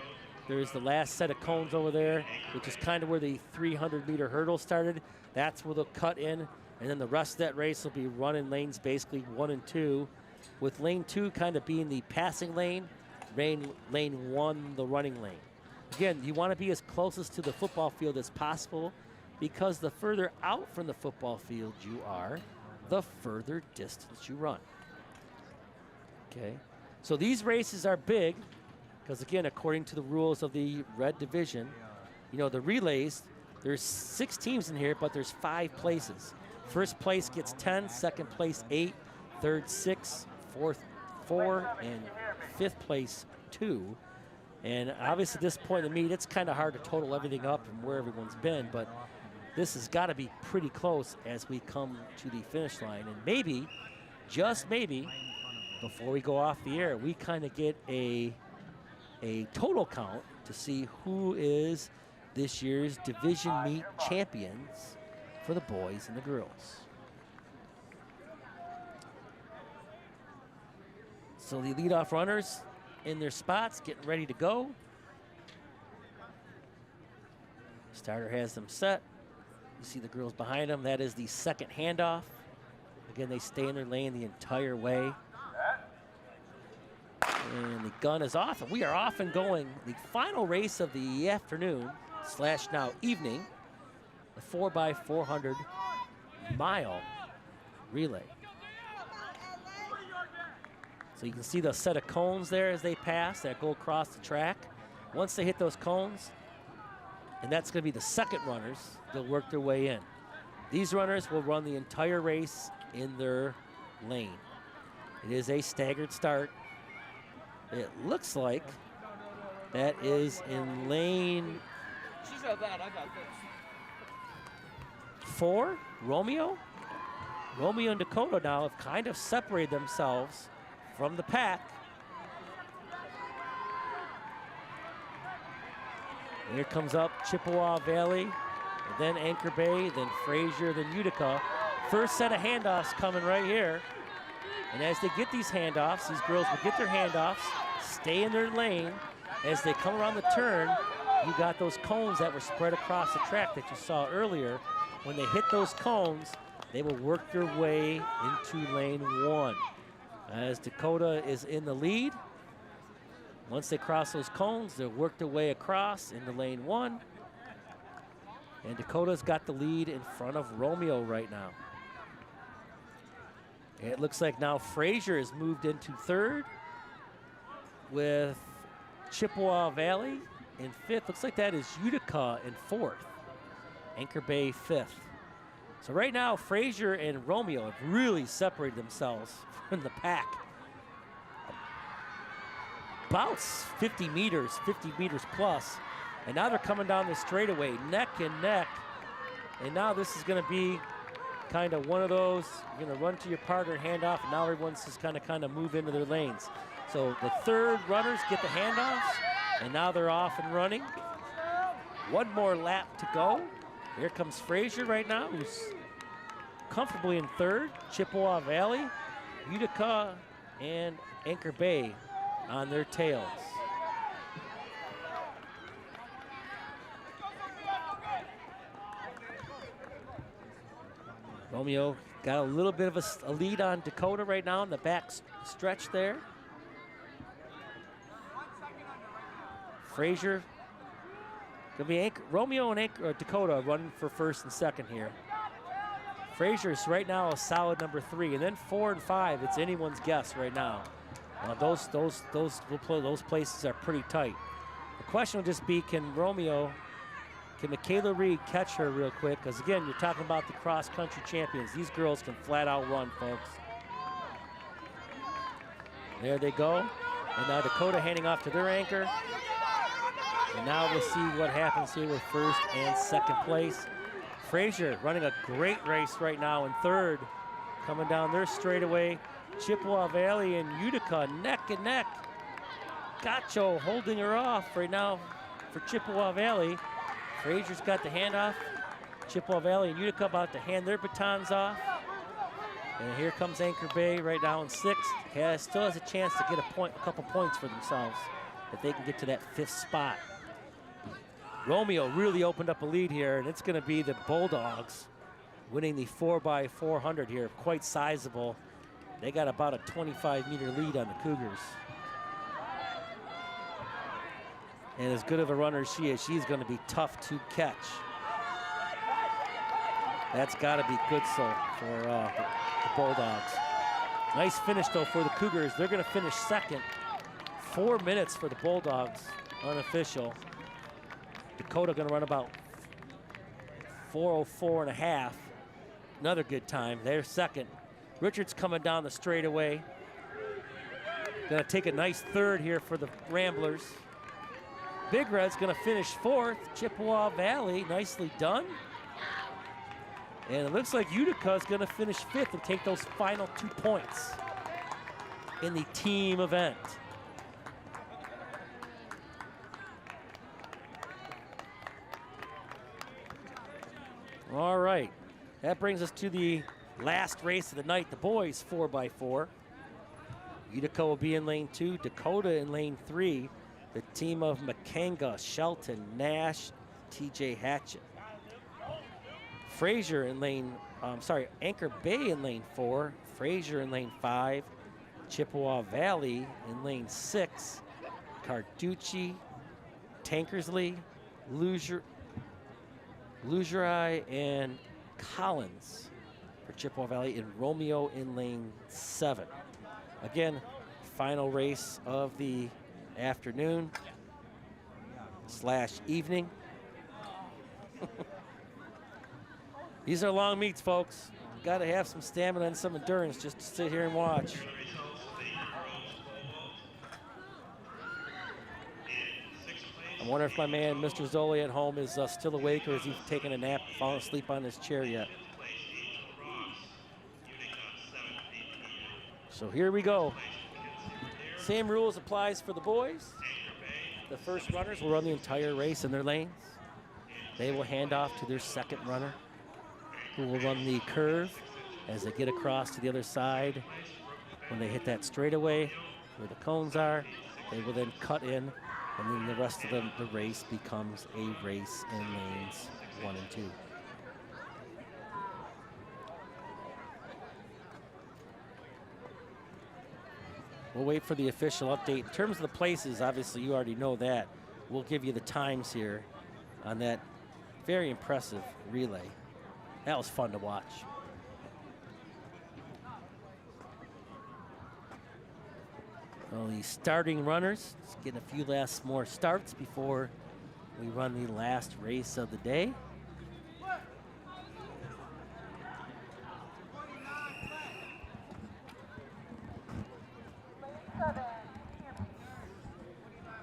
there's the last set of cones over there, which is kind of where the 300-meter hurdle started. That's where they'll cut in, and then the rest of that race will be running lanes basically 1 and 2, with lane 2 kind of being the passing lane, lane 1 the running lane. Again, you want to be as closest to the football field as possible, because the further out from the football field you are, the further distance you run. Okay, so these races are big, because again, according to the rules of the red division, you know, the relays, there's 6 teams in here, but there's 5 places. First place gets 10, second place 8, third 6, fourth 4, and fifth place 2. And obviously at this point in the meet, it's kind of hard to total everything up and where everyone's been, but this has got to be pretty close as we come to the finish line. And maybe, just maybe, before we go off the air, we kind of get a total count to see who is this year's division meet champions for the boys and the girls. So the leadoff runners in their spots, getting ready to go. Starter has them set. You see the girls behind them. That is the second handoff. Again, they stay in their lane the entire way. And the gun is off, and we are off and going. The final race of the afternoon / now evening, the 4x400 mile relay. So you can see the set of cones there as they pass that go across the track. Once they hit those cones, and that's going to be the second runners, they'll work their way in. These runners will run the entire race in their lane. It is a staggered start. It looks like that is in lane 4, Romeo. Romeo and Dakota now have kind of separated themselves from the pack. Here comes up Chippewa Valley, and then Anchor Bay, then Frazier, then Utica. First set of handoffs coming right here. And as they get these handoffs, these girls will get their handoffs, stay in their lane. As they come around the turn, you got those cones that were spread across the track that you saw earlier. When they hit those cones, they will work their way into lane 1. As Dakota is in the lead, once they cross those cones, they'll work their way across into lane 1. And Dakota's got the lead in front of Romeo right now. It looks like now Frazier has moved into third with Chippewa Valley in 5th. Looks like that is Utica in 4th. Anchor Bay 5th. So right now, Frazier and Romeo have really separated themselves from the pack. About 50 meters plus. And now they're coming down the straightaway, neck and neck. And now this is going to be kind of one of those, you're going to run to your partner, hand off, and now everyone's just kind of move into their lanes. So the third runners get the handoffs, and now they're off and running. One more lap to go. Here comes Frazier right now, who's comfortably in third. Chippewa Valley, Utica, and Anchor Bay on their tails. Romeo got a little bit of a lead on Dakota right now in the back stretch there. Frazier, gonna be Romeo and Dakota running for first and second here. Frazier's right now a solid number 3, and then 4 and 5. It's anyone's guess right now. Those places are pretty tight. The question will just be, can Michaela Reed catch her real quick? Because again, you're talking about the cross-country champions. These girls can flat out run, folks. There they go. And now Dakota handing off to their anchor. And now we'll see what happens here with first and second place. Frazier running a great race right now in third. Coming down their straightaway. Chippewa Valley and Utica neck and neck. Gacho holding her off right now for Chippewa Valley. Frazier's got the handoff. Chippewa Valley and Utica about to hand their batons off. And here comes Anchor Bay right now in 6th. Still has a chance to get a couple points for themselves if they can get to that 5th spot. Romeo really opened up a lead here, and it's going to be the Bulldogs winning the 4x400 here, quite sizable. They got about a 25-meter lead on the Cougars. And as good of a runner as she is, she's going to be tough to catch. That's got to be good for the Bulldogs. Nice finish, though, for the Cougars. They're going to finish second. 4 minutes for the Bulldogs, unofficial. Dakota going to run about 4:04 and a half. Another good time. They're second. Richards coming down the straightaway. Going to take a nice third here for the Ramblers. Big Red's going to finish 4th. Chippewa Valley, nicely done. And it looks like Utica is going to finish 5th and take those final 2 points in the team event. All right, that brings us to the last race of the night, the boys 4x4. Utica will be in lane 2, Dakota in lane 3. The team of Makanga, Shelton, Nash, TJ Hatchett. Frazier in Anchor Bay in lane 4, Frazier in lane 5, Chippewa Valley in lane 6, Carducci, Tankersley, Lugerai, and Collins for Chippewa Valley, and Romeo in lane 7. Again, final race of the afternoon / evening. These are long meets, folks. Got to have some stamina and some endurance just to sit here and watch. I wonder if my man, Mr. Zoli at home, is still awake, or is he taking a nap, falling asleep on his chair yet? So here we go. Same rules applies for the boys. The first runners will run the entire race in their lanes. They will hand off to their second runner, who will run the curve as they get across to the other side. When they hit that straightaway where the cones are, they will then cut in, and then the rest of the race becomes a race in lanes 1 and 2. We'll wait for the official update. In terms of the places, obviously you already know that. We'll give you the times here on that very impressive relay. That was fun to watch. Well, the starting runners, let's get a few last more starts before we run the last race of the day.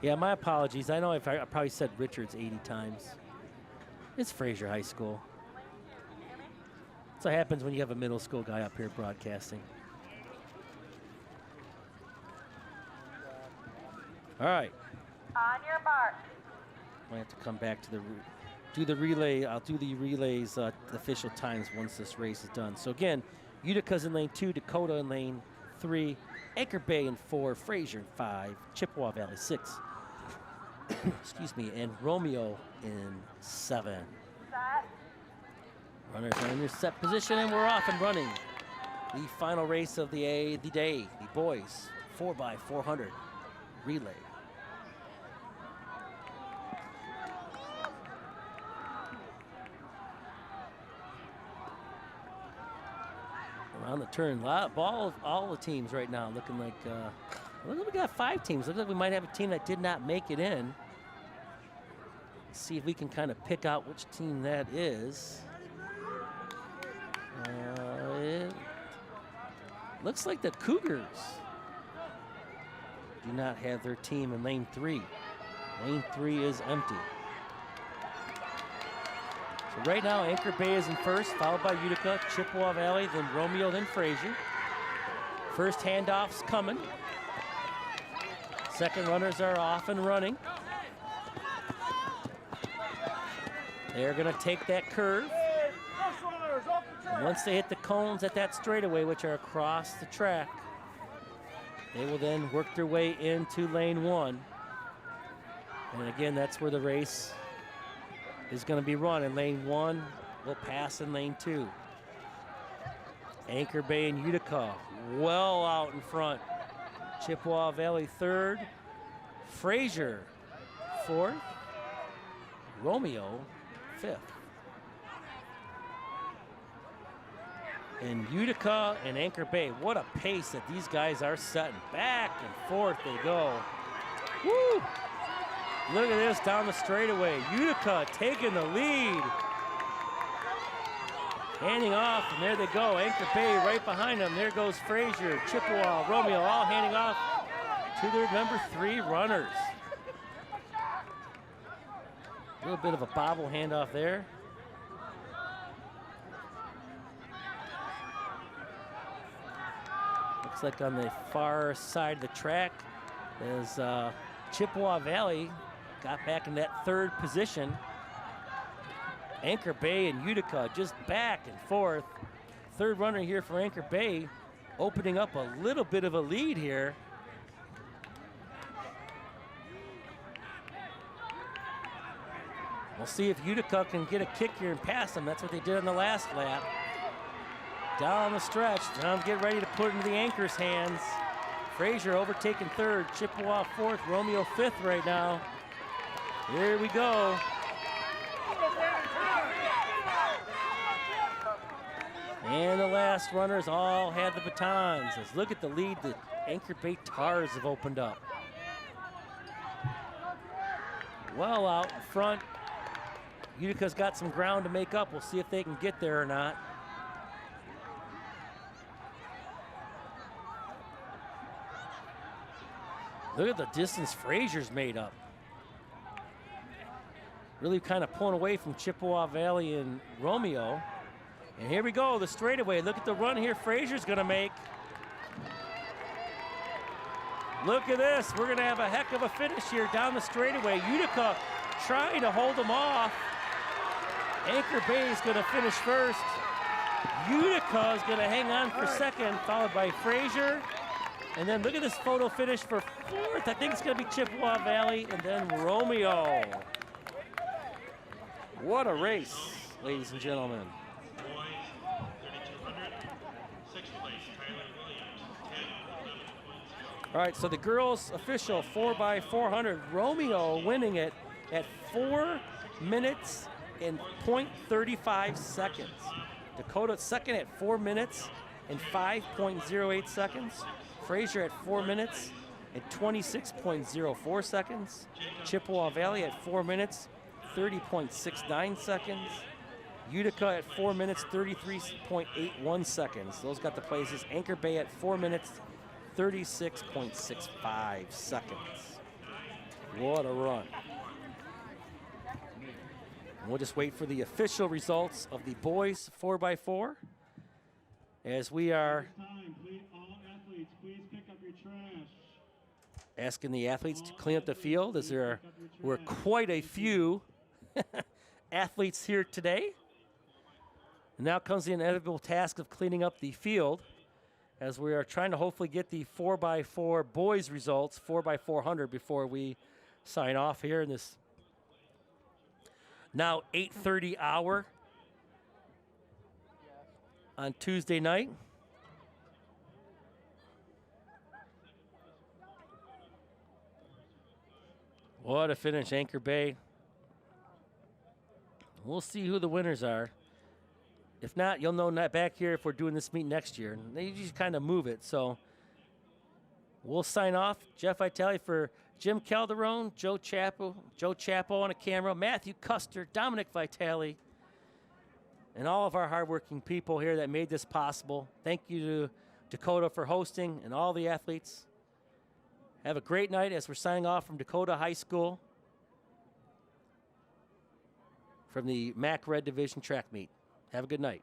Yeah, my apologies. I know I probably said Richards 80 times. It's Frazier High School. That's what happens when you have a middle school guy up here broadcasting. All right. On your mark. I have to come back to the do the relay. I'll do the relays official times once this race is done. So again, Utica's in lane 2, Dakota in lane 3, Anchor Bay in 4, Fraser in 5, Chippewa Valley 6. Excuse me, and Romeo in 7. Runners are in your set position, and we're off and running. The final race of the day, the boys 4x400 relay. Around the turn, all the teams right now looking like, look like we got 5 teams. Looks like we might have a team that did not make it in. Let's see if we can kind of pick out which team that is. It looks like the Cougars do not have their team in lane 3. Lane 3 is empty. So right now, Anchor Bay is in first, followed by Utica, Chippewa Valley, then Romeo, then Fraser. First handoff's coming. Second runners are off and running. They're gonna take that curve. And once they hit the cones at that straightaway, which are across the track, they will then work their way into lane 1. And again, that's where the race is going to be run. In lane 1 will pass in lane 2. Anchor Bay and Utica well out in front. Chippewa Valley 3rd. Fraser 4th. Romeo 5th. And Utica and Anchor Bay, what a pace that these guys are setting. Back and forth they go. Woo! Look at this down the straightaway. Utica taking the lead. Handing off, and there they go. Anchor Bay right behind them. There goes Fraser, Chippewa, Romeo, all handing off to their number 3 runners. A little bit of a bobble handoff there. Looks like on the far side of the track, as Chippewa Valley got back in that 3rd position. Anchor Bay and Utica just back and forth. 3rd runner here for Anchor Bay, opening up a little bit of a lead here. We'll see if Utica can get a kick here and pass them. That's what they did on the last lap. Down the stretch, now get ready to put it into the Anchor's hands. Fraser overtaking 3rd, Chippewa 4th, Romeo 5th right now. Here we go. And the last runners all had the batons. Let's look at the lead that Anchor Bay Tars have opened up. Well out in front. Utica's got some ground to make up. We'll see if they can get there or not. Look at the distance Fraser's made up. Really kind of pulling away from Chippewa Valley and Romeo. And here we go, the straightaway. Look at the run here Fraser's gonna make. Look at this, we're gonna have a heck of a finish here down the straightaway. Utica trying to hold them off. Anchor Bay is gonna finish first. Utica is gonna hang on for second, followed by Fraser. And then look at this photo finish for 4th. I think it's gonna be Chippewa Valley and then Romeo. What a race, ladies and gentlemen. Boys, 3,200. 6th place, Tyler Williams, 10.11 All right, so the girls official 4x400. Romeo winning it at 4 minutes and 0.35 seconds. Dakota second at 4 minutes and 5.08 seconds. Fraser at 4 minutes and 26.04 seconds. Chippewa Valley at 4 minutes, 30.69 seconds. Utica at 4 minutes, 33.81 seconds. Those got the places. Anchor Bay at 4 minutes, 36.65 seconds. What a run. And we'll just wait for the official results of the boys 4x4 as we are All athletes, please pick up your trash. asking the athletes to clean up the field, as there were quite a few athletes here today. And now comes the inevitable task of cleaning up the field as we are trying to hopefully get the 4x4 boys results, 4x400, before we sign off here in this now 8:30 hour on Tuesday night. What a finish, Anchor Bay. We'll see who the winners are. If not, you'll know that back here if we're doing this meet next year. And they just kind of move it. So we'll sign off. Jeff Vitale for Jim Calderon, Joe Chapo on a camera, Matthew Custer, Dominic Vitale, and all of our hardworking people here that made this possible. Thank you to Dakota for hosting and all the athletes. Have a great night as we're signing off from Dakota High School from the MAC Red Division track meet. Have a good night.